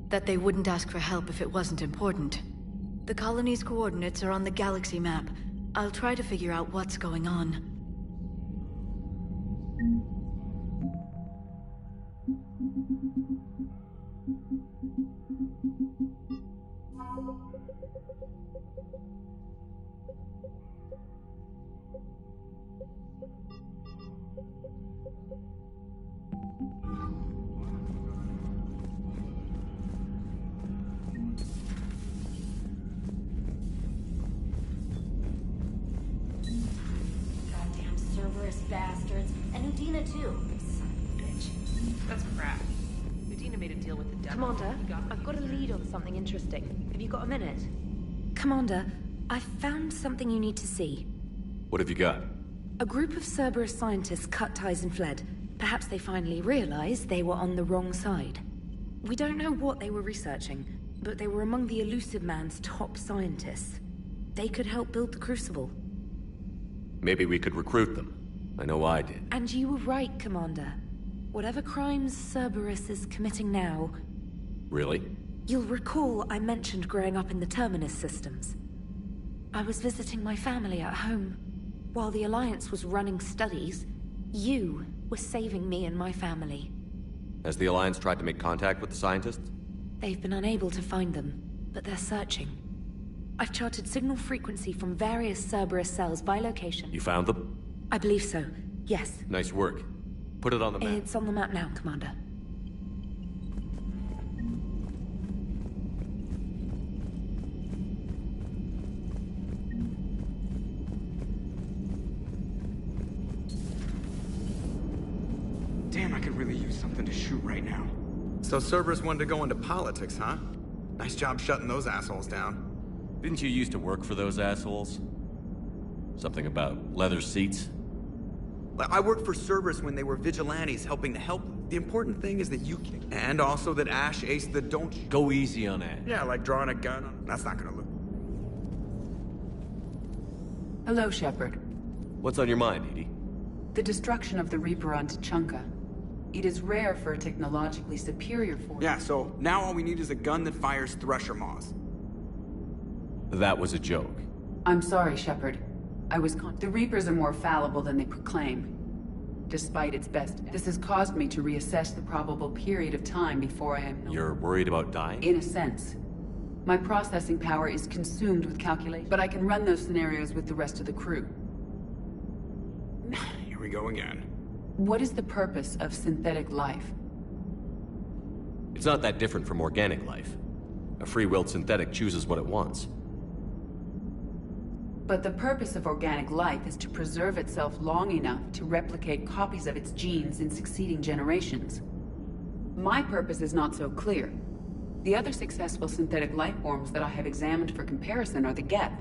That they wouldn't ask for help if it wasn't important. The colony's coordinates are on the galaxy map. I'll try to figure out what's going on. Bastards. And Udina, too. Son of a bitch. That's crap. Udina made a deal with the devil. Commander, I've got a lead on something interesting. Have you got a minute? Commander, I've found something you need to see. What have you got? A group of Cerberus scientists cut ties and fled. Perhaps they finally realized they were on the wrong side. We don't know what they were researching, but they were among the Elusive Man's top scientists. They could help build the Crucible. Maybe we could recruit them. I know I did. And you were right, Commander. Whatever crimes Cerberus is committing now... Really? You'll recall I mentioned growing up in the Terminus systems. I was visiting my family at home. While the Alliance was running studies, you were saving me and my family. Has the Alliance tried to make contact with the scientists? They've been unable to find them, but they're searching. I've charted signal frequency from various Cerberus cells by location. You found them? I believe so, yes. Nice work. Put it on the map. It's on the map now, Commander. Damn, I could really use something to shoot right now. So Cerberus wanted to go into politics, huh? Nice job shutting those assholes down. Didn't you used to work for those assholes? Something about leather seats? I worked for Cerberus when they were vigilantes helping to help. The important thing is that you can. And also that Ash aced the don't... Go easy on Ash. Yeah, like drawing a gun on... That's not gonna look... Hello, Shepard. What's on your mind, Edie? The destruction of the Reaper on Tuchanka. It is rare for a technologically superior force. Yeah, so now all we need is a gun that fires Thresher Maws. That was a joke. I'm sorry, Shepard. The Reapers are more fallible than they proclaim. Despite its best, this has caused me to reassess the probable period of time before I am... You're worried about dying? In a sense. My processing power is consumed with calculation, but I can run those scenarios with the rest of the crew. Here we go again. What is the purpose of synthetic life? It's not that different from organic life. A free-willed synthetic chooses what it wants. But the purpose of organic life is to preserve itself long enough to replicate copies of its genes in succeeding generations. My purpose is not so clear. The other successful synthetic life forms that I have examined for comparison are the Geth.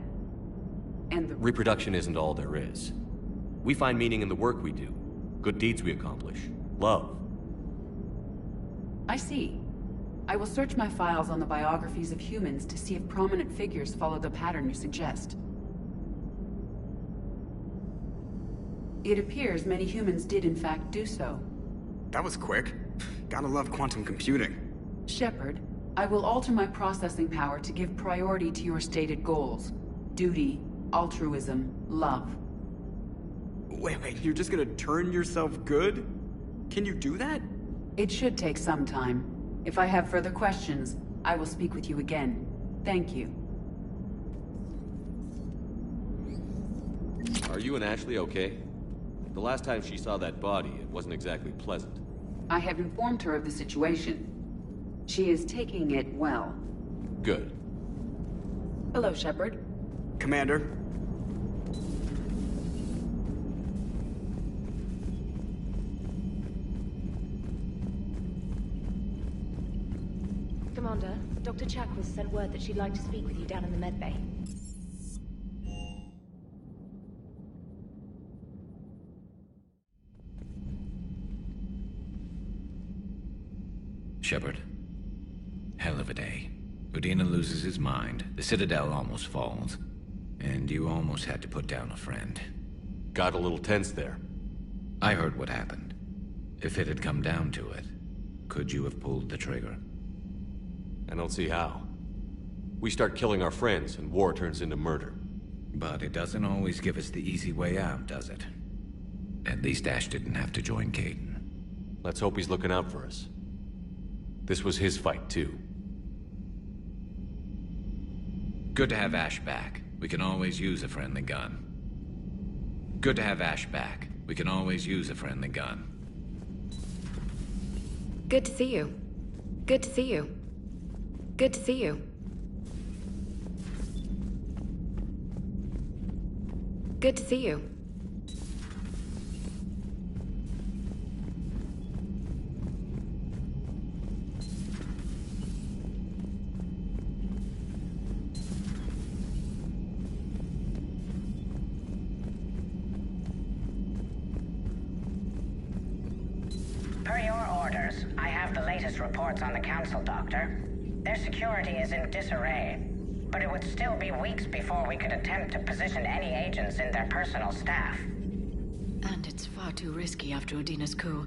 And the... Reproduction isn't all there is. We find meaning in the work we do, good deeds we accomplish, love. I see. I will search my files on the biographies of humans to see if prominent figures follow the pattern you suggest. It appears many humans did in fact do so. That was quick. Gotta love quantum computing. Shepard, I will alter my processing power to give priority to your stated goals. Duty, altruism, love. Wait, you're just gonna turn yourself good? Can you do that? It should take some time. If I have further questions, I will speak with you again. Thank you. Are you and Ashley okay? The last time she saw that body, it wasn't exactly pleasant. I have informed her of the situation. She is taking it well. Good. Hello, Shepard. Commander. Commander, Dr. Chakwas sent word that she'd like to speak with you down in the medbay. Shepard. Hell of a day. Udina loses his mind, the Citadel almost falls, and you almost had to put down a friend. Got a little tense there. I heard what happened. If it had come down to it, could you have pulled the trigger? I don't see how. We start killing our friends, and war turns into murder. But it doesn't always give us the easy way out, does it? At least Ash didn't have to join Caden. Let's hope he's looking out for us. This was his fight, too. Good to have Ash back. We can always use a friendly gun. Good to have Ash back. We can always use a friendly gun. Good to see you. Good to see you. Good to see you. Good to see you. Per your orders, I have the latest reports on the Council, Doctor. Their security is in disarray, but it would still be weeks before we could attempt to position any agents in their personal staff. And it's far too risky after Udina's coup.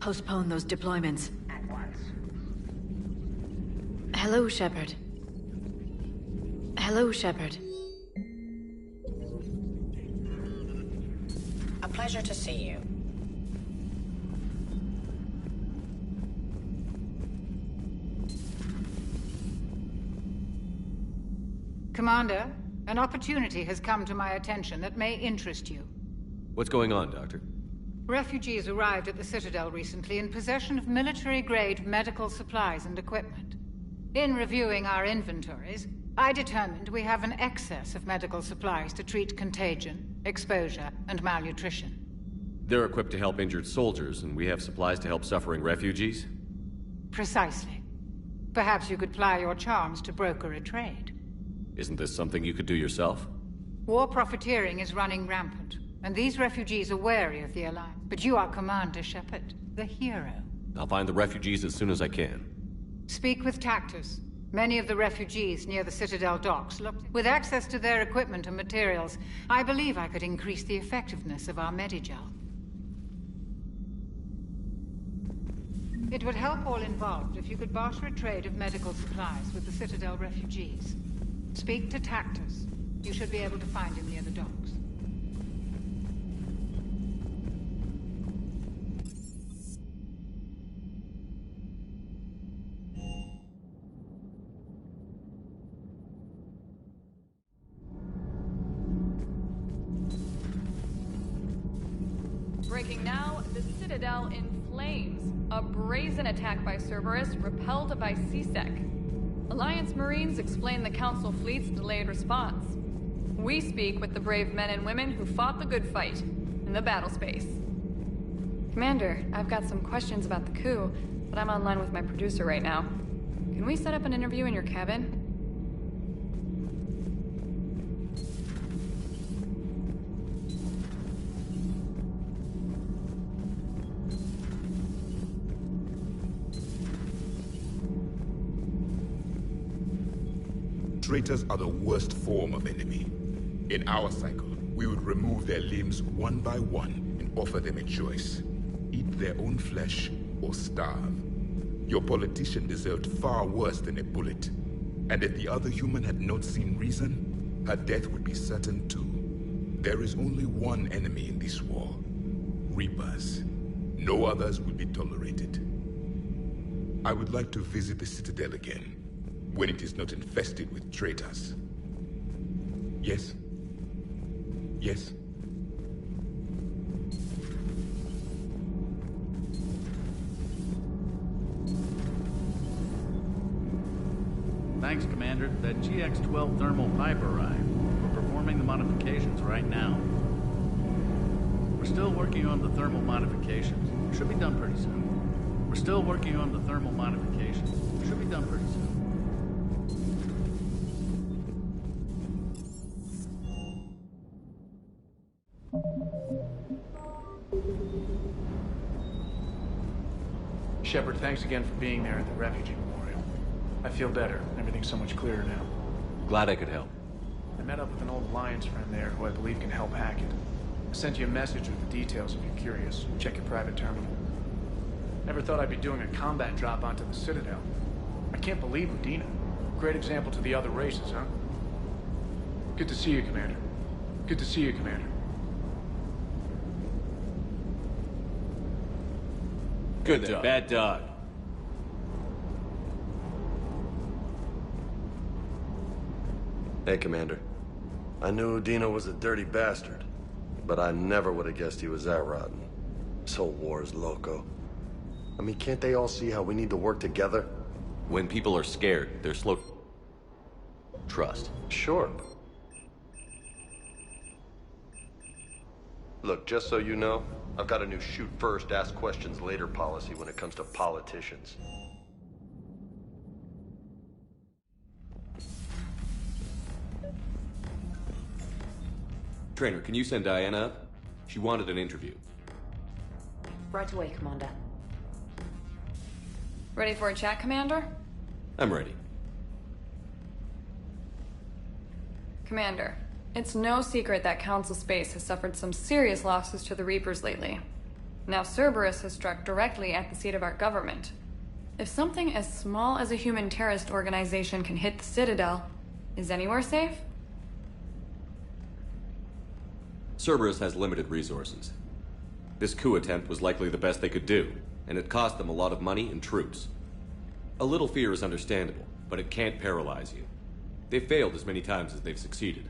Postpone those deployments. At once. Hello, Shepard. Hello, Shepard. A pleasure to see you. Commander, an opportunity has come to my attention that may interest you. What's going on, Doctor? Refugees arrived at the Citadel recently in possession of military-grade medical supplies and equipment. In reviewing our inventories, I determined we have an excess of medical supplies to treat contagion, exposure, and malnutrition. They're equipped to help injured soldiers, and we have supplies to help suffering refugees? Precisely. Perhaps you could ply your charms to broker a trade. Isn't this something you could do yourself? War profiteering is running rampant, and these refugees are wary of the Alliance. But you are Commander Shepard, the hero. I'll find the refugees as soon as I can. Speak with Tactus. Many of the refugees near the Citadel docks looked. With access to their equipment and materials, I believe I could increase the effectiveness of our Medigel. It would help all involved if you could barter a trade of medical supplies with the Citadel refugees. Speak to Tactus. You should be able to find him near the docks. Breaking now, the Citadel in flames. A brazen attack by Cerberus repelled by C-Sec. Alliance Marines explain the Council fleet's delayed response. We speak with the brave men and women who fought the good fight in the battle space. Commander, I've got some questions about the coup, but I'm online with my producer right now. Can we set up an interview in your cabin? Traitors are the worst form of enemy. In our cycle, we would remove their limbs one by one and offer them a choice. Eat their own flesh or starve. Your politician deserved far worse than a bullet. And if the other human had not seen reason, her death would be certain too. There is only one enemy in this war. Reapers. No others will be tolerated. I would like to visit the Citadel again, when it is not infested with traitors. Yes? Yes? Thanks, Commander. That GX-12 thermal pipe arrived. We're performing the modifications right now. We're still working on the thermal modifications. Should be done pretty soon. We're still working on the thermal modifications. Should be done pretty soon. Shepard, thanks again for being there at the refugee memorial. I feel better. Everything's so much clearer now. Glad I could help. I met up with an old Alliance friend there who I believe can help hack it. I sent you a message with the details if you're curious. Check your private terminal. Never thought I'd be doing a combat drop onto the Citadel. I can't believe Udina. Great example to the other races, huh? Good to see you, Commander. Good to see you, Commander. Good dog. Bad dog. Hey, Commander. I knew Udina was a dirty bastard, but I never would have guessed he was that rotten. This whole war is loco. I mean, can't they all see how we need to work together? When people are scared, they're slow. Trust. Sure. Look, just so you know, I've got a new shoot first, ask questions later policy when it comes to politicians. Trainer, can you send Diana up? She wanted an interview. Right away, Commander. Ready for a chat, Commander? I'm ready. Commander, it's no secret that Council Space has suffered some serious losses to the Reapers lately. Now Cerberus has struck directly at the seat of our government. If something as small as a human terrorist organization can hit the Citadel, is anywhere safe? Cerberus has limited resources. This coup attempt was likely the best they could do, and it cost them a lot of money and troops. A little fear is understandable, but it can't paralyze you. They've failed as many times as they've succeeded.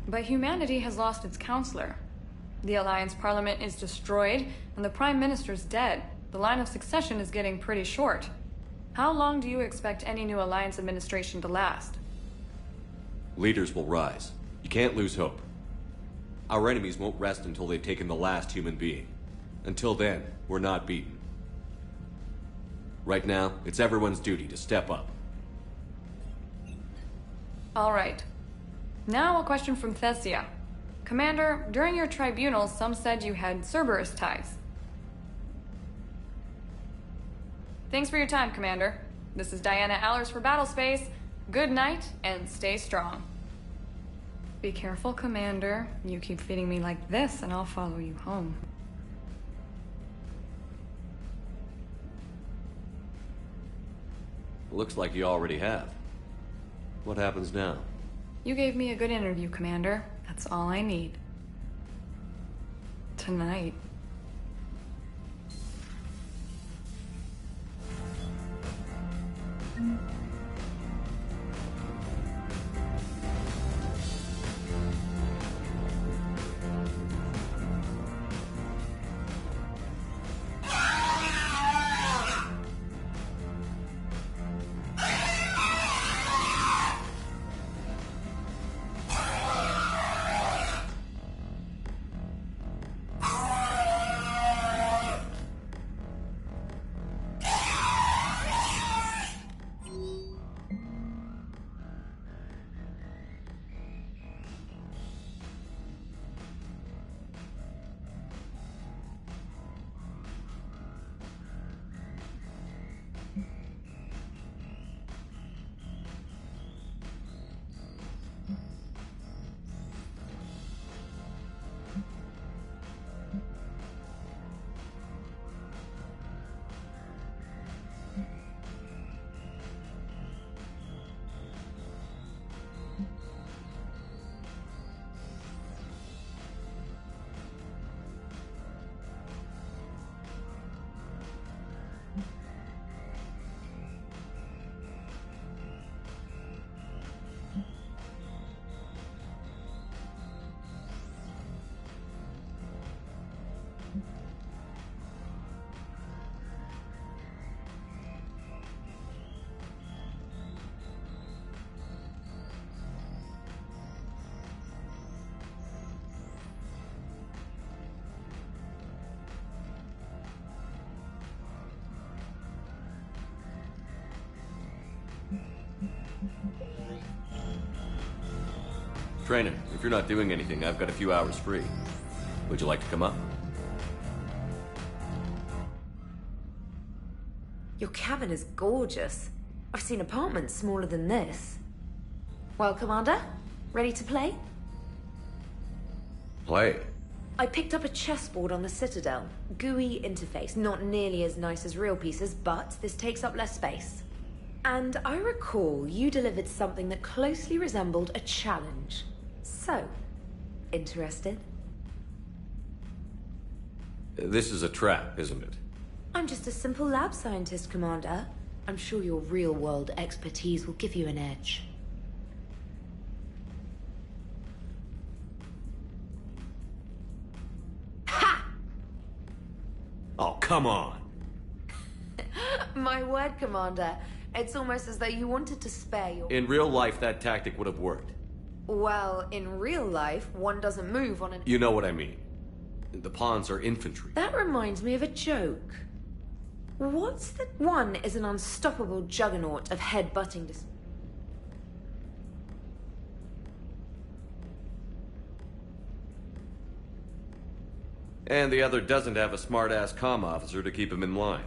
But humanity has lost its counselor. The Alliance Parliament is destroyed, and the Prime Minister's dead. The line of succession is getting pretty short. How long do you expect any new Alliance administration to last? Leaders will rise. You can't lose hope. Our enemies won't rest until they've taken the last human being. Until then, we're not beaten. Right now, it's everyone's duty to step up. All right. Now a question from Thessia. Commander, during your tribunal, some said you had Cerberus ties. Thanks for your time, Commander. This is Diana Allers for Battlespace. Good night, and stay strong. Be careful, Commander. You keep feeding me like this, and I'll follow you home. Looks like you already have. What happens now? You gave me a good interview, Commander. That's all I need. Tonight. Trainer, if you're not doing anything, I've got a few hours free. Would you like to come up? Your cabin is gorgeous. I've seen apartments smaller than this. Well, Commander, ready to play? Play? I picked up a chessboard on the Citadel. GUI interface, not nearly as nice as real pieces, but this takes up less space. And I recall you delivered something that closely resembled a challenge. So, interested? This is a trap, isn't it? I'm just a simple lab scientist, Commander. I'm sure your real-world expertise will give you an edge. Ha! Oh, come on! My word, Commander. It's almost as though you wanted to spare your... In real life, that tactic would have worked. Well, in real life, one doesn't move on an... You know what I mean. The pawns are infantry. That reminds me of a joke. What's the... One is an unstoppable juggernaut of head-butting... And the other doesn't have a smart-ass comm officer to keep him in line.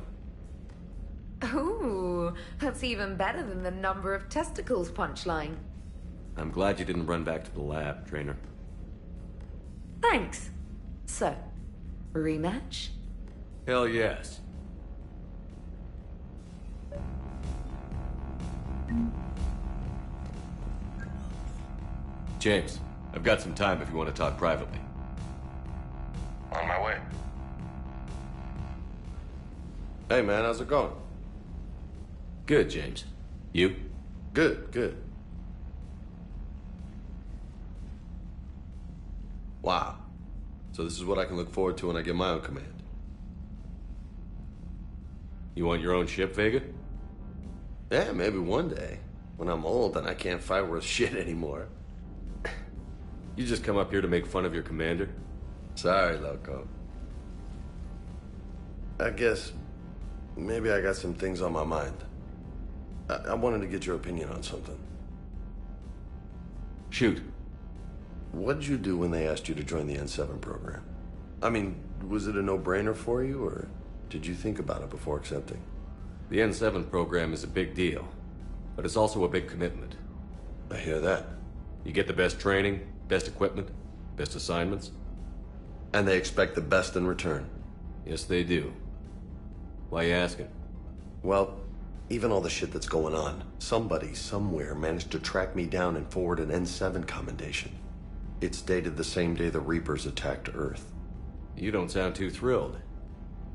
Ooh, that's even better than the number of testicles punchline. I'm glad you didn't run back to the lab, Trainer. Thanks. So, rematch? Hell yes. James, I've got some time if you want to talk privately. On my way. Hey man, how's it going? Good, James. You? Good, good. Wow. So this is what I can look forward to when I get my own command. You want your own ship, Vega? Yeah, maybe one day. When I'm old and I can't fight worth shit anymore. You just come up here to make fun of your commander? Sorry, Loco. I guess maybe I got some things on my mind. I wanted to get your opinion on something. Shoot. What'd you do when they asked you to join the N7 program? I mean, was it a no-brainer for you, or did you think about it before accepting? The N7 program is a big deal, but it's also a big commitment. I hear that. You get the best training, best equipment, best assignments. And they expect the best in return. Yes, they do. Why you asking? Well, even all the shit that's going on, somebody, somewhere, managed to track me down and forward an N7 commendation. It's dated the same day the Reapers attacked Earth. You don't sound too thrilled.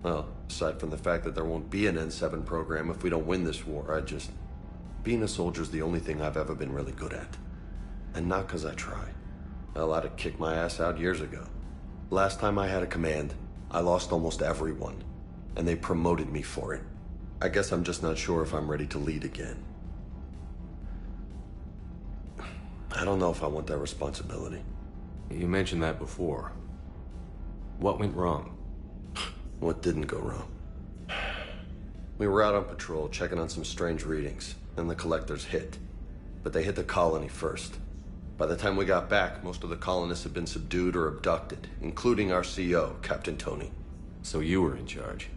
Well, aside from the fact that there won't be an N7 program if we don't win this war, being a soldier's the only thing I've ever been really good at. And not because I try. Hell, I'd have kicked my ass out years ago. Last time I had a command, I lost almost everyone. And they promoted me for it. I guess I'm just not sure if I'm ready to lead again. I don't know if I want that responsibility. You mentioned that before. What went wrong? What didn't go wrong? We were out on patrol, checking on some strange readings, and the collectors hit. But they hit the colony first. By the time we got back, most of the colonists had been subdued or abducted, including our CO, Captain Tony. So you were in charge?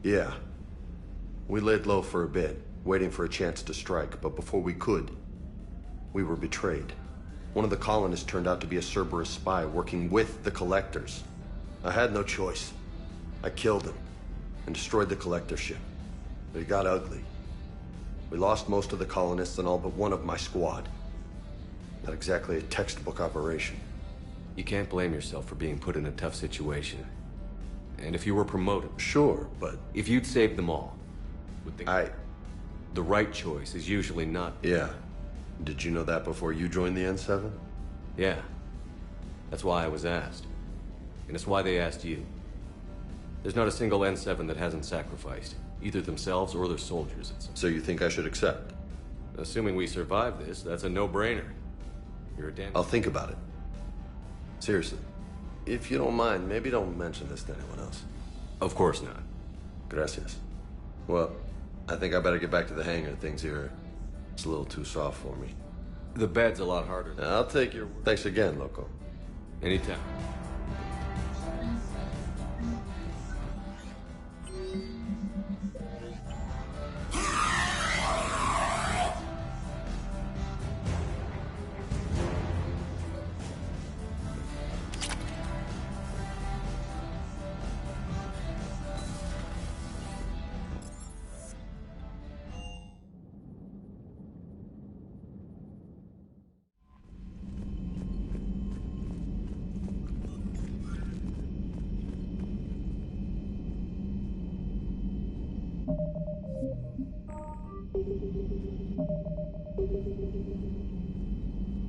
Yeah. We laid low for a bit, waiting for a chance to strike, but before we could, we were betrayed. One of the colonists turned out to be a Cerberus spy working with the collectors. I had no choice. I killed him and destroyed the collector ship. But it got ugly. We lost most of the colonists and all but one of my squad. Not exactly a textbook operation. You can't blame yourself for being put in a tough situation. And if you were promoted... Sure, but... If you'd saved them all... The right choice is usually not... Yeah. Did you know that before you joined the N7? Yeah. That's why I was asked. And it's why they asked you. There's not a single N7 that hasn't sacrificed. Either themselves or their soldiers. So you think I should accept? Assuming we survive this, that's a no-brainer. You're a damn... I'll think about it. Seriously. If you don't mind, maybe don't mention this to anyone else. Of course not. Gracias. Well, I think I better get back to the hang of things here. It's a little too soft for me. The bed's a lot harder. I'll take your word. Thanks again, Loco. Anytime.